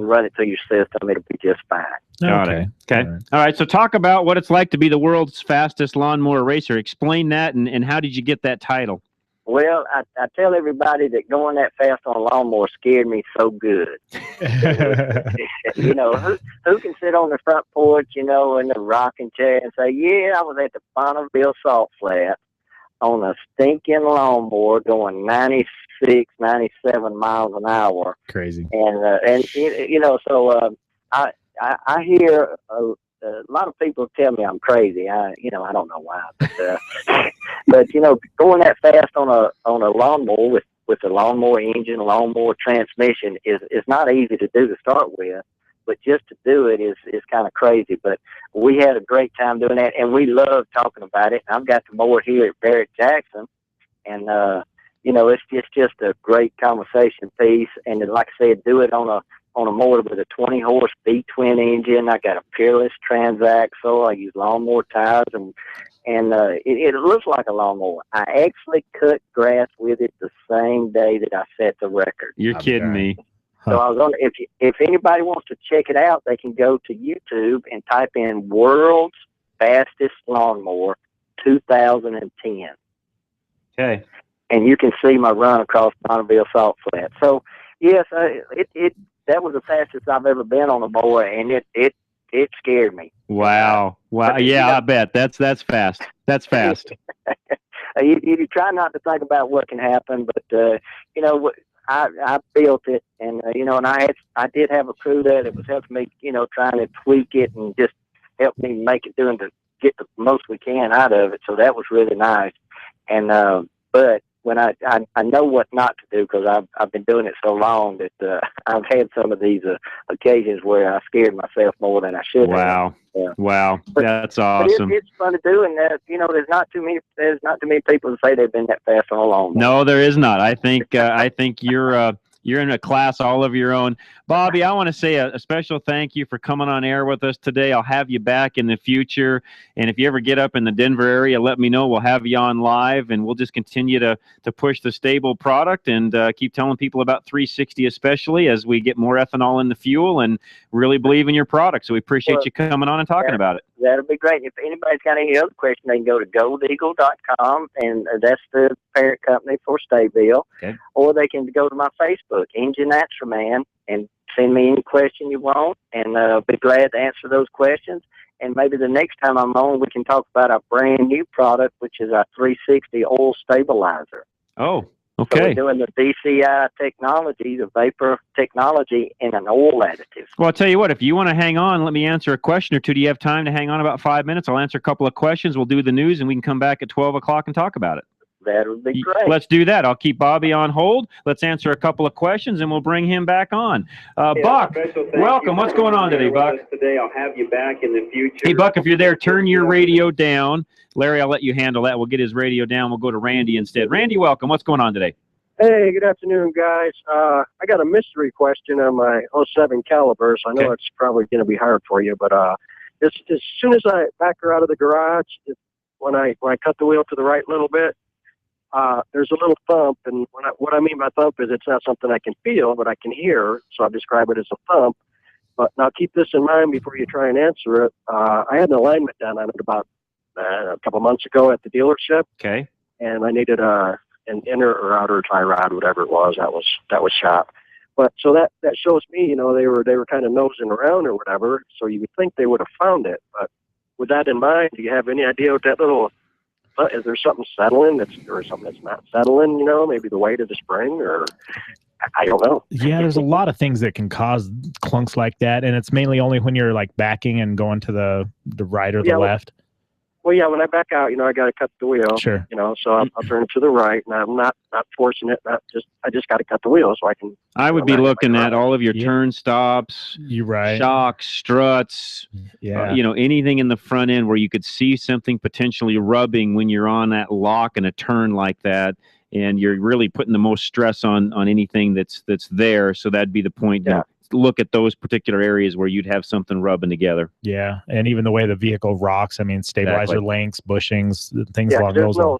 run it through your system. It'll be just fine. Got it. Okay. All right. So talk about what it's like to be the world's fastest lawnmower racer. Explain that, and how did you get that title? Well, I tell everybody that going that fast on a lawnmower scared me so good. You know, who can sit on the front porch, you know, in the rocking chair and say, yeah, I was at the Bonneville Salt Flat on a stinking lawnmower going 96, 97 miles an hour. Crazy. And you know, so I hear a lot of people tell me I'm crazy. I don't know why, but you know, going that fast on a lawnmower with a lawnmower engine, a lawnmower transmission is not easy to do to start with, but just to do it is kind of crazy. But we had a great time doing that, and we love talking about it. I've got the mower here at Barrett Jackson, and you know, it's just a great conversation piece. And like I said, do it on a mower with a 20-horse V-twin engine. I got a Peerless transaxle. I use lawnmower tires, and it looks like a lawnmower. I actually cut grass with it the same day that I set the record. You're kidding me. So I was on. If anybody wants to check it out, they can go to YouTube and type in "World's Fastest Lawnmower 2010." Okay. And you can see my run across Bonneville Salt Flat. So yes, that was the fastest I've ever been on a mower, and it scared me. Wow. Yeah, I bet. That's fast. That's fast. You try not to think about what can happen, but you know, I built it, and you know, and I did have a crew there that was helping me, you know, trying to tweak it and just help me make it get the most we can out of it. So that was really nice. And but when I know what not to do, because I've been doing it so long that I've had some of these occasions where I scared myself more than I should have. Wow, that's awesome. But it's fun to do, and there's not too many people that say they've been that fast on a lawnmower. No, there is not. I think you're in a class all of your own. Bobby, I want to say a special thank you for coming on air with us today. I'll have you back in the future. And if you ever get up in the Denver area, let me know. We'll have you on live, and we'll just continue to push the stable product and keep telling people about 360, especially as we get more ethanol in the fuel and really believe in your product. So we appreciate you coming on and talking about it. That'll be great. If anybody's got any other question, they can go to goldeagle.com, and that's the parent company for Stabil. Okay. Or they can go to my Facebook, Engine Answer Man, and send me any question you want, and I'll be glad to answer those questions. And maybe the next time I'm on, we can talk about our brand new product, which is our 360 oil stabilizer. Oh, So okay. we're doing the DCI technology, the vapor technology, in an oil additive. Well, I'll tell you what, if you want to hang on, let me answer a question or two. Do you have time to hang on about 5 minutes? I'll answer a couple of questions. We'll do the news, and we can come back at 12 o'clock and talk about it. That would be great. Let's do that. I'll keep Bobby on hold. Let's answer a couple of questions, and we'll bring him back on. Buck, welcome. What's going on today, Buck? Today, I'll have you back in the future. Hey, Buck, if you're there, turn your radio down. Larry, I'll let you handle that. We'll get his radio down. We'll go to Randy instead. Randy, welcome. What's going on today? Hey, good afternoon, guys. I got a mystery question on my 07 Caliber, so I know it's probably going to be hard for you, but as soon as I back her out of the garage, when I cut the wheel to the right a little bit, there's a little thump, and what I mean by thump is it's not something I can feel, but I can hear, so I describe it as a thump. But now keep this in mind before you try and answer it. I had an alignment done on it about a couple months ago at the dealership. Okay. And I needed an inner or outer tie rod, whatever it was. That was shot. But so that shows me, they were kind of nosing around or whatever. So you would think they would have found it. But with that in mind, do you have any idea what that little? Is there something settling or something that's not settling? Maybe the weight of the spring, or I don't know. Yeah, there's a lot of things that can cause clunks like that, and it's mainly only when you're like backing and going to the right or the left. Well, yeah, when I back out, I got to cut the wheel. Sure. So I'll turn it to the right, and I'm not forcing it. I just got to cut the wheel so I can. I would be looking at all of your turn stops, you're right, shocks, struts, anything in the front end where you could see something potentially rubbing when you're on that lock in a turn like that, and you're really putting the most stress on anything that's there. So that'd be the point. Yeah. Look at those particular areas where you'd have something rubbing together. Yeah, and even the way the vehicle rocks. I mean, stabilizer links, bushings, things along those lines.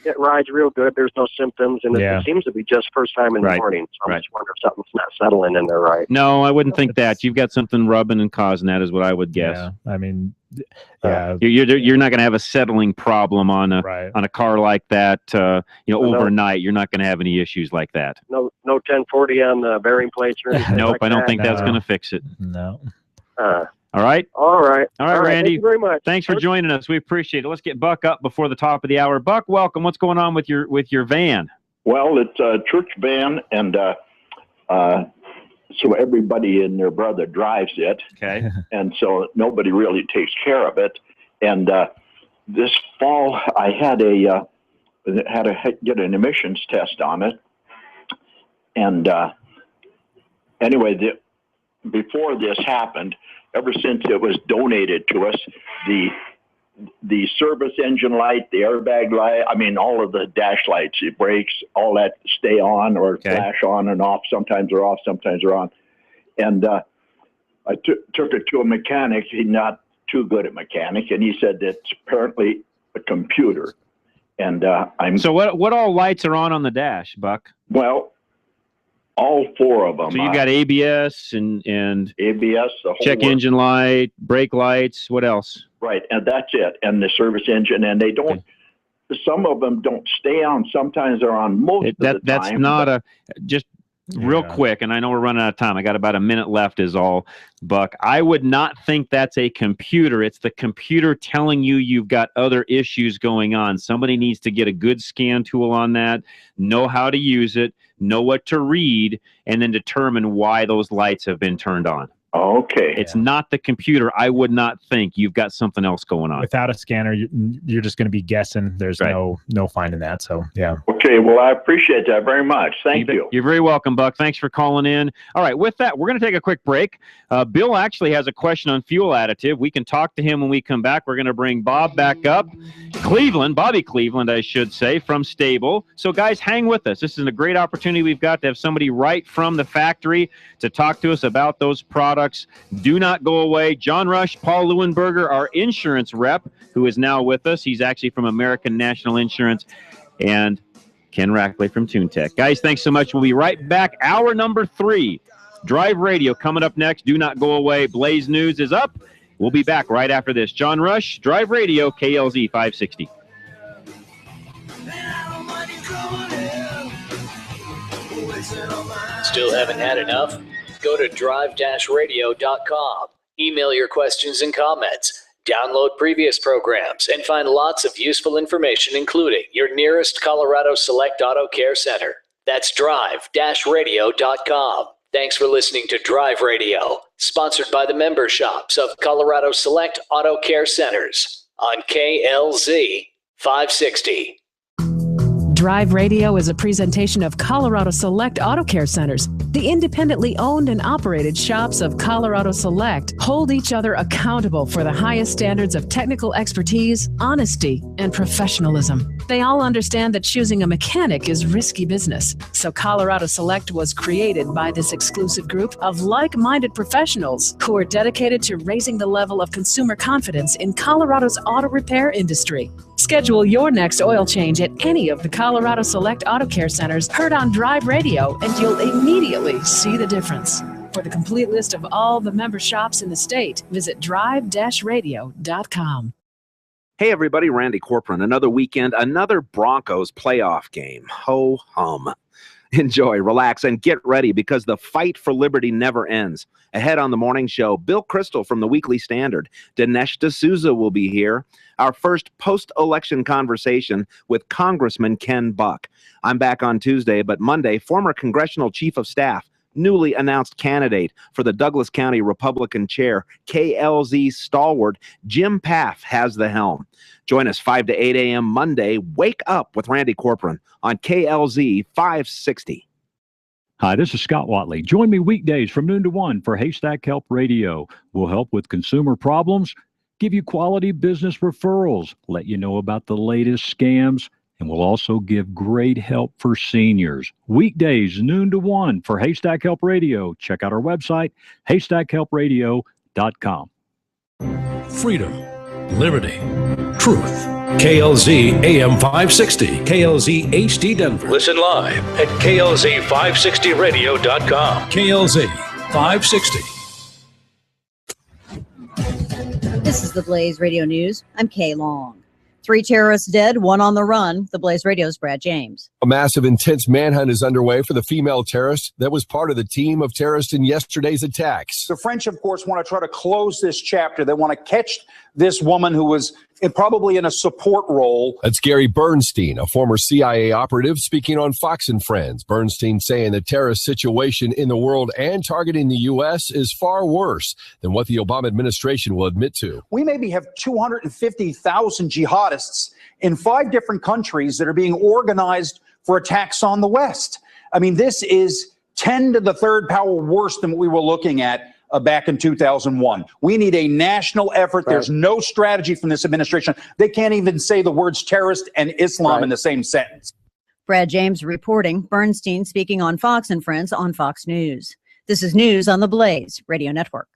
It rides real good. There's no symptoms, and it seems to be just first time in the morning. So I'm just wondering if something's not settling in there right. No, I wouldn't think that. You've got something rubbing and causing that, is what I would guess. Yeah, I mean, you're not going to have a settling problem on a car like that. Overnight, you're not going to have any issues like that. No 1040 on the bearing plates or anything. Nope, like I don't that. think that's going to fix it. No. All right. All right, Randy. Thank you very much. Thanks for joining us. We appreciate it. Let's get Buck up before the top of the hour. Buck, welcome. What's going on with your van? Well, it's a church van, and so everybody and their brother drives it. Okay. And so nobody really takes care of it. And this fall, I had to get an emissions test on it. And anyway, before this happened, ever since it was donated to us, the service engine light, the airbag light, I mean, all of the dash lights, the brakes, all that stay on or flash on and off. Sometimes they're off, sometimes they're on. And I took it to a mechanic. He's not too good at mechanic, and he said it's apparently a computer. And So what all lights are on the dash, Buck? Well, all four of them. So you got ABS and ABS, the whole check engine light, brake lights. What else? Right, and that's it. And the service engine, and they don't. Some of them don't stay on. Sometimes they're on most of the time. That's not just real quick, and I know we're running out of time. I got about a minute left is all, Buck. I would not think that's a computer. It's the computer telling you you've got other issues going on. Somebody needs to get a good scan tool on that, know how to use it, know what to read, and then determine why those lights have been turned on. Okay. It's not the computer. I would not think you've got something else going on. Without a scanner, you're just going to be guessing. There's no finding that. So, yeah. Okay. Well, I appreciate that very much. Thank you. You're very welcome, Buck. Thanks for calling in. All right. With that, we're going to take a quick break. Bill actually has a question on fuel additive. We can talk to him when we come back. We're going to bring Bob back up. Bobby Cleveland, I should say, from Stable. So, guys, hang with us. This is a great opportunity we've got to have somebody right from the factory to talk to us about those products. Do not go away. John Rush, Paul Leuenberger, our insurance rep, who is now with us. He's actually from American National Insurance, and Ken Rackley from TuneTech. Guys, thanks so much. We'll be right back. Hour number 3, Drive Radio coming up next. Do not go away. Blaze News is up. We'll be back right after this. John Rush, Drive Radio, KLZ 560. Still haven't had enough? Go to drive-radio.com. Email your questions and comments. Download previous programs and find lots of useful information, including your nearest Colorado Select Auto Care Center. That's drive-radio.com. Thanks for listening to Drive Radio, sponsored by the member shops of Colorado Select Auto Care Centers on KLZ 560. Drive Radio is a presentation of Colorado Select Auto Care Centers. The independently owned and operated shops of Colorado Select hold each other accountable for the highest standards of technical expertise, honesty, and professionalism. They all understand that choosing a mechanic is risky business. So Colorado Select was created by this exclusive group of like-minded professionals who are dedicated to raising the level of consumer confidence in Colorado's auto repair industry. Schedule your next oil change at any of the Colorado Select Auto Care Centers heard on Drive Radio, and you'll immediately see the difference. For the complete list of all the member shops in the state, visit drive-radio.com. Hey everybody, Randy Corcoran. Another weekend, another Broncos playoff game. Ho hum. Enjoy, relax, and get ready because the fight for liberty never ends. Ahead on the morning show, Bill Crystal from the Weekly Standard. Dinesh D'Souza will be here. Our first post-election conversation with Congressman Ken Buck. I'm back on Tuesday, but Monday, former Congressional Chief of Staff, newly announced candidate for the Douglas County Republican chair, KLZ stalwart Jim Paff has the helm. Join us 5 to 8 a.m. Monday. Wake up with Randy Corcoran on KLZ 560. Hi, this is Scott Watley. Join me weekdays from noon to 1 for Haystack Help Radio. We'll help with consumer problems, give you quality business referrals, let you know about the latest scams, and we'll also give great help for seniors. Weekdays, noon to 1 for Haystack Help Radio. Check out our website, haystackhelpradio.com. Freedom, liberty, truth. KLZ AM 560, KLZ HD Denver. Listen live at KLZ560radio.com. KLZ 560. This is the Blaze Radio News. I'm Kay Long. 3 terrorists dead, 1 on the run. The Blaze Radio's Brad James. A massive, intense manhunt is underway for the female terrorist that was part of the team of terrorists in yesterday's attacks. The French, of course, want to try to close this chapter. They want to catch this woman who was probably in a support role. That's Gary Bernstein, a former CIA operative, speaking on Fox and Friends. Bernstein saying the terrorist situation in the world and targeting the U.S. is far worse than what the Obama administration will admit to. We maybe have 250,000 jihadists in 5 different countries that are being organized for attacks on the West. I mean, this is 10 to the third power worse than what we were looking at back in 2001. We need a national effort. Right. There's no strategy from this administration. They can't even say the words terrorist and Islam in the same sentence. Brad James reporting. Bernstein speaking on Fox and Friends on Fox News. This is news on the Blaze Radio Network.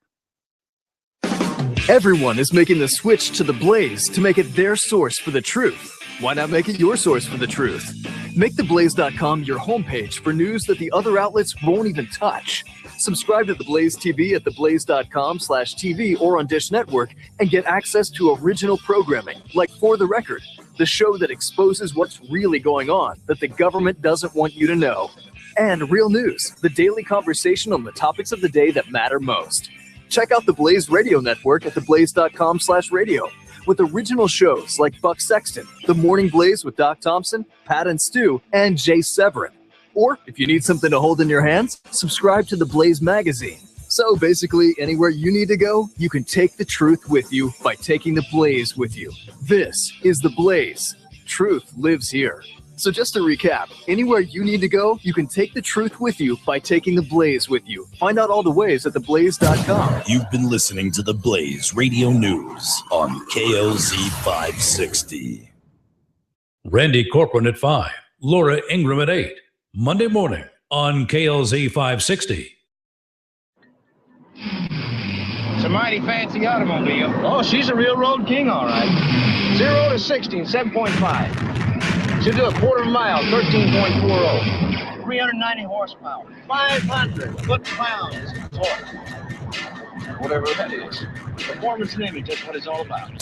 Everyone is making the switch to the Blaze to make it their source for the truth. Why not make it your source for the truth? Make theblaze.com your homepage for news that the other outlets won't even touch. Subscribe to The Blaze TV at theblaze.com/TV or on Dish Network and get access to original programming like For the Record, the show that exposes what's really going on that the government doesn't want you to know. And Real News, the daily conversation on the topics of the day that matter most. Check out the Blaze Radio Network at theblaze.com/radio with original shows like Buck Sexton, The Morning Blaze with Doc Thompson, Pat and Stu, and Jay Severin. Or if you need something to hold in your hands, subscribe to The Blaze magazine. So basically, anywhere you need to go, you can take the truth with you by taking the Blaze with you. This is the Blaze. Truth lives here. So just to recap, anywhere you need to go, you can take the truth with you by taking the Blaze with you. Find out all the ways at theblaze.com. You've been listening to the Blaze Radio News on KLZ 560. Randy Corcoran at 5, Laura Ingram at 8, Monday morning on KLZ 560. It's a mighty fancy automobile. Oh, she's a real road king, all right. 0 to 60 in 7.5. She'll do a quarter of a mile, 13.40. 390 horsepower. 500 foot-pounds of torque. Whatever that is. Performance and image, that's what it's all about.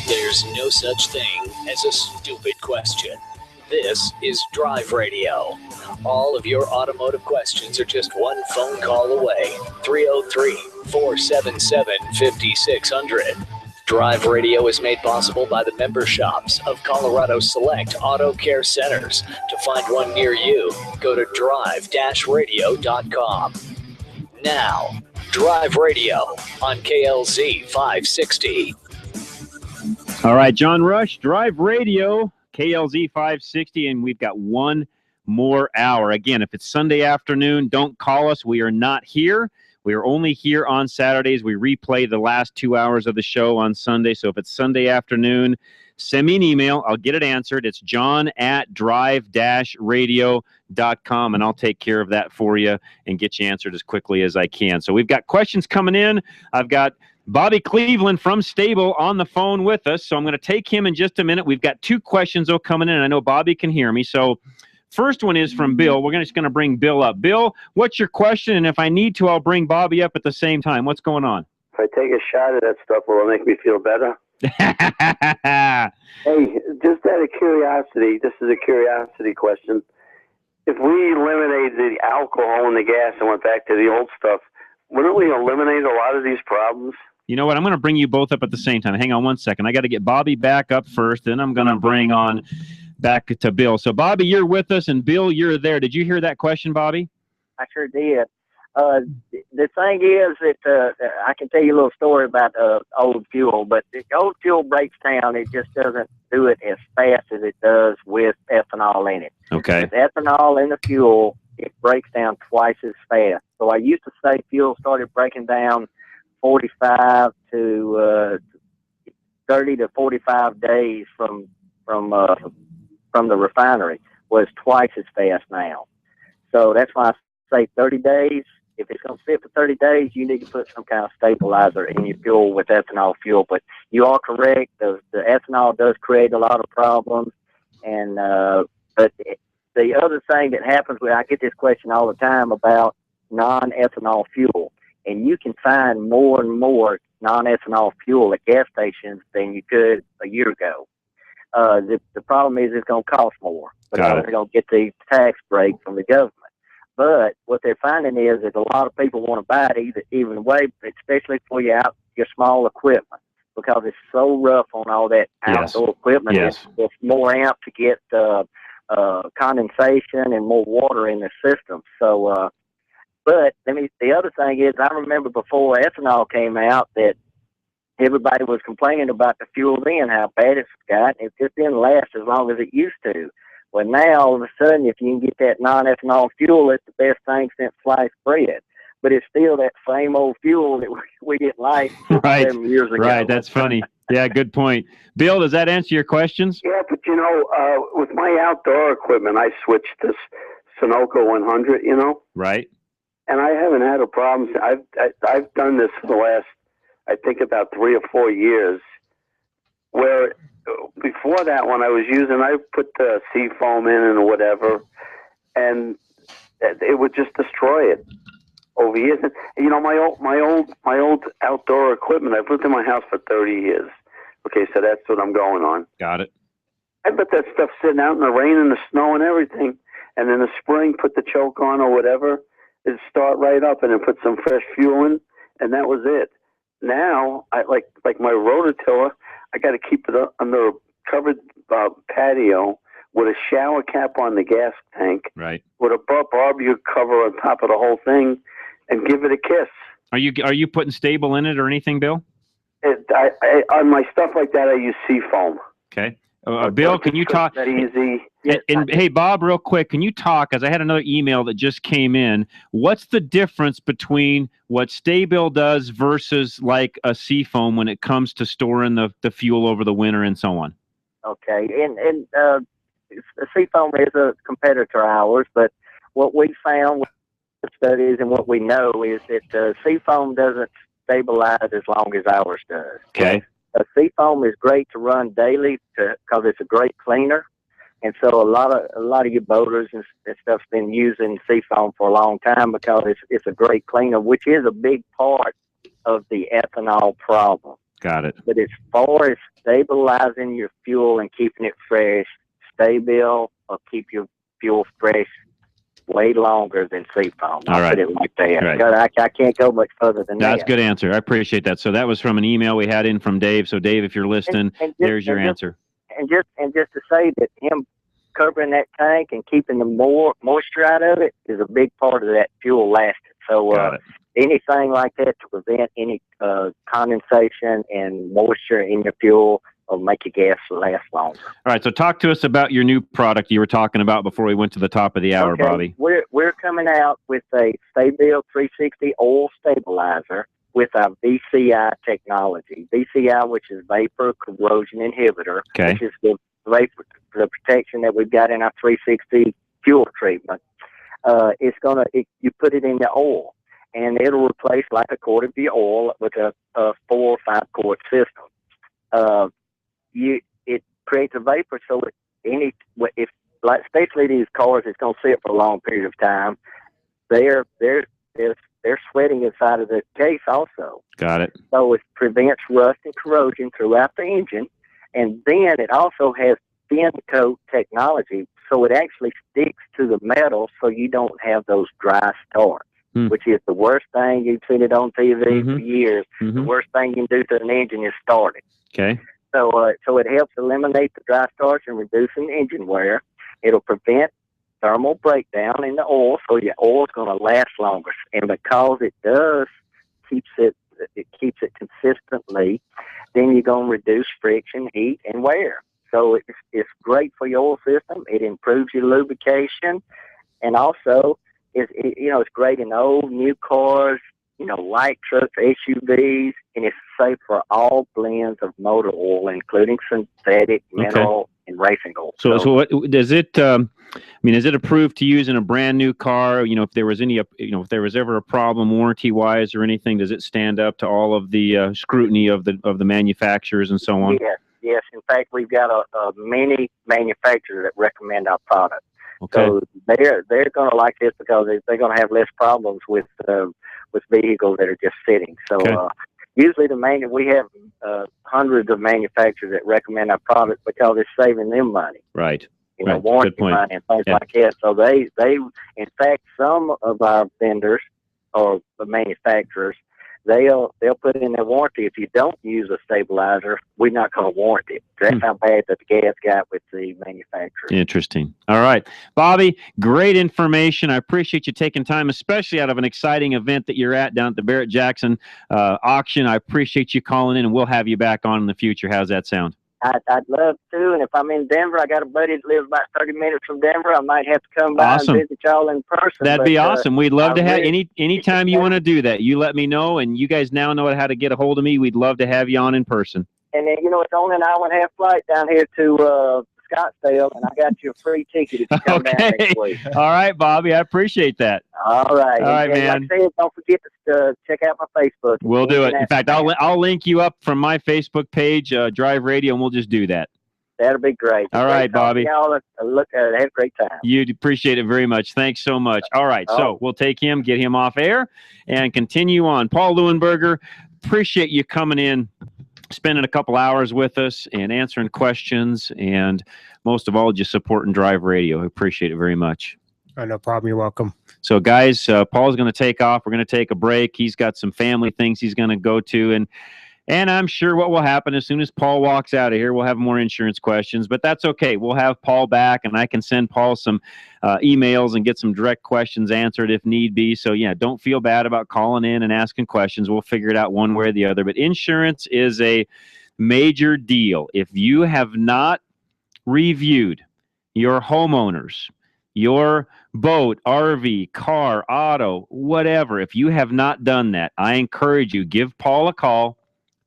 There's no such thing as a stupid question. This is Drive Radio. All of your automotive questions are just one phone call away. 303-477-5600. Drive Radio is made possible by the member shops of Colorado Select Auto Care Centers. To find one near you, go to drive-radio.com. Now, Drive Radio on KLZ 560. All right, John Rush, Drive Radio, KLZ 560, and we've got one more hour. Again, if it's Sunday afternoon, don't call us. We are not here. We are only here on Saturdays. We replay the last 2 hours of the show on Sunday. So if it's Sunday afternoon, send me an email. I'll get it answered. It's john@drive-radio.com, and I'll take care of that for you and get you answered as quickly as I can. So we've got questions coming in. I've got Bobby Cleveland from Stable on the phone with us, so I'm going to take him in just a minute. We've got two questions, though, coming in, and I know Bobby can hear me. So first one is from Bill. We're just going to bring Bill up. Bill, what's your question? And if I need to, I'll bring Bobby up at the same time. What's going on? If I take a shot at that stuff, will it make me feel better? Hey, just out of curiosity, this is a curiosity question. If we eliminated the alcohol and the gas and went back to the old stuff, wouldn't we eliminate a lot of these problems? You know what? I'm going to bring you both up at the same time. Hang on one second. I got to get Bobby back up first, then I'm going to bring on back to Bill. So, Bobby, you're with us, and Bill, you're there. Did you hear that question, Bobby? I sure did. The thing is that I can tell you a little story about old fuel, but if old fuel breaks down, it just doesn't do it as fast as it does with ethanol in it. Okay. With ethanol in the fuel, it breaks down twice as fast. So I used to say fuel started breaking down 45 to 30 to 45 days from the refinery, was twice as fast now. So that's why I say 30 days. If it's going to sit for 30 days, you need to put some kind of stabilizer in your fuel with ethanol fuel. But you are correct. The ethanol does create a lot of problems. And but the other thing that happens, I get this question all the time about non-ethanol fuel. And you can find more and more non-ethanol fuel at gas stations than you could a year ago. The problem is it's going to cost more because they're going to get the tax break from the government. But what they're finding is that a lot of people want to buy it even way, especially for your small equipment, because it's so rough on all that outdoor equipment. Yes. It's more apt to get condensation and more water in the system. So, but the other thing is, I remember before ethanol came out that everybody was complaining about the fuel then, how bad it's got. It just didn't last as long as it used to. Well, now, all of a sudden, if you can get that non-ethanol fuel, it's the best thing since sliced bread. But it's still that same old fuel that we didn't like 7 years ago. Right, that's funny. Yeah, good point. Bill, does that answer your questions? Yeah, but with my outdoor equipment, I switched to Sunoco 100, Right. And I haven't had a problem. I've done this for the last, I think, about 3 or 4 years, where before that one I put the sea foam in and whatever, and it would just destroy it over years. And, my old outdoor equipment, I've lived in my house for 30 years. Okay, so that's what I'm going on. Got it. I bet that stuff sitting out in the rain and the snow and everything, and in the spring put the choke on or whatever, it'd start right up, and then put some fresh fuel in, and that was it. Now, I like my rototiller, I got to keep it under a covered patio with a shower cap on the gas tank, right, with a barbecue cover on top of the whole thing, and give it a kiss. Are you putting stable in it or anything, Bill? On my stuff like that, I use Seafoam. Okay. Bill, can you talk? That easy. And hey, Bob, real quick, can you talk? Because I had another email that just came in. What's the difference between what Sta-Bil does versus like a Seafoam when it comes to storing the fuel over the winter and so on? Okay, and Seafoam is a competitor to ours, but what we found with the studies and what we know is that Seafoam doesn't stabilize as long as ours does. Okay. Seafoam is great to run daily because it's a great cleaner, and so a lot of your boaters and stuff's been using Seafoam for a long time because it's a great cleaner, which is a big part of the ethanol problem. Got it. But as far as stabilizing your fuel and keeping it fresh, Sta-Bil will keep your fuel fresh way longer than Seafoam. All right. Put it like that. Right. I can't go much further than that. That's a good answer. I appreciate that. So that was from an email we had in from Dave. So Dave, if you're listening, there's your answer. And just to say that him covering that tank and keeping the more moisture out of it is a big part of that fuel lasting. So anything like that to prevent any condensation and moisture in your fuel will make your gas last longer. All right, so talk to us about your new product you were talking about before we went to the top of the hour, Okay, Bobby. We're coming out with a Sta-Bil 360 oil stabilizer with our VCI technology. VCI, which is vapor corrosion inhibitor, Okay. which is the protection that we've got in our 360 fuel treatment. You put it in the oil, and it'll replace like a quart of your oil with a 4 or 5 quart system. It creates a vapor, so especially these cars, it's going to sit for a long period of time. They're sweating inside of the case also. Got it. So it prevents rust and corrosion throughout the engine, and then it also has thin coat technology, so it actually sticks to the metal, so you don't have those dry starts. Which is the worst thing. You've seen it on TV for years. The worst thing you can do to an engine is start it. Okay. So it helps eliminate the dry starts and reducing engine wear. It'll prevent thermal breakdown in the oil, so your oil's going to last longer. And because it keeps it consistently, then you're going to reduce friction, heat, and wear. So it's great for your oil system. It improves your lubrication, and also it's great in old, new cars, light trucks, SUVs, and it's safe for all blends of motor oil, including synthetic, mineral, and racing oil. So what does it? Is it approved to use in a brand new car? If there was if there was ever a problem warranty wise or anything, does it stand up to all of the scrutiny of the manufacturers and so on? Yes. In fact, we've got a many manufacturers that recommend our product. Okay. So they're going to like this because they're going to have less problems with vehicles that are just sitting. So usually we have hundreds of manufacturers that recommend our product because it's saving them money. Right. Warranty money and things like that. So they in fact, some of our vendors or the manufacturers, they'll put in their warranty. If you don't use a stabilizer, we're not going to warranty it. That's how bad that the gas got with the manufacturer. Interesting. All right, Bobby, great information. I appreciate you taking time, especially out of an exciting event that you're at down at the Barrett-Jackson auction. I appreciate you calling in, and we'll have you back on in the future. How's that sound? I'd love to, and if I'm in Denver, I got a buddy that lives about 30 minutes from Denver. I might have to come by and visit y'all in person. That'd be awesome. We'd love to have anytime you want to do that. You let me know, and you guys now know how to get a hold of me. We'd love to have you on in person. And then, it's only an hour and a half flight down here to Scottsdale, and I got you a free ticket if you come down next week. All right, Bobby, I appreciate that. All right. All right, man. Like I said, don't forget to check out my Facebook. We'll do it. In fact, I'll link you up from my Facebook page, Drive Radio, and we'll just do that. That'll be great. All right, Bobby. Y'all have a great time. You'd appreciate it very much. Thanks so much. All right, so we'll take him, get him off air, and continue on. Paul Leuenberger, appreciate you coming in, spending a couple hours with us and answering questions, and most of all, just supporting Drive Radio. I appreciate it very much. No problem. You're welcome. So, guys, Paul's going to take off. We're going to take a break. He's got some family things he's going to go to, and And I'm sure what will happen as soon as Paul walks out of here, we'll have more insurance questions, but that's okay. We'll have Paul back, and I can send Paul some emails and get some direct questions answered if need be. So, yeah, don't feel bad about calling in and asking questions. We'll figure it out one way or the other. But insurance is a major deal. If you have not reviewed your homeowners, your boat, RV, car, auto, whatever, if you have not done that, I encourage you, give Paul a call,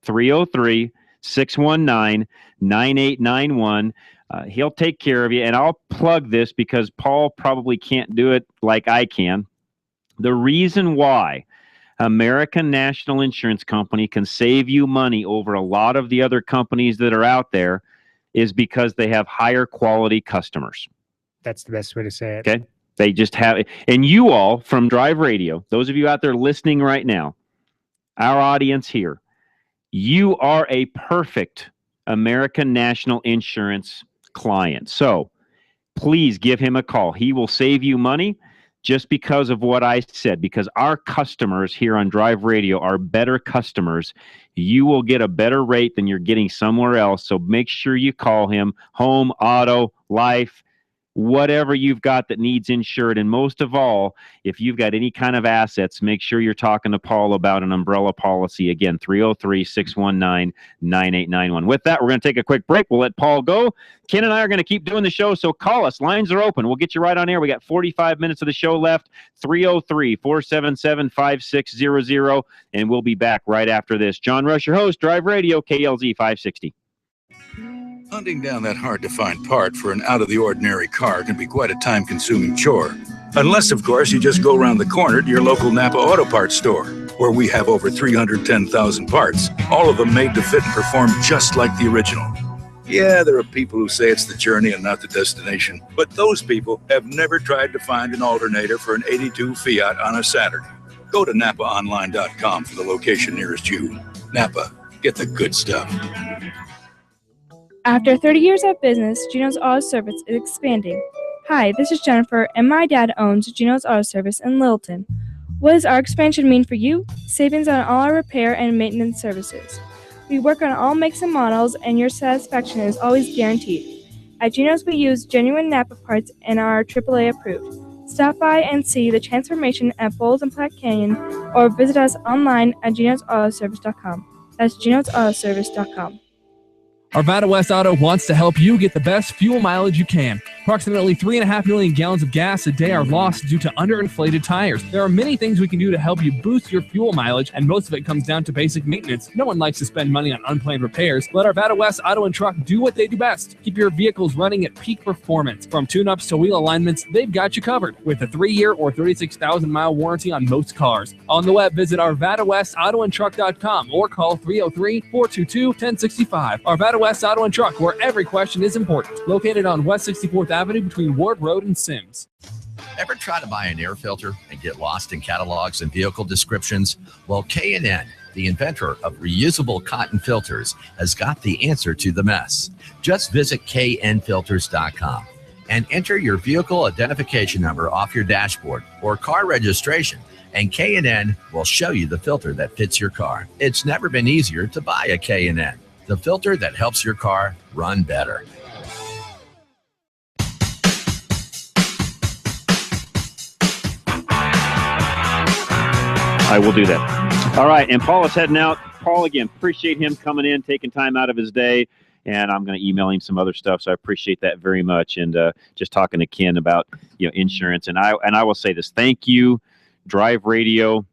303-619-9891. He'll take care of you, and I'll plug this because Paul probably can't do it like I can. The reason why American National Insurance Company can save you money over a lot of the other companies that are out there is because they have higher quality customers. That's the best way to say it. Okay? They just have it. And you all from Drive Radio, those of you out there listening right now, our audience here, you are a perfect American National Insurance client. So please give him a call. He will save you money just because of what I said, because our customers here on Drive Radio are better customers. You will get a better rate than you're getting somewhere else. So make sure you call him. Home, auto, life, whatever you've got that needs insured. And most of all, if you've got any kind of assets, make sure you're talking to Paul about an umbrella policy. Again, 303-619-9891. With that, we're going to take a quick break. We'll let Paul go. Ken and I are going to keep doing the show, so call us. Lines are open. We'll get you right on air. We got 45 minutes of the show left, 303-477-5600, and we'll be back right after this. John Rush, your host, Drive Radio, KLZ 560. Hunting down that hard-to-find part for an out-of-the-ordinary car can be quite a time-consuming chore. Unless, of course, you just go around the corner to your local Napa Auto Parts store, where we have over 310,000 parts, all of them made to fit and perform just like the original. Yeah, there are people who say it's the journey and not the destination, but those people have never tried to find an alternator for an 82 Fiat on a Saturday. Go to NapaOnline.com for the location nearest you. Napa, get the good stuff. After 30 years of business, Gino's Auto Service is expanding. Hi, this is Jennifer, and my dad owns Gino's Auto Service in Littleton. What does our expansion mean for you? Savings on all our repair and maintenance services. We work on all makes and models, and your satisfaction is always guaranteed. At Gino's, we use genuine Napa parts and are AAA approved. Stop by and see the transformation at Bowles and Platte Canyon, or visit us online at Gino'sAutoservice.com. That's Gino'sAutoservice.com. Arvada West Auto wants to help you get the best fuel mileage you can. Approximately 3.5 million gallons of gas a day are lost due to underinflated tires. There are many things we can do to help you boost your fuel mileage, and most of it comes down to basic maintenance. No one likes to spend money on unplanned repairs. Let Arvada West Auto and Truck do what they do best. Keep your vehicles running at peak performance. From tune-ups to wheel alignments, they've got you covered with a 3-year or 36,000-mile warranty on most cars. On the web, visit ArvadaWestAutoandTruck.com or call 303-422-1065. Arvada West Auto and Truck, where every question is important. Located on West 64th Avenue between Ward Road and Sims. Ever try to buy an air filter and get lost in catalogs and vehicle descriptions? Well, K&N, the inventor of reusable cotton filters, has got the answer to the mess. Just visit knfilters.com and enter your vehicle identification number off your dashboard or car registration, and K&N will show you the filter that fits your car. It's never been easier to buy a K&N, the filter that helps your car run better. I will do that. All right, and Paul is heading out. Paul, again, appreciate him coming in, taking time out of his day, and I'm going to email him some other stuff, so I appreciate that very much. And just talking to Ken about insurance, and I will say this: thank you, Drive Radio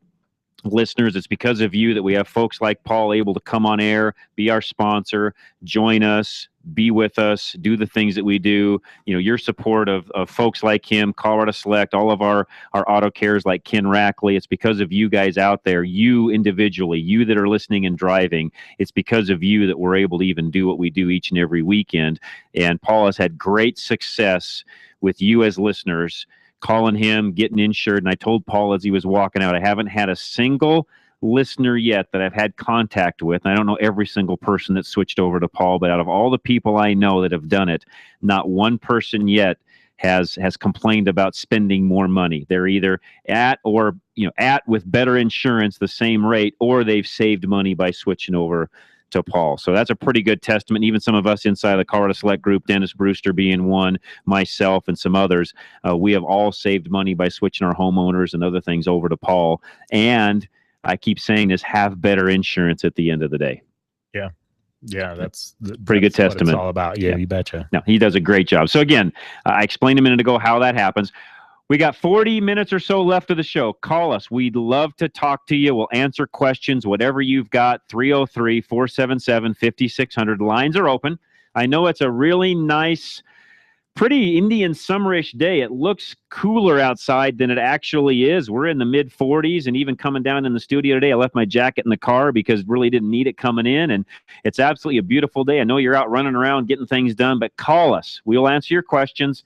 listeners. It's because of you that we have folks like Paul able to come on air, be our sponsor, join us, be with us, do the things that we do. Your support of folks like him, Colorado Select, all of our auto cares like Ken Rackley. It's because of you guys out there, you individually, you that are listening and driving. It's because of you that we're able to even do what we do each and every weekend. And Paul has had great success with you as listeners, calling him, getting insured. And I told Paul as he was walking out, I haven't had a single listener yet that I've had contact with. And I don't know every single person that switched over to Paul, but out of all the people I know that have done it, not one person yet has complained about spending more money. They're either at with better insurance, the same rate, or they've saved money by switching over to Paul. So that's a pretty good testament. Even some of us inside the Colorado Select Group, Dennis Brewster being one, myself and some others, we have all saved money by switching our homeowners and other things over to Paul. And I keep saying this, have better insurance at the end of the day. Yeah, that's pretty good testament. What it's all about. Yeah, you betcha. No, he does a great job. So again, I explained a minute ago how that happens. We got 40 minutes or so left of the show. Call us. We'd love to talk to you. We'll answer questions, whatever you've got. 303-477-5600. Lines are open. I know it's a really nice, pretty Indian summerish day. It looks cooler outside than it actually is. We're in the mid 40s, and even coming down in the studio today, I left my jacket in the car because really didn't need it coming in, and it's absolutely a beautiful day. I know you're out running around getting things done, but call us. We'll answer your questions.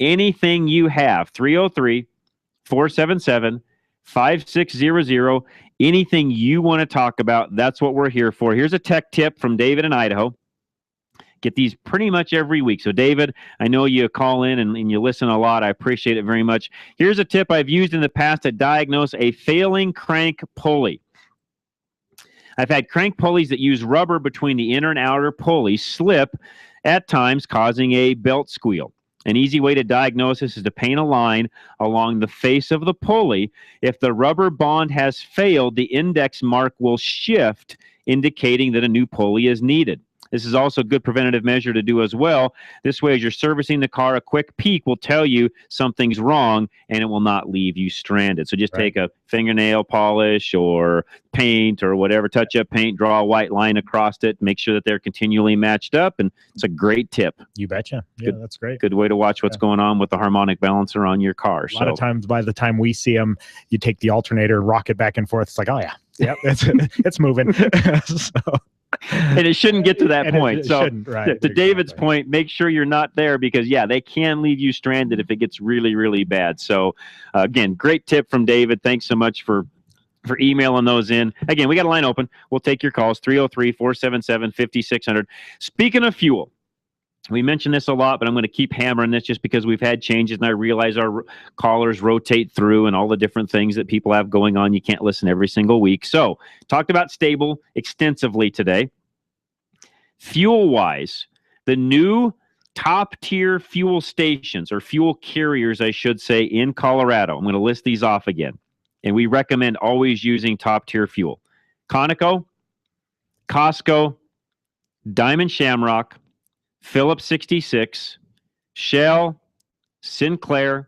Anything you have, 303-477-5600. Anything you want to talk about, that's what we're here for. Here's a tech tip from David in Idaho. Get these pretty much every week. So, David, I know you call in and you listen a lot. I appreciate it very much. Here's a tip I've used in the past to diagnose a failing crank pulley. I've had crank pulleys that use rubber between the inner and outer pulleys slip at times, causing a belt squeal. An easy way to diagnose this is to paint a line along the face of the pulley. If the rubber bond has failed, the index mark will shift, indicating that a new pulley is needed. This is also a good preventative measure to do as well. This way, as you're servicing the car, a quick peek will tell you something's wrong, and it will not leave you stranded. So just take a fingernail polish or paint or whatever, touch-up paint, draw a white line across it, make sure that they're continually matched up, and it's a great tip. You betcha. Yeah, that's great. Good way to watch what's going on with the harmonic balancer on your car. A lot of times, by the time we see them, you take the alternator, rock it back and forth. It's like, oh, yeah, it's moving. And it shouldn't get to that point. So right, to David's point, make sure you're not there because, they can leave you stranded if it gets really, really bad. So, again, great tip from David. Thanks so much for emailing those in. Again, we got a line open. We'll take your calls, 303-477-5600. Speaking of fuel, we mentioned this a lot, but I'm going to keep hammering this just because we've had changes, and I realize our callers rotate through and all the different things that people have going on. You can't listen every single week. So, talked about Stable extensively today. Fuel-wise, the new top-tier fuel stations, or fuel carriers, I should say, in Colorado. I'm going to list these off again. And we recommend always using top-tier fuel. Conoco, Costco, Diamond Shamrock, Phillips 66, Shell, Sinclair,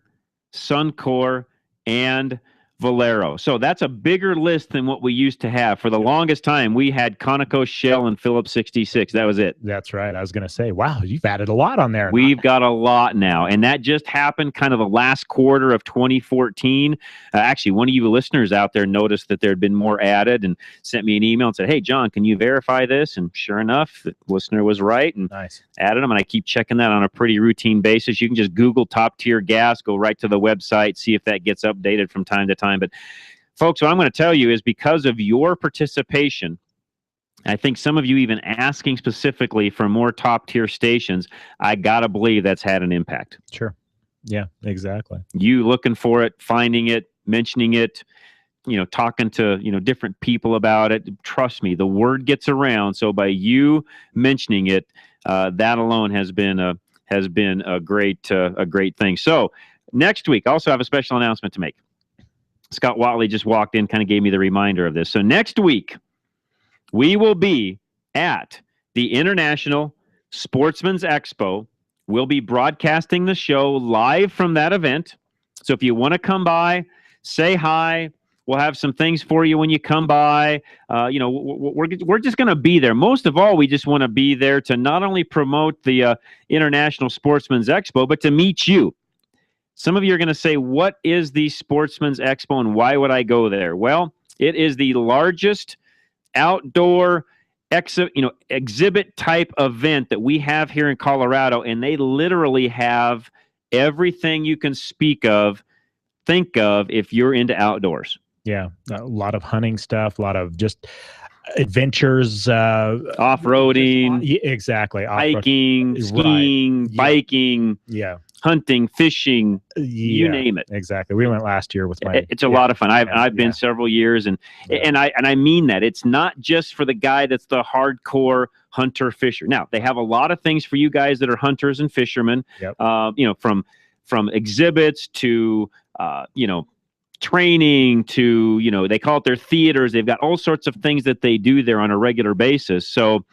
Suncor, and Valero. So that's a bigger list than what we used to have. For the longest time, we had Conoco, Shell, and Phillips 66. That was it. That's right. I was going to say, wow, you've added a lot on there. We've got a lot now. And that just happened kind of the last quarter of 2014. Actually, one of you listeners out there noticed that there had been more added and sent me an email and said, hey, John, can you verify this? And sure enough, the listener was right and added them. And I keep checking that on a pretty routine basis. You can just Google top tier gas, go right to the website, see if that gets updated from time to time. But folks, what I'm going to tell you is because of your participation, I think some of you even asking specifically for more top tier stations, I got to believe that's had an impact. Sure. Yeah, exactly. You looking for it, finding it, mentioning it, talking to, different people about it. Trust me, the word gets around. So by you mentioning it, that alone has been a great thing. So next week, I also have a special announcement to make. Scott Watley just walked in, kind of gave me the reminder of this. So next week, we will be at the International Sportsman's Expo. We'll be broadcasting the show live from that event. So if you want to come by, say hi. We'll have some things for you when you come by. We're just going to be there. Most of all, we just want to be there to not only promote the International Sportsman's Expo, but to meet you. Some of you are going to say, what is the Sportsman's Expo and why would I go there? Well, it is the largest outdoor exhibit type event that we have here in Colorado, and they literally have everything you can think of if you're into outdoors. Yeah, a lot of hunting stuff, a lot of just adventures, off-roading, exactly, hiking, skiing, biking, hunting, fishing, you Yeah, name it. Exactly. We went last year with my. It's a lot of fun. I've been several years, and I mean that. It's not just for the guy that's the hardcore hunter fisher. Now they have a lot of things for you guys that are hunters and fishermen. Yep. From exhibits to training to they call it their theaters. They've got all sorts of things that they do there on a regular basis. So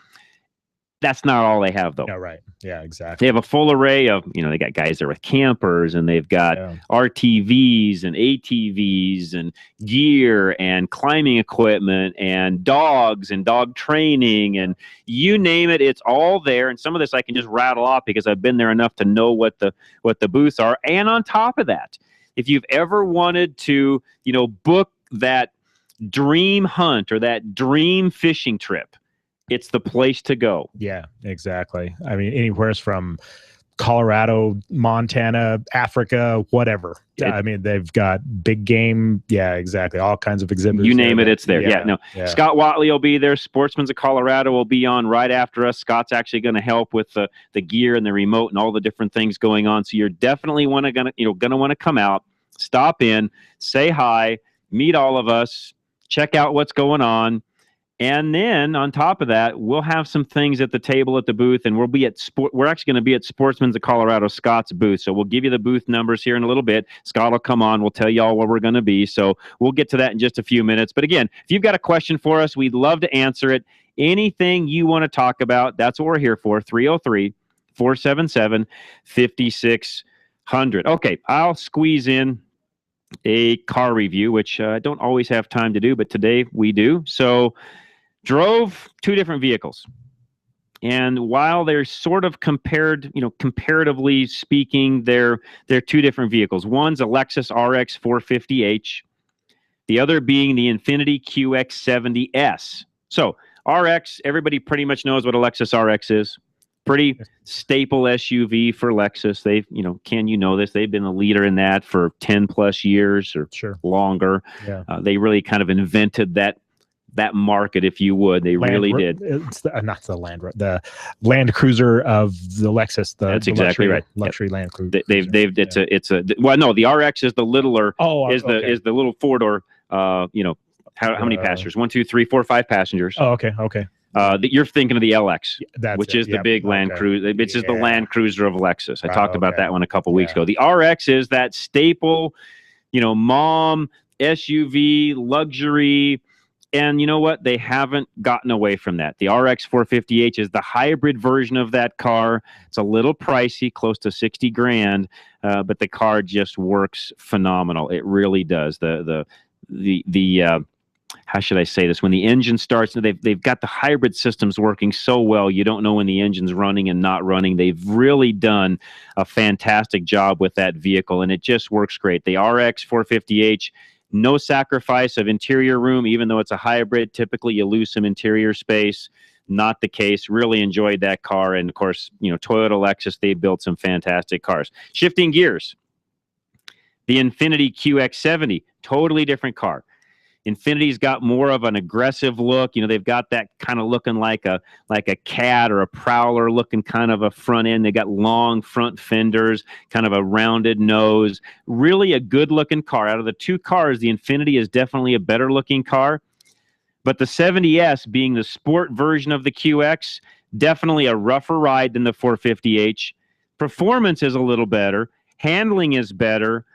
that's not all they have, though. Yeah, right. Yeah, exactly. They have a full array of, they got guys there with campers, and they've got RTVs and ATVs and gear and climbing equipment and dogs and dog training and you name it, it's all there. And some of this I can just rattle off because I've been there enough to know what the booths are. And on top of that, if you've ever wanted to, book that dream hunt or that dream fishing trip, it's the place to go. Yeah, exactly. I mean, anywhere's from Colorado, Montana, Africa, whatever. I mean, they've got big game. Yeah, exactly. All kinds of exhibits. You name it, it's there. Yeah. Scott Watley will be there. Sportsman's of Colorado will be on right after us. Scott's actually going to help with the gear and the remote and all the different things going on. So you're definitely going to want to come out, stop in, say hi, meet all of us, check out what's going on. And then on top of that, we'll have some things at the table at the booth, and we're actually going to be at Sportsman's of Colorado, Scott's booth. So we'll give you the booth numbers here in a little bit. Scott will come on. We'll tell you all where we're going to be. So we'll get to that in just a few minutes. But again, if you've got a question for us, we'd love to answer it. Anything you want to talk about, that's what we're here for. 303-477-5600. Okay, I'll squeeze in a car review, which I don't always have time to do, but today we do. So drove two different vehicles. And while they're sort of comparatively speaking, they're two different vehicles. One's a Lexus RX 450h, the other being the Infiniti QX70S. So RX, everybody pretty much knows what a Lexus RX is. Pretty staple SUV for Lexus. They've, Ken, this, they've been the leader in that for 10 plus years or longer. Yeah. They really kind of invented that market, if you would. They really did. It's the Land Cruiser of the Lexus. That's exactly right. Luxury Land Cruiser. The RX is the littler. Is the little 4-door. How many passengers? 1, 2, 3, 4, 5 passengers. Oh, okay. You're thinking of the LX, which is the big Land Cruiser. It's just the Land Cruiser of Lexus. I talked about that one a couple weeks ago. The RX is that staple, mom SUV luxury. And you know what? They haven't gotten away from that. The RX 450h is the hybrid version of that car. It's a little pricey, close to $60,000, but the car just works phenomenal. It really does. The how should I say this? When the engine starts, they've got the hybrid systems working so well, you don't know when the engine's running and not running. They've really done a fantastic job with that vehicle, and it just works great. The RX 450h, no sacrifice of interior room, even though it's a hybrid. Typically, you lose some interior space. Not the case. Really enjoyed that car. And, of course, Toyota, Lexus, they built some fantastic cars. Shifting gears, the Infiniti QX70, totally different car. Infiniti's got more of an aggressive look. They've got that kind of looking like a Cat or a Prowler looking kind of a front end. They got long front fenders, kind of a rounded nose. Really a good looking car. Out of the two cars, the Infiniti is definitely a better looking car. But the 70S, being the sport version of the QX, definitely a rougher ride than the 450h. Performance is a little better. Handling is better.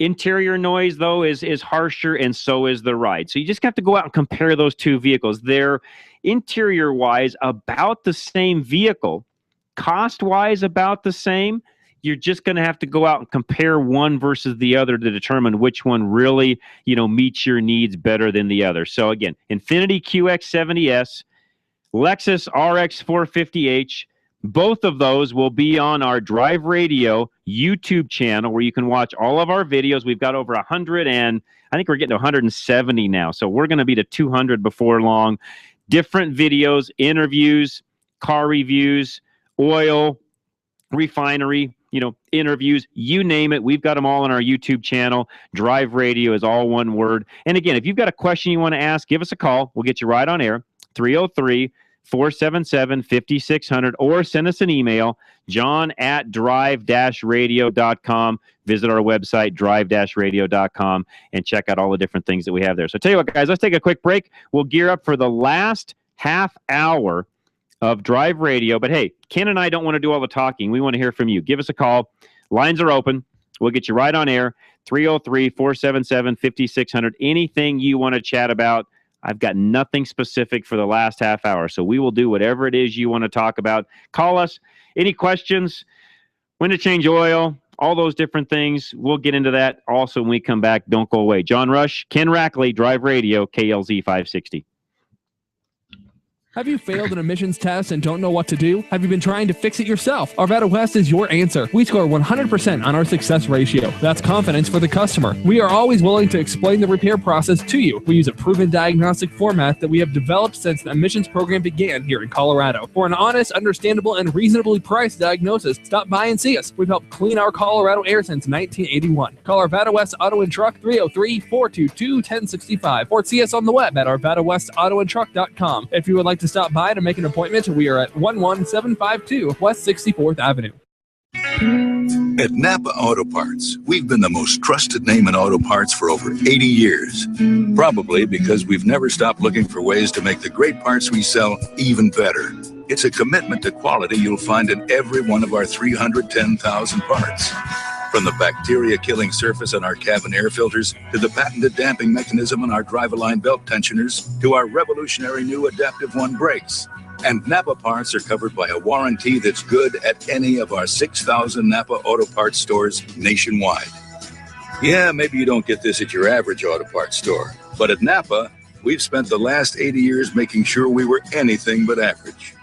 Interior noise, though, is harsher, and so is the ride. So you just have to go out and compare those two vehicles. They're interior-wise about the same vehicle. Cost-wise about the same. You're just going to have to go out and compare one versus the other to determine which one really, meets your needs better than the other. So again, Infiniti QX70S, Lexus RX 450h, both of those will be on our Drive Radio YouTube channel where you can watch all of our videos. We've got over 100 and I think we're getting to 170 now. So we're going to be to 200 before long. Different videos, interviews, car reviews, oil, refinery, interviews, you name it. We've got them all on our YouTube channel. Drive Radio is all one word. And again, if you've got a question you want to ask, give us a call. We'll get you right on air. 303-477-5600 or send us an email, john@drive-radio.com. Visit our website, drive-radio.com, and check out all the different things that we have there. So tell you what, guys, let's take a quick break. We'll gear up for the last half hour of Drive Radio. But hey, Ken and I don't want to do all the talking. We want to hear from you. Give us a call. Lines are open. We'll get you right on air. 303-477-5600. Anything you want to chat about. I've got nothing specific for the last half hour, so we will do whatever it is you want to talk about. Call us. Any questions? When to change oil? All those different things. We'll get into that also when we come back. Don't go away. John Rush, Ken Rackley, Drive Radio, KLZ 560. Have you failed an emissions test and don't know what to do? Have you been trying to fix it yourself? Arvada West is your answer. We score 100% on our success ratio. That's confidence for the customer. We are always willing to explain the repair process to you. We use a proven diagnostic format that we have developed since the emissions program began here in Colorado. For an honest, understandable, and reasonably priced diagnosis, stop by and see us. We've helped clean our Colorado air since 1981. Call Arvada West Auto and Truck 303-422-1065 or see us on the web at arvadawestautoandtruck.com. If you would like to stop by to make an appointment, we are at 11752 West 64th Avenue. At Napa Auto Parts, we've been the most trusted name in auto parts for over 80 years. Probably because we've never stopped looking for ways to make the great parts we sell even better. It's a commitment to quality you'll find in every one of our 310,000 parts. From the bacteria-killing surface on our cabin air filters, to the patented damping mechanism on our drive-align belt tensioners, to our revolutionary new Adaptive One brakes. And Napa parts are covered by a warranty that's good at any of our 6,000 Napa Auto Parts stores nationwide. Yeah, maybe you don't get this at your average auto parts store, but at Napa, we've spent the last 80 years making sure we were anything but average.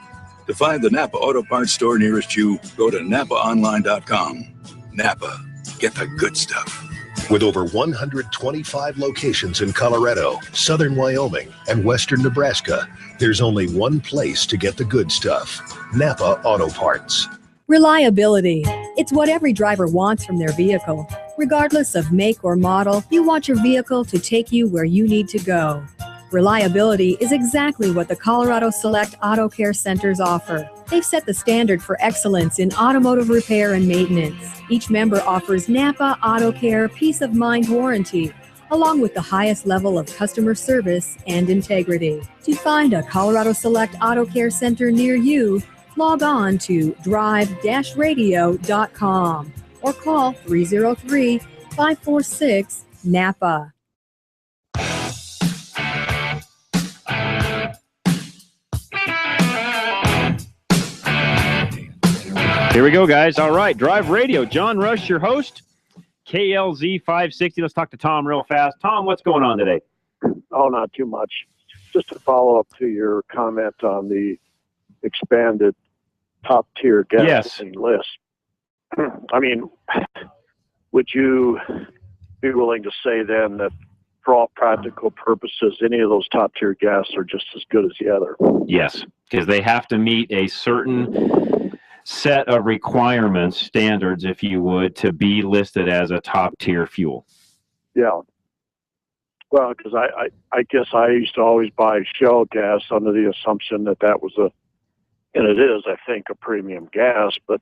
To find the Napa Auto Parts store nearest you, go to NapaOnline.com. Napa, get the good stuff. With over 125 locations in Colorado, southern Wyoming, and western Nebraska, there's only one place to get the good stuff: Napa Auto Parts. Reliability. It's what every driver wants from their vehicle. Regardless of make or model, you want your vehicle to take you where you need to go. Reliability is exactly what the Colorado Select Auto Care Centers offer. They've set the standard for excellence in automotive repair and maintenance. Each member offers Napa Auto Care Peace of Mind Warranty, along with the highest level of customer service and integrity. To find a Colorado Select Auto Care Center near you, log on to drive-radio.com or call 303-546-NAPA. Here we go, guys. All right, Drive Radio. John Rush, your host. KLZ 560. Let's talk to Tom real fast. Tom, what's going on today? Oh, not too much. Just to follow up to your comment on the expanded top-tier gasoline list. I mean, would you be willing to say then that for all practical purposes, any of those top-tier gas are just as good as the other? Yes, because they have to meet a certain set of requirements, standards, if you would, to be listed as a top-tier fuel. Yeah. Well, because I guess I used to always buy Shell gas under the assumption that that was and it is, I think, a premium gas, but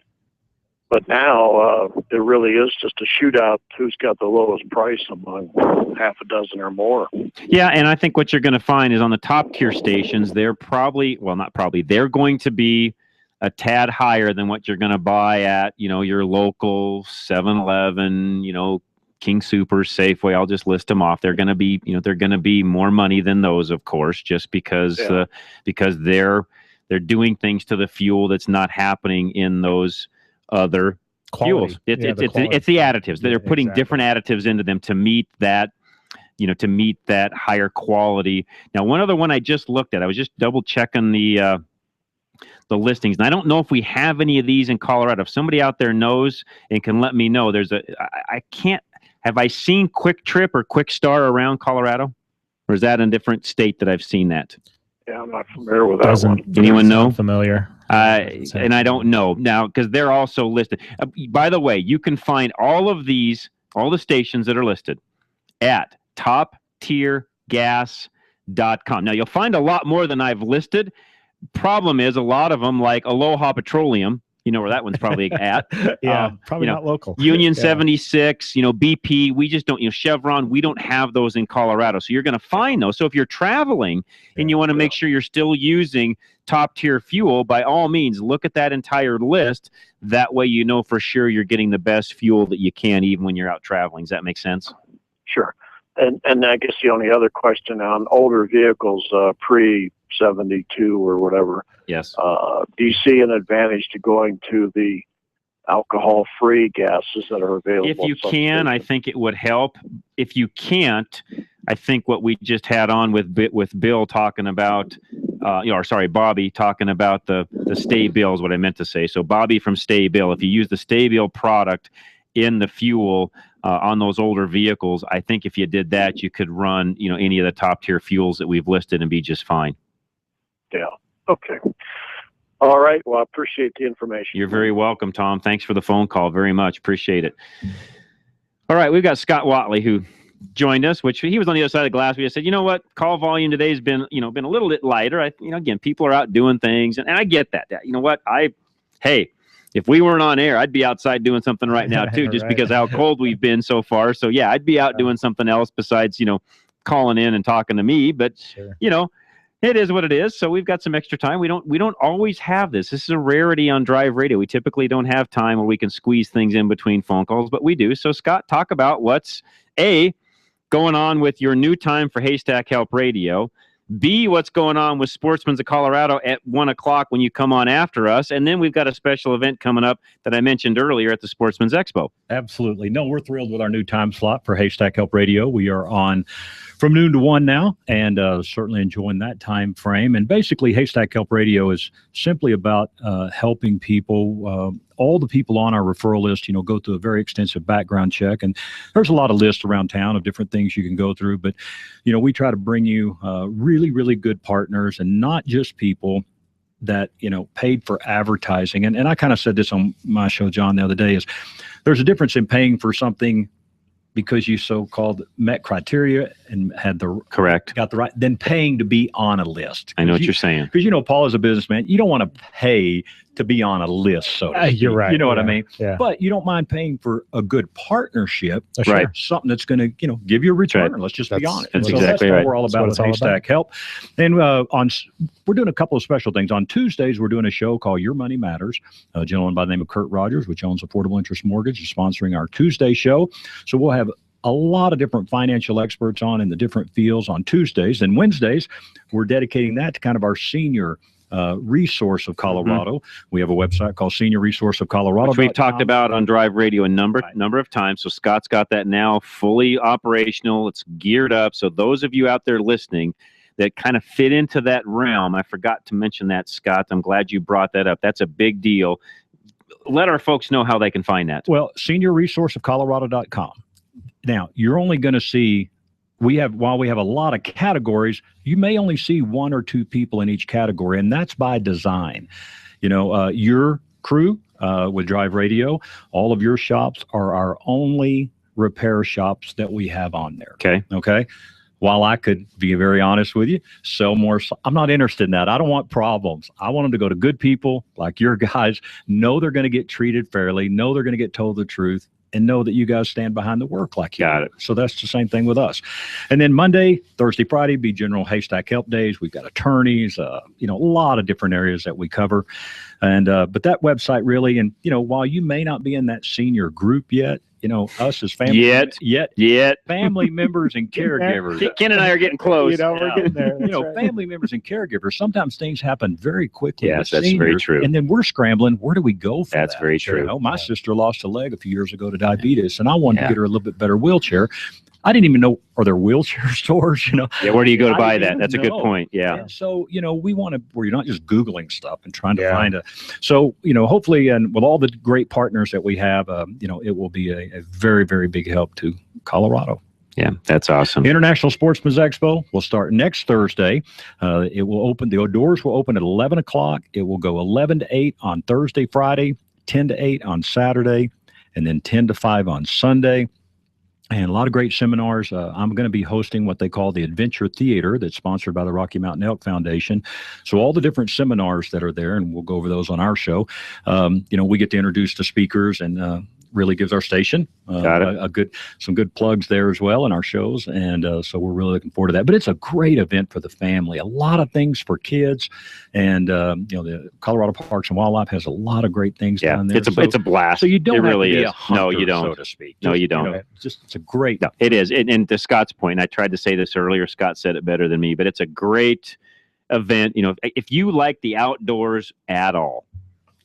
now it really is just a shootout who's got the lowest price among half a dozen or more. Yeah, and I think what you're going to find is on the top-tier stations, they're probably, well, not probably, they're going to be a tad higher than what you're going to buy at, your local 7-Eleven, King Soopers, Safeway. I'll just list them off. They're going to be, they're going to be more money than those, of course, just because they're doing things to the fuel that's not happening in those other fuels. It's the additives. They're putting different additives into them to meet that, to meet that higher quality. Now, one other one I just looked at, I was just double checking the listings, and I don't know if we have any of these in Colorado. If somebody out there knows and can let me know, have I seen Quick Trip or Quick Star around Colorado, or is that a different state that I've seen that? Yeah, I'm not familiar with that one. Anyone know? Familiar. And I don't know now because they're also listed. By the way, you can find all the stations that are listed at toptiergas.com. Now, you'll find a lot more than I've listed. Problem is, a lot of them, like Aloha Petroleum, You know where that one's probably at. Yeah, probably not local. Union Yeah. 76, BP, we just don't, Chevron, we don't have those in Colorado. So you're going to find those. So if you're traveling and you want to make sure you're still using top tier fuel, by all means, look at that entire list. That way you know for sure you're getting the best fuel that you can, even when you're out traveling. Does that make sense? Sure. And I guess the only other question on older vehicles, pre-72 or whatever. Yes. Do you see an advantage to going to the alcohol-free gases that are available? If you can, I think it would help. If you can't, I think what we just had on with Bill talking about, Bobby talking about the Stay Bill is what I meant to say. So Bobby from Stay Bill, if you use the Stay Bill product in the fuel on those older vehicles, I think if you did that, you could run, any of the top tier fuels that we've listed and be just fine. Yeah. Okay. All right. Well, I appreciate the information. You're very welcome, Tom. Thanks for the phone call. Very much. Appreciate it. All right. We've got Scott Watley who joined us, which he was on the other side of the glass. We just said, you know what? Call volume today has been a little bit lighter. Again, people are out doing things, and I get that. You know what? Hey, if we weren't on air, I'd be outside doing something right now too, just because of how cold we've been so far. So yeah, I'd be out doing something else besides, calling in and talking to me. But it is what it is. So we've got some extra time. We don't always have this. This is a rarity on Drive Radio. We typically don't have time where we can squeeze things in between phone calls, but we do. So Scott, talk about what's going on with your new time for Haystack Help Radio. B, what's going on with Sportsman's of Colorado at 1 o'clock when you come on after us. And then we've got a special event coming up that I mentioned earlier at the Sportsman's Expo. Absolutely. No, we're thrilled with our new time slot for Haystack Help Radio. We are on from noon to 1 now, and certainly enjoying that time frame. And basically, Haystack Help Radio is simply about helping people, all the people on our referral list, go through a very extensive background check. And there's a lot of lists around town of different things you can go through. But, we try to bring you really, really good partners, and not just people that, paid for advertising. And I kind of said this on my show, John, the other day, is there's a difference in paying for something because you so-called met criteria and got the right, then paying to be on a list. I know what you're saying. Because, Paul is a businessman. You don't want to pay to be on a list, so to speak. You're right. You know what I mean? Yeah. But you don't mind paying for a good partnership, Right. Something that's going to, give you a return. Let's just be honest. That's So exactly what right. we're all about with Haystack Help. And we're doing a couple of special things. On Tuesdays, we're doing a show called Your Money Matters. A gentleman by the name of Kurt Rogers, which owns Affordable Interest Mortgage, is sponsoring our Tuesday show. So we'll have a lot of different financial experts on in the different fields on Tuesdays. And Wednesdays, we're dedicating that to kind of our senior resource of Colorado. We have a website called Senior Resource of Colorado. Which we've talked about on Drive Radio a number of times. So Scott's got that now fully operational. It's geared up. So those of you out there listening that kind of fit into that realm, I forgot to mention that, Scott. I'm glad you brought that up. That's a big deal. Let our folks know how they can find that. Well, seniorresourceofcolorado.com. Now, you're only going to see, while we have a lot of categories, you may only see one or two people in each category, and that's by design. Your crew with Drive Radio, all of your shops are our only repair shops that we have on there. Okay. While I could be very honest with you, sell more, I'm not interested in that. I don't want problems. I want them to go to good people like your guys, know they're going to get treated fairly, know they're going to get told the truth, and know that you guys stand behind the work like you. Got it. So that's the same thing with us. And then Monday, Thursday, Friday be general Haystack Help days. We've got attorneys, a lot of different areas that we cover. And but that website really, and while you may not be in that senior group yet, us as family family members and caregivers. Ken and I are getting close. We're getting there. Family members and caregivers. Sometimes things happen very quickly. Yes, that's very true. And then we're scrambling. Where do we go for That's that? very true. My sister lost a leg a few years ago to diabetes, and I wanted to get her a little bit better wheelchair. I didn't even know, are there wheelchair stores? Yeah, where do you go to buy that? That's a good point. Yeah. And so, we want to, where you're not just Googling stuff and trying to find so, hopefully, and with all the great partners that we have, it will be a very, very big help to Colorado. Yeah, that's awesome. International Sportsman's Expo will start next Thursday. It will open, the doors will open at 11 o'clock. It will go 11 to 8 on Thursday, Friday, 10 to 8 on Saturday, and then 10 to 5 on Sunday. And a lot of great seminars. I'm going to be hosting what they call the Adventure Theater that's sponsored by the Rocky Mountain Elk Foundation. So all the different seminars that are there, and we'll go over those on our show. We get to introduce the speakers and really gives our station some good plugs there as well in our shows. And so we're really looking forward to that. But it's a great event for the family. A lot of things for kids. And, the Colorado Parks and Wildlife has a lot of great things down there. It's a blast. So you don't it really have to be is. a hunter, No, you don't. so to speak. No, you don't. It's a great. No, it is. And to Scott's point, I tried to say this earlier. Scott said it better than me, but it's a great event. If you like the outdoors at all,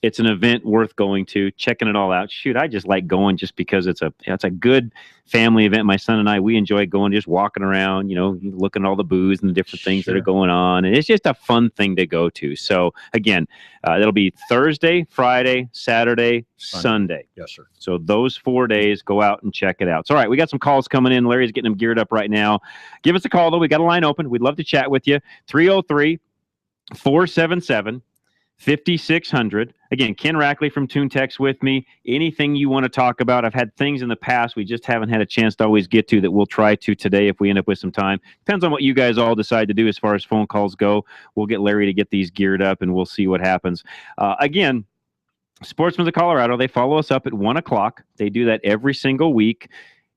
it's an event worth going to, checking it all out. Shoot, I just like going just because it's a good family event. My son and I, we enjoy going, just walking around, looking at all the booths and the different things that are going on. And it's just a fun thing to go to. So again, it'll be Thursday, Friday, Saturday, Sunday. Yes, sir. So those 4 days, go out and check it out. So, all right, we got some calls coming in. Larry's getting them geared up right now. Give us a call, though. We got a line open. We'd love to chat with you. 303-477-5600. Again, Ken Rackley from TuneText with me. Anything you want to talk about. I've had things in the past we just haven't had a chance to always get to that we'll try to today if we end up with some time. Depends on what you guys all decide to do as far as phone calls go. We'll get Larry to get these geared up, and we'll see what happens. Again, Sportsmen of Colorado, they follow us up at 1 o'clock. They do that every single week.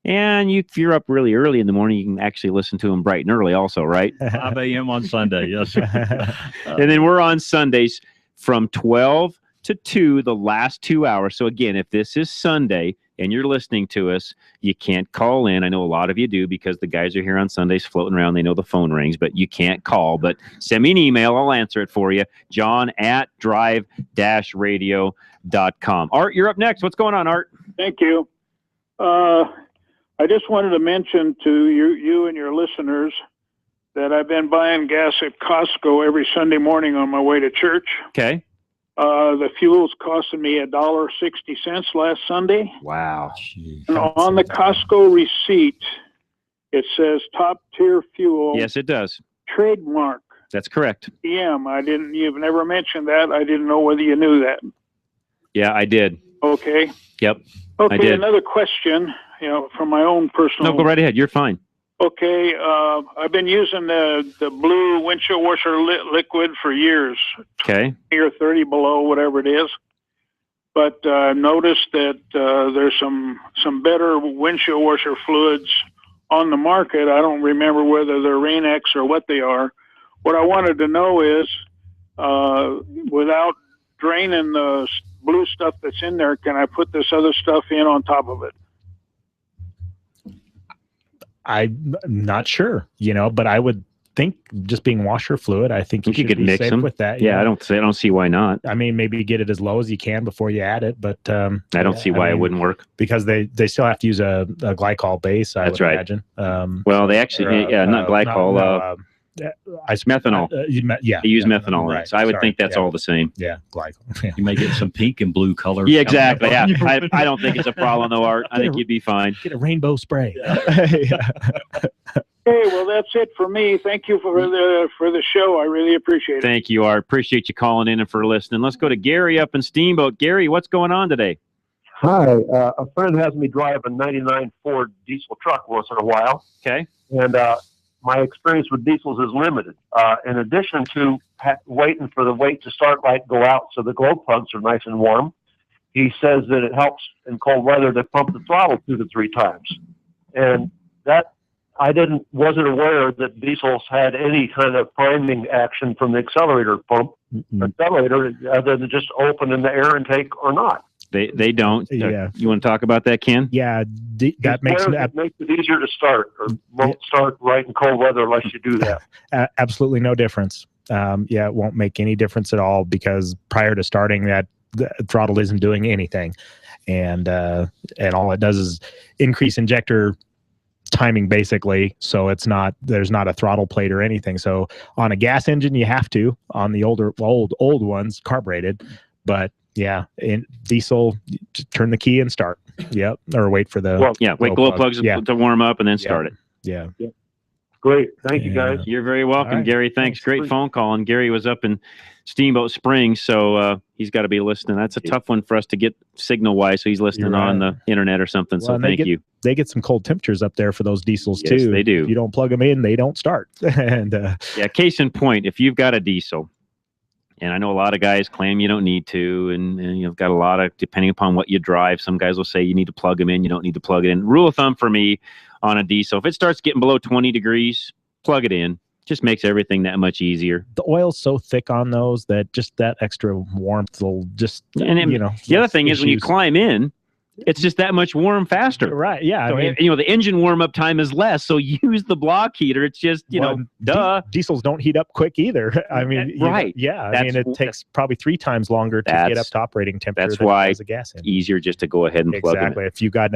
And if you're up really early in the morning, you can actually listen to them bright and early also, right? 5 a.m. on Sunday, yes. And then we're on Sundays from 12 to 2, the last 2 hours. So again, if this is Sunday and you're listening to us, you can't call in. I know a lot of you do because the guys are here on Sundays floating around. They know the phone rings, but you can't call. But send me an email. I'll answer it for you. John@drive-radio.com. Art, you're up next. What's going on, Art? Thank you. I just wanted to mention to you and your listeners that I've been buying gas at Costco every Sunday morning on my way to church. Okay. The fuel's costing me $1.60 last Sunday. Wow. And on the Costco receipt, it says top tier fuel. Yes, it does. Trademark. That's correct. PM. You've never mentioned that. I didn't know whether you knew that. Yeah, I did. Okay. Yep. Okay, I did. another question, from my own personal. No, go right ahead. You're fine. Okay, I've been using the blue windshield washer liquid for years. Okay. Or 30 below, whatever it is. But noticed that there's some better windshield washer fluids on the market. I don't remember whether they're Rain-X or what they are. What I wanted to know is, without draining the blue stuff that's in there, can I put this other stuff in on top of it? I'm not sure, but I would think just being washer fluid, I think you could be mix safe them with that. Yeah, I don't see why not. I mean, maybe get it as low as you can before you add it, but I don't see why it wouldn't work because they still have to use a glycol base. I That's would right. imagine. Well, they actually, not glycol. Methanol. Yeah, they use methanol. right. So I would Sorry. think that's all the same. Yeah, glycol. You may get some pink and blue colors. Yeah, exactly. Yeah, I don't think it's a problem though, Art. I think you'd be fine. Get a rainbow spray. Okay, well, that's it for me. Thank you for the show. I really appreciate it. Thank you, Art. Appreciate you calling in and for listening. Let's go to Gary up in Steamboat. Gary, what's going on today? Hi, a friend has me drive a 99 Ford diesel truck once in a while. Okay. And my experience with diesels is limited. In addition to waiting for the wait to start light go out so the glow plugs are nice and warm, he says that it helps in cold weather to pump the throttle 2 to 3 times. And that I wasn't aware that diesels had any kind of priming action from the accelerator pump, accelerator, other than just open in the air intake or not. They don't. Yeah. You want to talk about that, Ken? Yeah, that makes it easier to start, or won't start right in cold weather unless you do that. Absolutely no difference. It won't make any difference at all because prior to starting that, the throttle isn't doing anything, and all it does is increase injector timing basically. So there's not a throttle plate or anything. So on a gas engine you have to. On the old ones, carbureted, but yeah, in diesel, just turn the key and start. Yep, or wait for the wait glow plugs to warm up and then start it. Yeah. Great, thank you guys. You're very welcome, All right. Gary. Thanks. Great phone call. And Gary was up in Steamboat Springs, so he's got to be listening. That's a tough one for us to get signal-wise, so he's listening on the internet or something, Well, so thank you. They get some cold temperatures up there for those diesels, Yes, too. they do. If you don't plug them in, they don't start. And Yeah, case in point, if you've got a diesel, and I know a lot of guys claim you don't need to, and you've got a lot of, depending upon what you drive, some guys will say you need to plug them in, you don't need to plug it in. Rule of thumb for me on a diesel, if it starts getting below 20 degrees, plug it in. Just makes everything that much easier. the oil's so thick on those that just that extra warmth will just, And then the other thing is when you climb in, it's just that much warm faster. Right, yeah. So, I mean, the engine warm-up time is less, so use the block heater. It's just, duh. Diesels don't heat up quick either. I mean, right. I mean, it takes probably 3 times longer to get up to operating temperature That's than why it does a gas engine. easier just to go ahead and plug them in. Exactly. If you got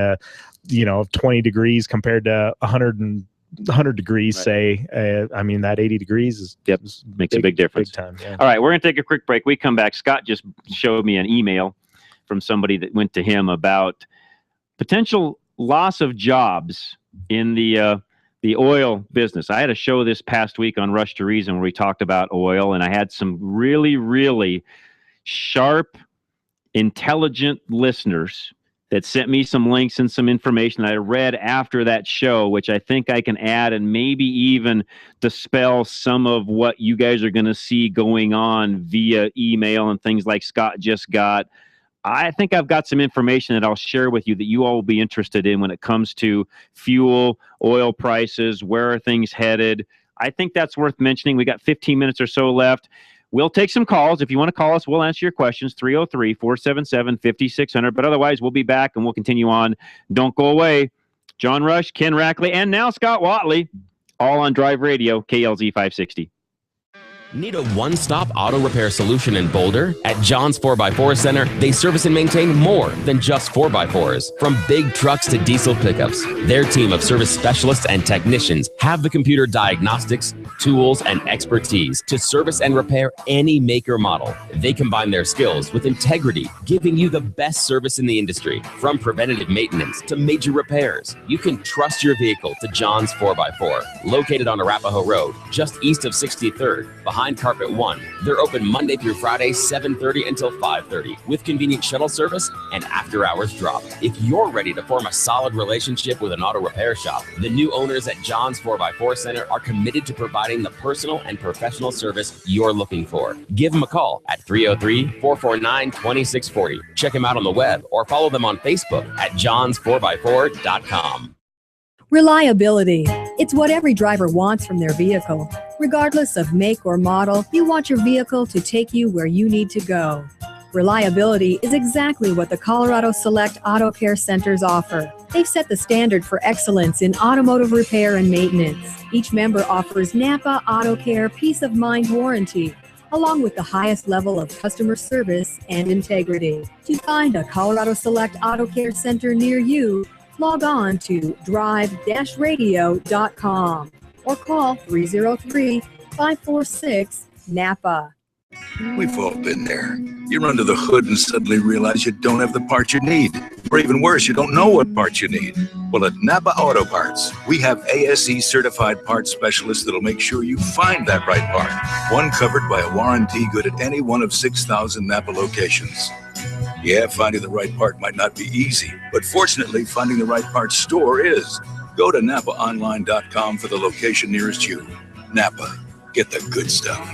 20 degrees compared to 100 degrees, say, I mean, that 80 degrees is makes a big difference. Big time, yeah. All right, we're going to take a quick break. We come back. Scott just showed me an email from somebody that went to him about potential loss of jobs in the oil business. I had a show this past week on Rush to Reason where we talked about oil, and I had some really, really sharp, intelligent listeners that sent me some links and some information that I read after that show, which I think I can add and maybe even dispel some of what you guys are going to see going on via email and things like Scott just got. I think I've got some information that I'll share with you that you all will be interested in when it comes to fuel, oil prices, where are things headed. I think that's worth mentioning. We got 15 minutes or so left. We'll take some calls. If you want to call us, we'll answer your questions, 303-477-5600. But otherwise, we'll be back and we'll continue on. Don't go away. John Rush, Ken Rackley, and now Scott Watley, all on Drive Radio, KLZ 560. Need a one-stop auto repair solution in Boulder? At John's 4x4 Center, they service and maintain more than just 4x4s. From big trucks to diesel pickups, their team of service specialists and technicians have the computer diagnostics, tools, and expertise to service and repair any make or model. They combine their skills with integrity, giving you the best service in the industry. From preventative maintenance to major repairs, you can trust your vehicle to John's 4x4. Located on Arapahoe Road, just east of 63rd, behind Carpet One. They're open Monday through Friday, 7:30 until 5:30, with convenient shuttle service and after-hours drop. If you're ready to form a solid relationship with an auto repair shop, the new owners at John's 4x4 Center are committed to providing the personal and professional service you're looking for. Give them a call at 303-449-2640. Check them out on the web or follow them on Facebook at johns4x4.com. Reliability. It's what every driver wants from their vehicle. Regardless of make or model, you want your vehicle to take you where you need to go. Reliability is exactly what the Colorado Select Auto Care Centers offer. They've set the standard for excellence in automotive repair and maintenance. Each member offers Napa Auto Care Peace of Mind warranty, along with the highest level of customer service and integrity. To find a Colorado Select Auto Care Center near you, log on to drive-radio.com or call 303-546-NAPA. We've all been there. You run to the hood and suddenly realize you don't have the part you need. Or even worse, you don't know what parts you need. Well, at Napa Auto Parts, we have ASE certified parts specialists that'll make sure you find that right part. One covered by a warranty good at any one of 6,000 Napa locations. Yeah, finding the right part might not be easy, but fortunately, finding the right parts store is. Go to NapaOnline.com for the location nearest you. Napa, get the good stuff.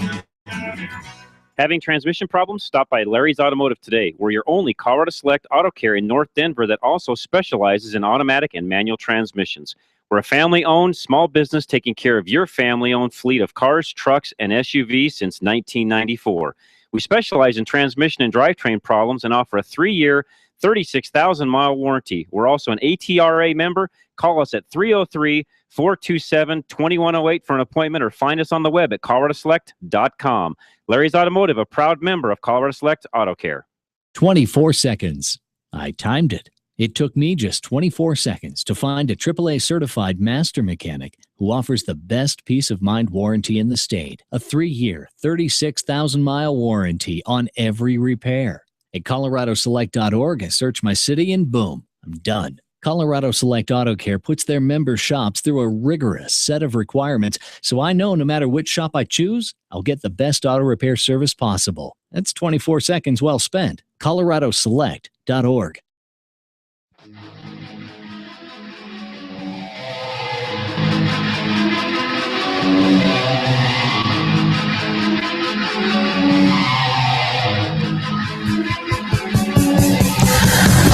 Having transmission problems? Stop by Larry's Automotive today. We're your only Colorado Select Auto Care in North Denver that also specializes in automatic and manual transmissions. We're a family-owned small business taking care of your family-owned fleet of cars, trucks, and SUVs since 1994. We specialize in transmission and drivetrain problems and offer a 3-year, 36,000-mile warranty. We're also an ATRA member. Call us at 303-427-2108 for an appointment or find us on the web at coloradoselect.com. Larry's Automotive, a proud member of Colorado Select Auto Care. 24 seconds. I timed it. It took me just 24 seconds to find a AAA certified master mechanic who offers the best peace of mind warranty in the state. A 3-year, 36,000-mile warranty on every repair. At coloradoselect.org, I search my city and boom, I'm done. Colorado Select Auto Care puts their member shops through a rigorous set of requirements, so I know no matter which shop I choose, I'll get the best auto repair service possible. That's 24 seconds well spent. coloradoselect.org.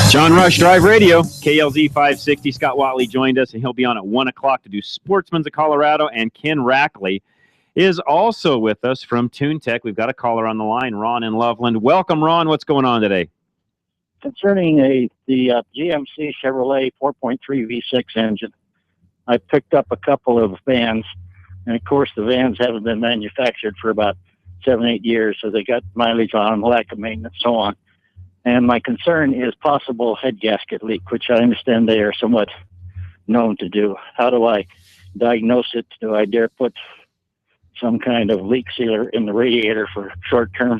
John Rush, Drive Radio, KLZ 560. Scott Watley joined us, and he'll be on at 1 o'clock to do Sportsman's of Colorado. And Ken Rackley is also with us from TuneTech. We've got a caller on the line, Ron in Loveland. Welcome, Ron. What's going on today? Concerning the GMC Chevrolet 4.3 V6 engine, I picked up a couple of vans, and of course the vans haven't been manufactured for about 7-8 years, so they got mileage on them, lack of maintenance, so on. And my concern is possible head gasket leak, which I understand they are somewhat known to do. How do I diagnose it? Do I dare put some kind of leak sealer in the radiator for short-term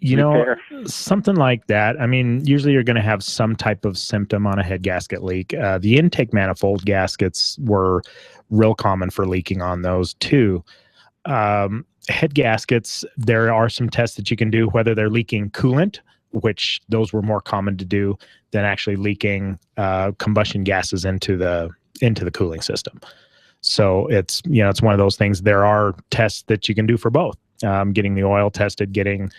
repair? Something like that. I mean, usually you're going to have some type of symptom on a head gasket leak. The intake manifold gaskets were real common for leaking on those too. Head gaskets, there are some tests that you can do whether they're leaking coolant, which those were more common to do than actually leaking combustion gases into the cooling system. So it's one of those things. There are tests that you can do for both, getting the oil tested, getting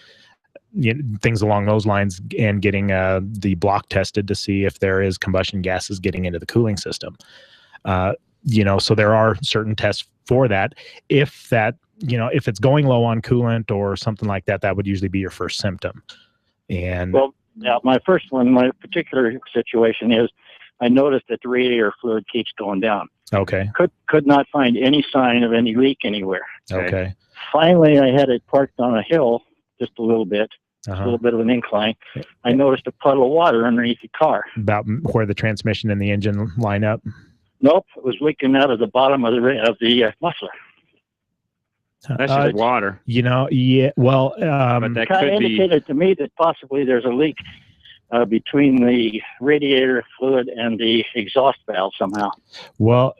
things along those lines, and getting the block tested to see if there is combustion gases getting into the cooling system. So there are certain tests for that. If it's going low on coolant or something like that, that would usually be your first symptom. And my particular situation is I noticed that the radiator fluid keeps going down. Okay. Could not find any sign of any leak anywhere. Okay. Finally, I had it parked on a hill just a little bit, a little bit of an incline. I noticed a puddle of water underneath the car. About where the transmission and the engine line up? Nope, it was leaking out of the bottom of the muffler. That's just water. Yeah. Well, but that could indicated to me that possibly there's a leak between the radiator fluid and the exhaust valve somehow. Well,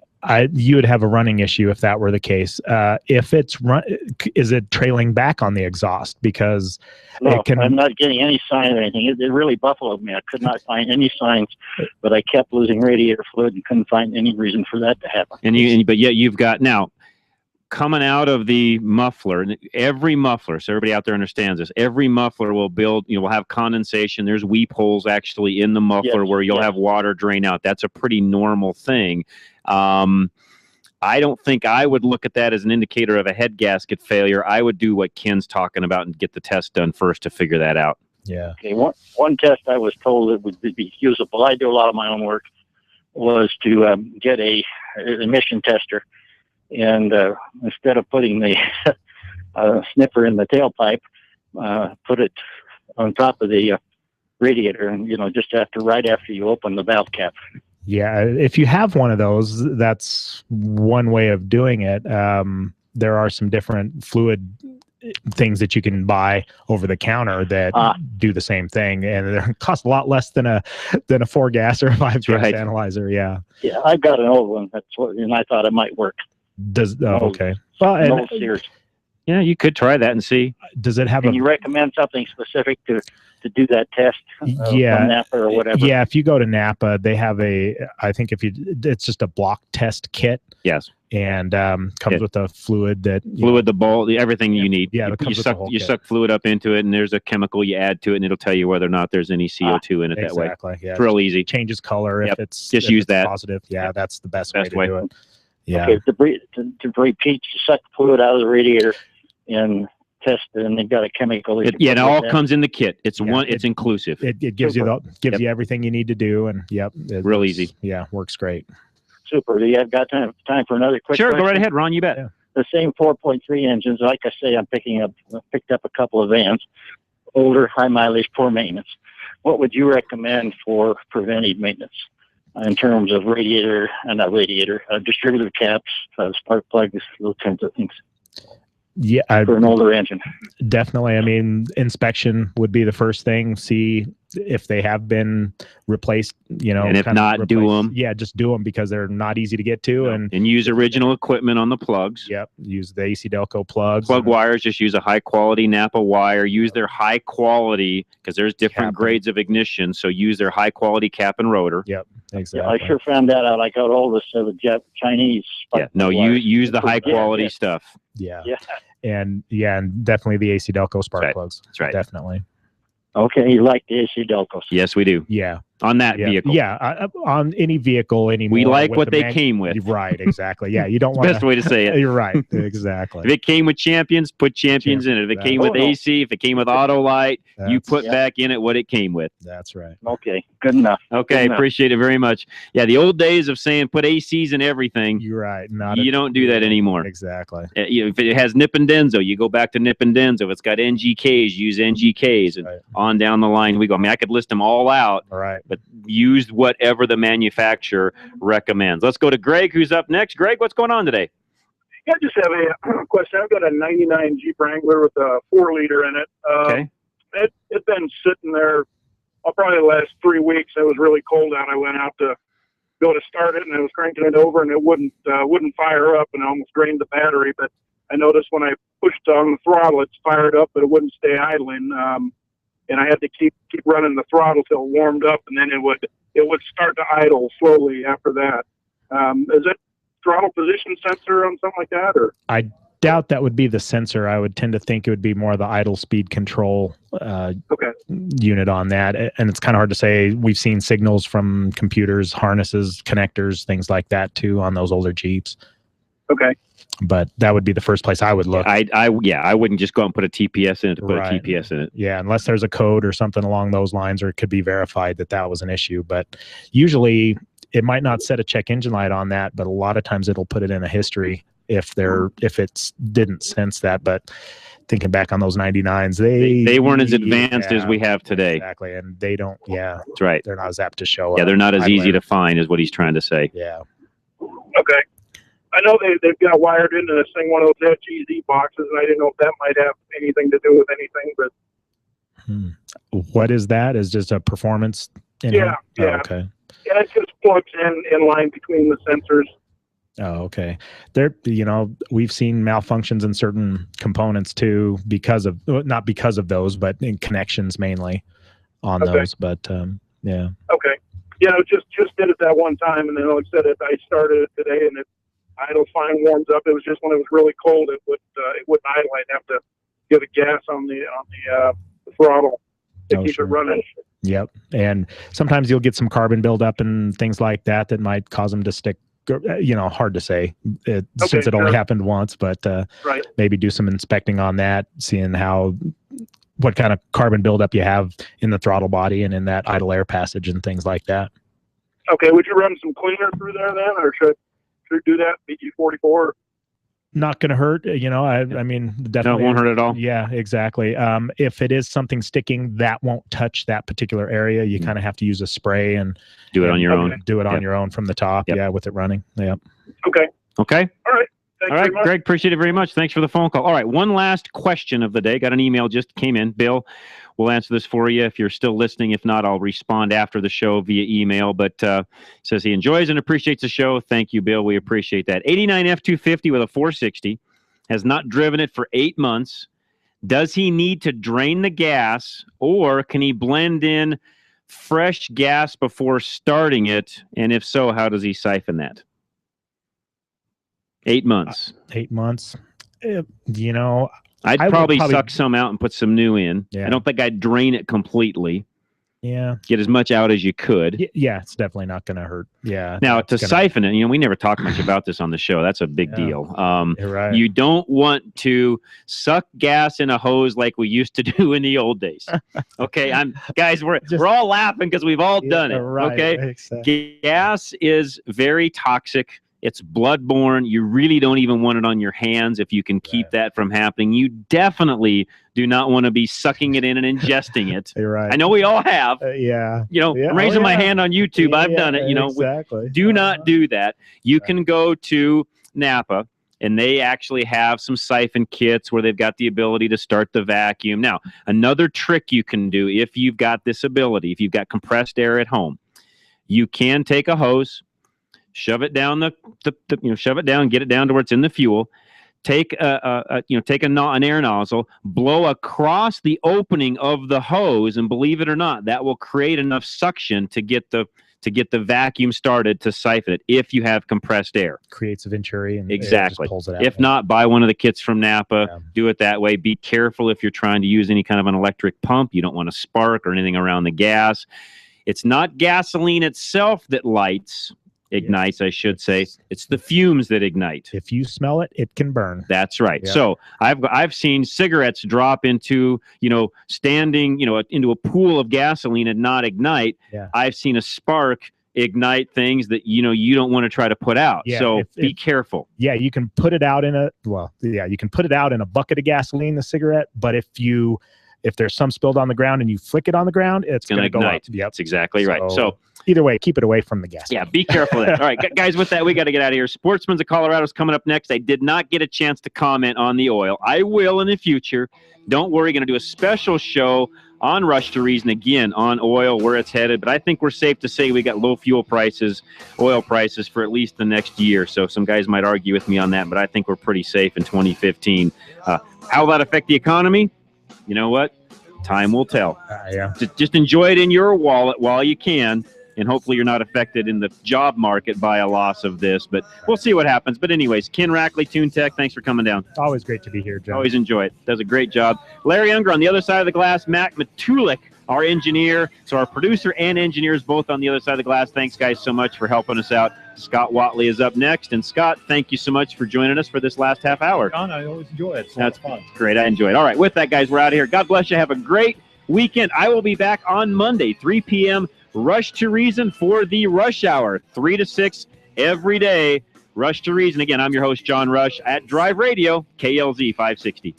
you would have a running issue if that were the case. If is it trailing back on the exhaust? Because I'm not getting any sign of anything. It really buffaloed me. I could not find any signs, but I kept losing radiator fluid and couldn't find any reason for that to happen. But yet you've got now coming out of the muffler. Every muffler, so everybody out there understands this. Every muffler will will have condensation. There's weep holes actually in the muffler where you'll have water drain out. That's a pretty normal thing. I don't think I would look at that as an indicator of a head gasket failure. I would do what Ken's talking about and get the test done first to figure that out. Yeah. Okay. One test I was told that would be usable. I do a lot of my own work. Was to get an emission tester, and instead of putting the sniffer in the tailpipe, put it on top of the radiator, and just right after you open the valve cap. Yeah, if you have one of those, that's one way of doing it. There are some different fluid things that you can buy over the counter that do the same thing, and they cost a lot less than a 4-gas or a 5-gas analyzer. Yeah. Yeah, I've got an old one. And I thought it might work. Okay. Well, Sears. Yeah, you could try that and see. Does it have? Can you recommend something specific to do that test? From Napa or whatever. Yeah, if you go to Napa, they have it's just a block test kit. Yes. And comes with a fluid the bowl, everything you need. Yeah, you suck fluid up into it, and there's a chemical you add to it, and it'll tell you whether or not there's any CO2 in it that way. Exactly. Yeah. It's real easy. Changes color if it's use that positive. Yeah, that's the best way to do it. Yeah. Okay, to repeat, you suck the fluid out of the radiator and test it, and they've got a chemical. It all comes in the kit. It's inclusive. It gives you you everything you need to do, and real easy. Yeah, works great. Super. Do you have got time for another quick Sure, question? Go right ahead, Ron. You bet. Yeah. The same 4.3 engines. Like I say, I picked up a couple of vans, older, high mileage, poor maintenance. What would you recommend for preventive maintenance in terms of distributor caps, spark plugs, those kinds of things? Yeah, for an older engine. Definitely. I mean, inspection would be the first thing. See if they have been replaced, and if not, do them. Yeah, just do them because they're not easy to get to, and use original equipment on the plugs. Yep, use the AC Delco plugs. Plug wires, just use a high quality Napa wire. Use their high quality, because there's different grades of ignition. So use their high quality cap and rotor. Yep, exactly. Yeah, I sure found that out. I got all this of the Chinese. Yeah, no, you use the high quality stuff. Yeah, and definitely the AC Delco spark plugs. That's right. Definitely. Okay, you like the AC Delcos? Yes, we do. Yeah. On that vehicle. Yeah, on any vehicle anymore. We like what they came with. Right, exactly. Yeah, you don't want best way to say it. You're right, exactly. If it came with Champions, put Champions in it. If it came with AC, if it came with Autolite, you put back in it what it came with. That's right. Okay, good enough. Okay, good enough. Appreciate it very much. Yeah, the old days of saying put ACs in everything. You're right. You don't do that anymore. Exactly. If it has Nip and Denso, you go back to Nip and Denso. If it's got NGKs, use NGKs, and on down the line we go. I mean, I could list them all out. All right. But use whatever the manufacturer recommends. Let's go to Greg, who's up next. Greg, what's going on today? I just have a question. I've got a 99 Jeep Wrangler with a 4-liter in it. Okay. It's been sitting there probably the last 3 weeks. It was really cold out. I went out to go to start it, and I was cranking it over, and it wouldn't fire up, and I almost drained the battery. But I noticed when I pushed on the throttle, it's fired up, but it wouldn't stay idling. And I had to keep running the throttle till it warmed up, and then it would start to idle slowly after that. Is it throttle position sensor on something like that, or? I doubt that would be the sensor. I would tend to think it would be more the idle speed control unit on that. And it's kind of hard to say. We've seen signals from computers, harnesses, connectors, things like that too on those older Jeeps. Okay. But that would be the first place I would look. I wouldn't just go and put a TPS in it to put a TPS in it. Yeah, unless there's a code or something along those lines, or it could be verified that was an issue. But usually it might not set a check engine light on that, but a lot of times it'll put it in a history if it didn't sense that. But thinking back on those 99s, they weren't as advanced as we have today. Exactly, and they don't. Yeah, that's right. They're not as apt to show up. Yeah, they're not as easy to find, is what he's trying to say. Yeah. Okay. I know they've got wired into this thing, one of those FGZ boxes, and I didn't know if that might have anything to do with anything, but. What is that? Is just a performance? Yeah. Oh, okay. Yeah, it just plugs in line between the sensors. Oh, okay. We've seen malfunctions in certain components too, not because of those, but in connections mainly on those. But yeah. Okay. Just did it that one time, and then like I said, I started it today, and it idle fine, warms up. It was just when it was really cold, it wouldn't idle. I'd have to give it gas on the throttle to keep it running. Yep. And sometimes you'll get some carbon buildup and things like that might cause them to stick. Hard to say since it only happened once, but maybe do some inspecting on that, seeing what kind of carbon buildup you have in the throttle body and in that idle air passage and things like that. Okay. Would you run some cleaner through there then, or should do that BG44? Not going to hurt, I mean, definitely. No, it won't hurt at all. Yeah, exactly. If it is something sticking, that won't touch that particular area. You kind of have to use a spray and do it on your own. Do it on your own from the top. Yep. Yeah, with it running. Yeah. Okay. All right. Thanks very much. Greg, appreciate it very much. Thanks for the phone call. All right, one last question of the day. Got an email just came in. Bill, we'll answer this for you if you're still listening. If not, I'll respond after the show via email. But says he enjoys and appreciates the show. Thank you, Bill. We appreciate that. 89 F250 with a 460. Has not driven it for 8 months. Does he need to drain the gas, or can he blend in fresh gas before starting it? And if so, how does he siphon that? 8 months. 8 months. I'd probably suck some out and put some new in. Yeah. I don't think I'd drain it completely. Yeah. Get as much out as you could. Yeah, it's definitely not going to hurt. Yeah. Now, to siphon it, we never talk much about this on the show. That's a big deal. You're right. You don't want to suck gas in a hose like we used to do in the old days. Okay, guys, we're all laughing because we've all done it. Right, okay, exactly. Gas is very toxic. It's bloodborne. You really don't even want it on your hands if you can keep that from happening. You definitely do not want to be sucking it in and ingesting it. You're right. I know we all have. Yeah. I'm raising my hand on YouTube. I've done it. Exactly. Do not do that. You can go to Napa and they actually have some siphon kits where they've got the ability to start the vacuum. Now, another trick you can do if you've got this ability, if you've got compressed air at home, you can take a hose, shove it down shove it down, get it down to where it's in the fuel. Take an air nozzle, blow across the opening of the hose, and believe it or not, that will create enough suction to get the vacuum started to siphon it if you have compressed air. Creates a venturi and exactly. It just pulls it out. If not, buy one of the kits from Napa. Do it that way. Be careful if you're trying to use any kind of an electric pump. You don't want to spark or anything around the gas. It's not gasoline itself that ignites, I should say. It's the fumes that ignite. If you smell it, it can burn. That's right. Yeah. So I've seen cigarettes drop into, into a pool of gasoline and not ignite. Yeah. I've seen a spark ignite things that you don't want to try to put out. Yeah, so be careful. Yeah, you can put it out in a bucket of gasoline, the cigarette, but if there's some spilled on the ground and you flick it on the ground, it's going to ignite. Go up. Yep. That's exactly right. So either way, keep it away from the gas. Yeah, be careful of that. All right, guys, with that, we got to get out of here. Sportsman's of Colorado is coming up next. I did not get a chance to comment on the oil. I will in the future. Don't worry, going to do a special show on Rush to Reason again on oil, where it's headed. But I think we're safe to say we got low oil prices for at least the next year. So some guys might argue with me on that, but I think we're pretty safe in 2015. How will that affect the economy? You know what? Time will tell. Yeah. Just enjoy it in your wallet while you can, and hopefully you're not affected in the job market by a loss of this, but we'll see what happens. But anyways, Ken Rackley, Tune Tech, thanks for coming down. Always great to be here, John. Always enjoy it. Does a great job. Larry Unger on the other side of the glass, Matt Matulik, our engineer. So our producer and engineers both on the other side of the glass. Thanks, guys, so much for helping us out. Scott Watley is up next. And Scott, thank you so much for joining us for this last half hour. John, I always enjoy it. That's fun. Great. I enjoy it. All right. With that, guys, we're out of here. God bless you. Have a great weekend. I will be back on Monday, 3 p.m. Rush to Reason for the Rush Hour, 3 to 6 every day. Rush to Reason. Again, I'm your host, John Rush, at Drive Radio, KLZ 560.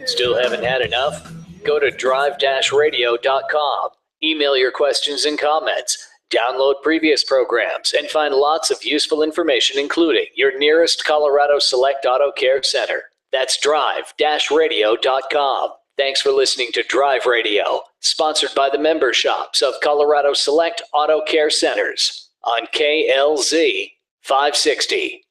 Still haven't had enough? Go to drive-radio.com. Email your questions and comments. Download previous programs and find lots of useful information, including your nearest Colorado Select Auto Care Center. That's drive-radio.com. Thanks for listening to Drive Radio, sponsored by the member shops of Colorado Select Auto Care Centers on KLZ 560.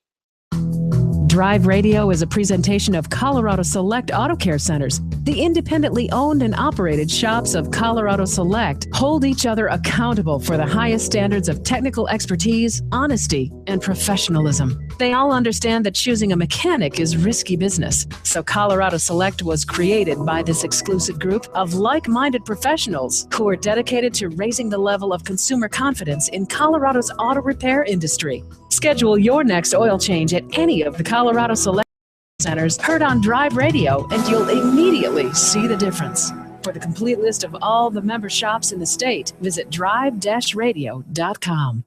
Drive Radio is a presentation of Colorado Select Auto Care Centers. The independently owned and operated shops of Colorado Select hold each other accountable for the highest standards of technical expertise, honesty, and professionalism. They all understand that choosing a mechanic is risky business. So Colorado Select was created by this exclusive group of like-minded professionals who are dedicated to raising the level of consumer confidence in Colorado's auto repair industry. Schedule your next oil change at any of the Colorado Select centers heard on Drive Radio, and you'll immediately see the difference. For the complete list of all the member shops in the state, visit drive-radio.com.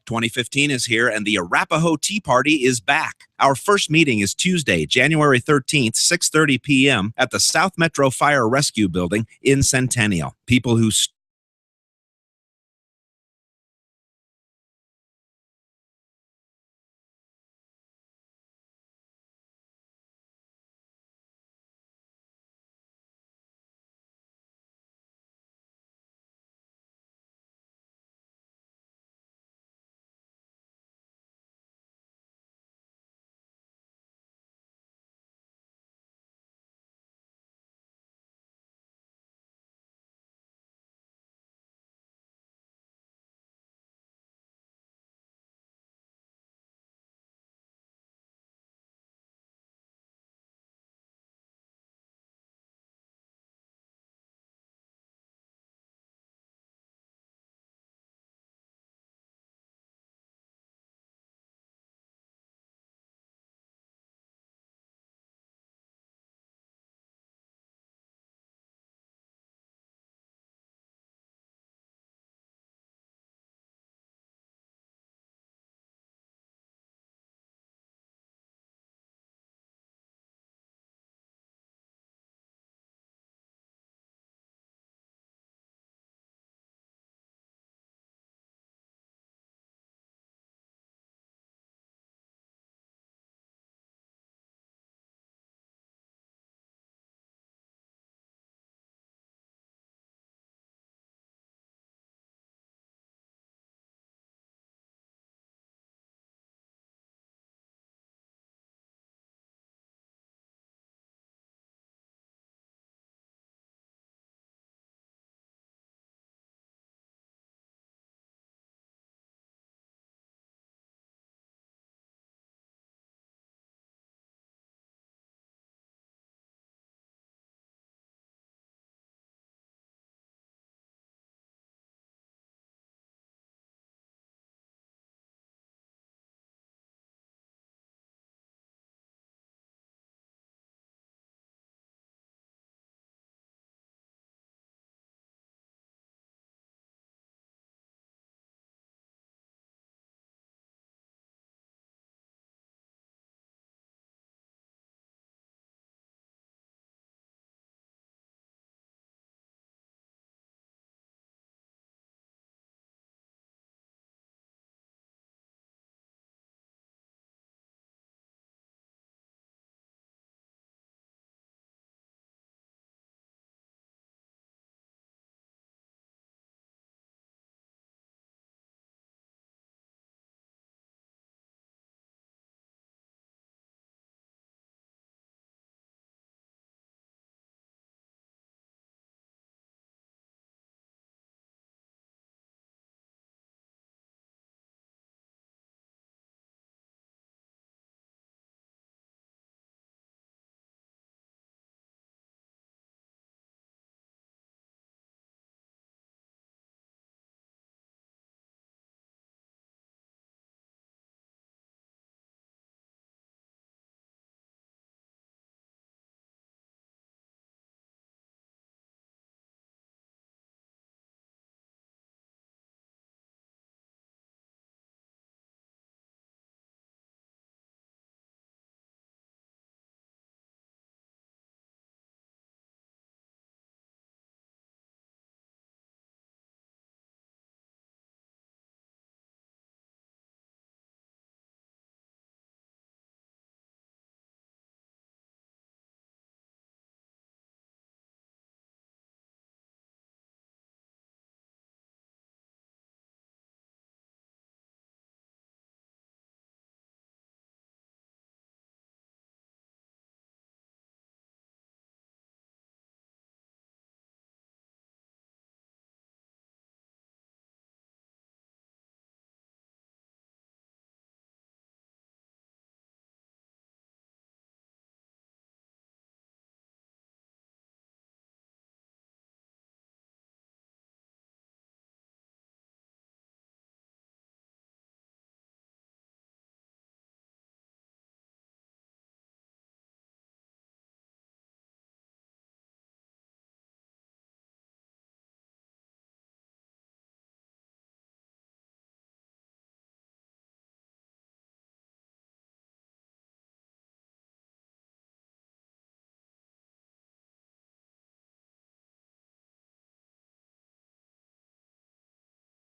2015 is here, and the Arapahoe Tea Party is back. Our first meeting is Tuesday, January 13th, 6:30 p.m. at the South Metro Fire Rescue Building in Centennial. People who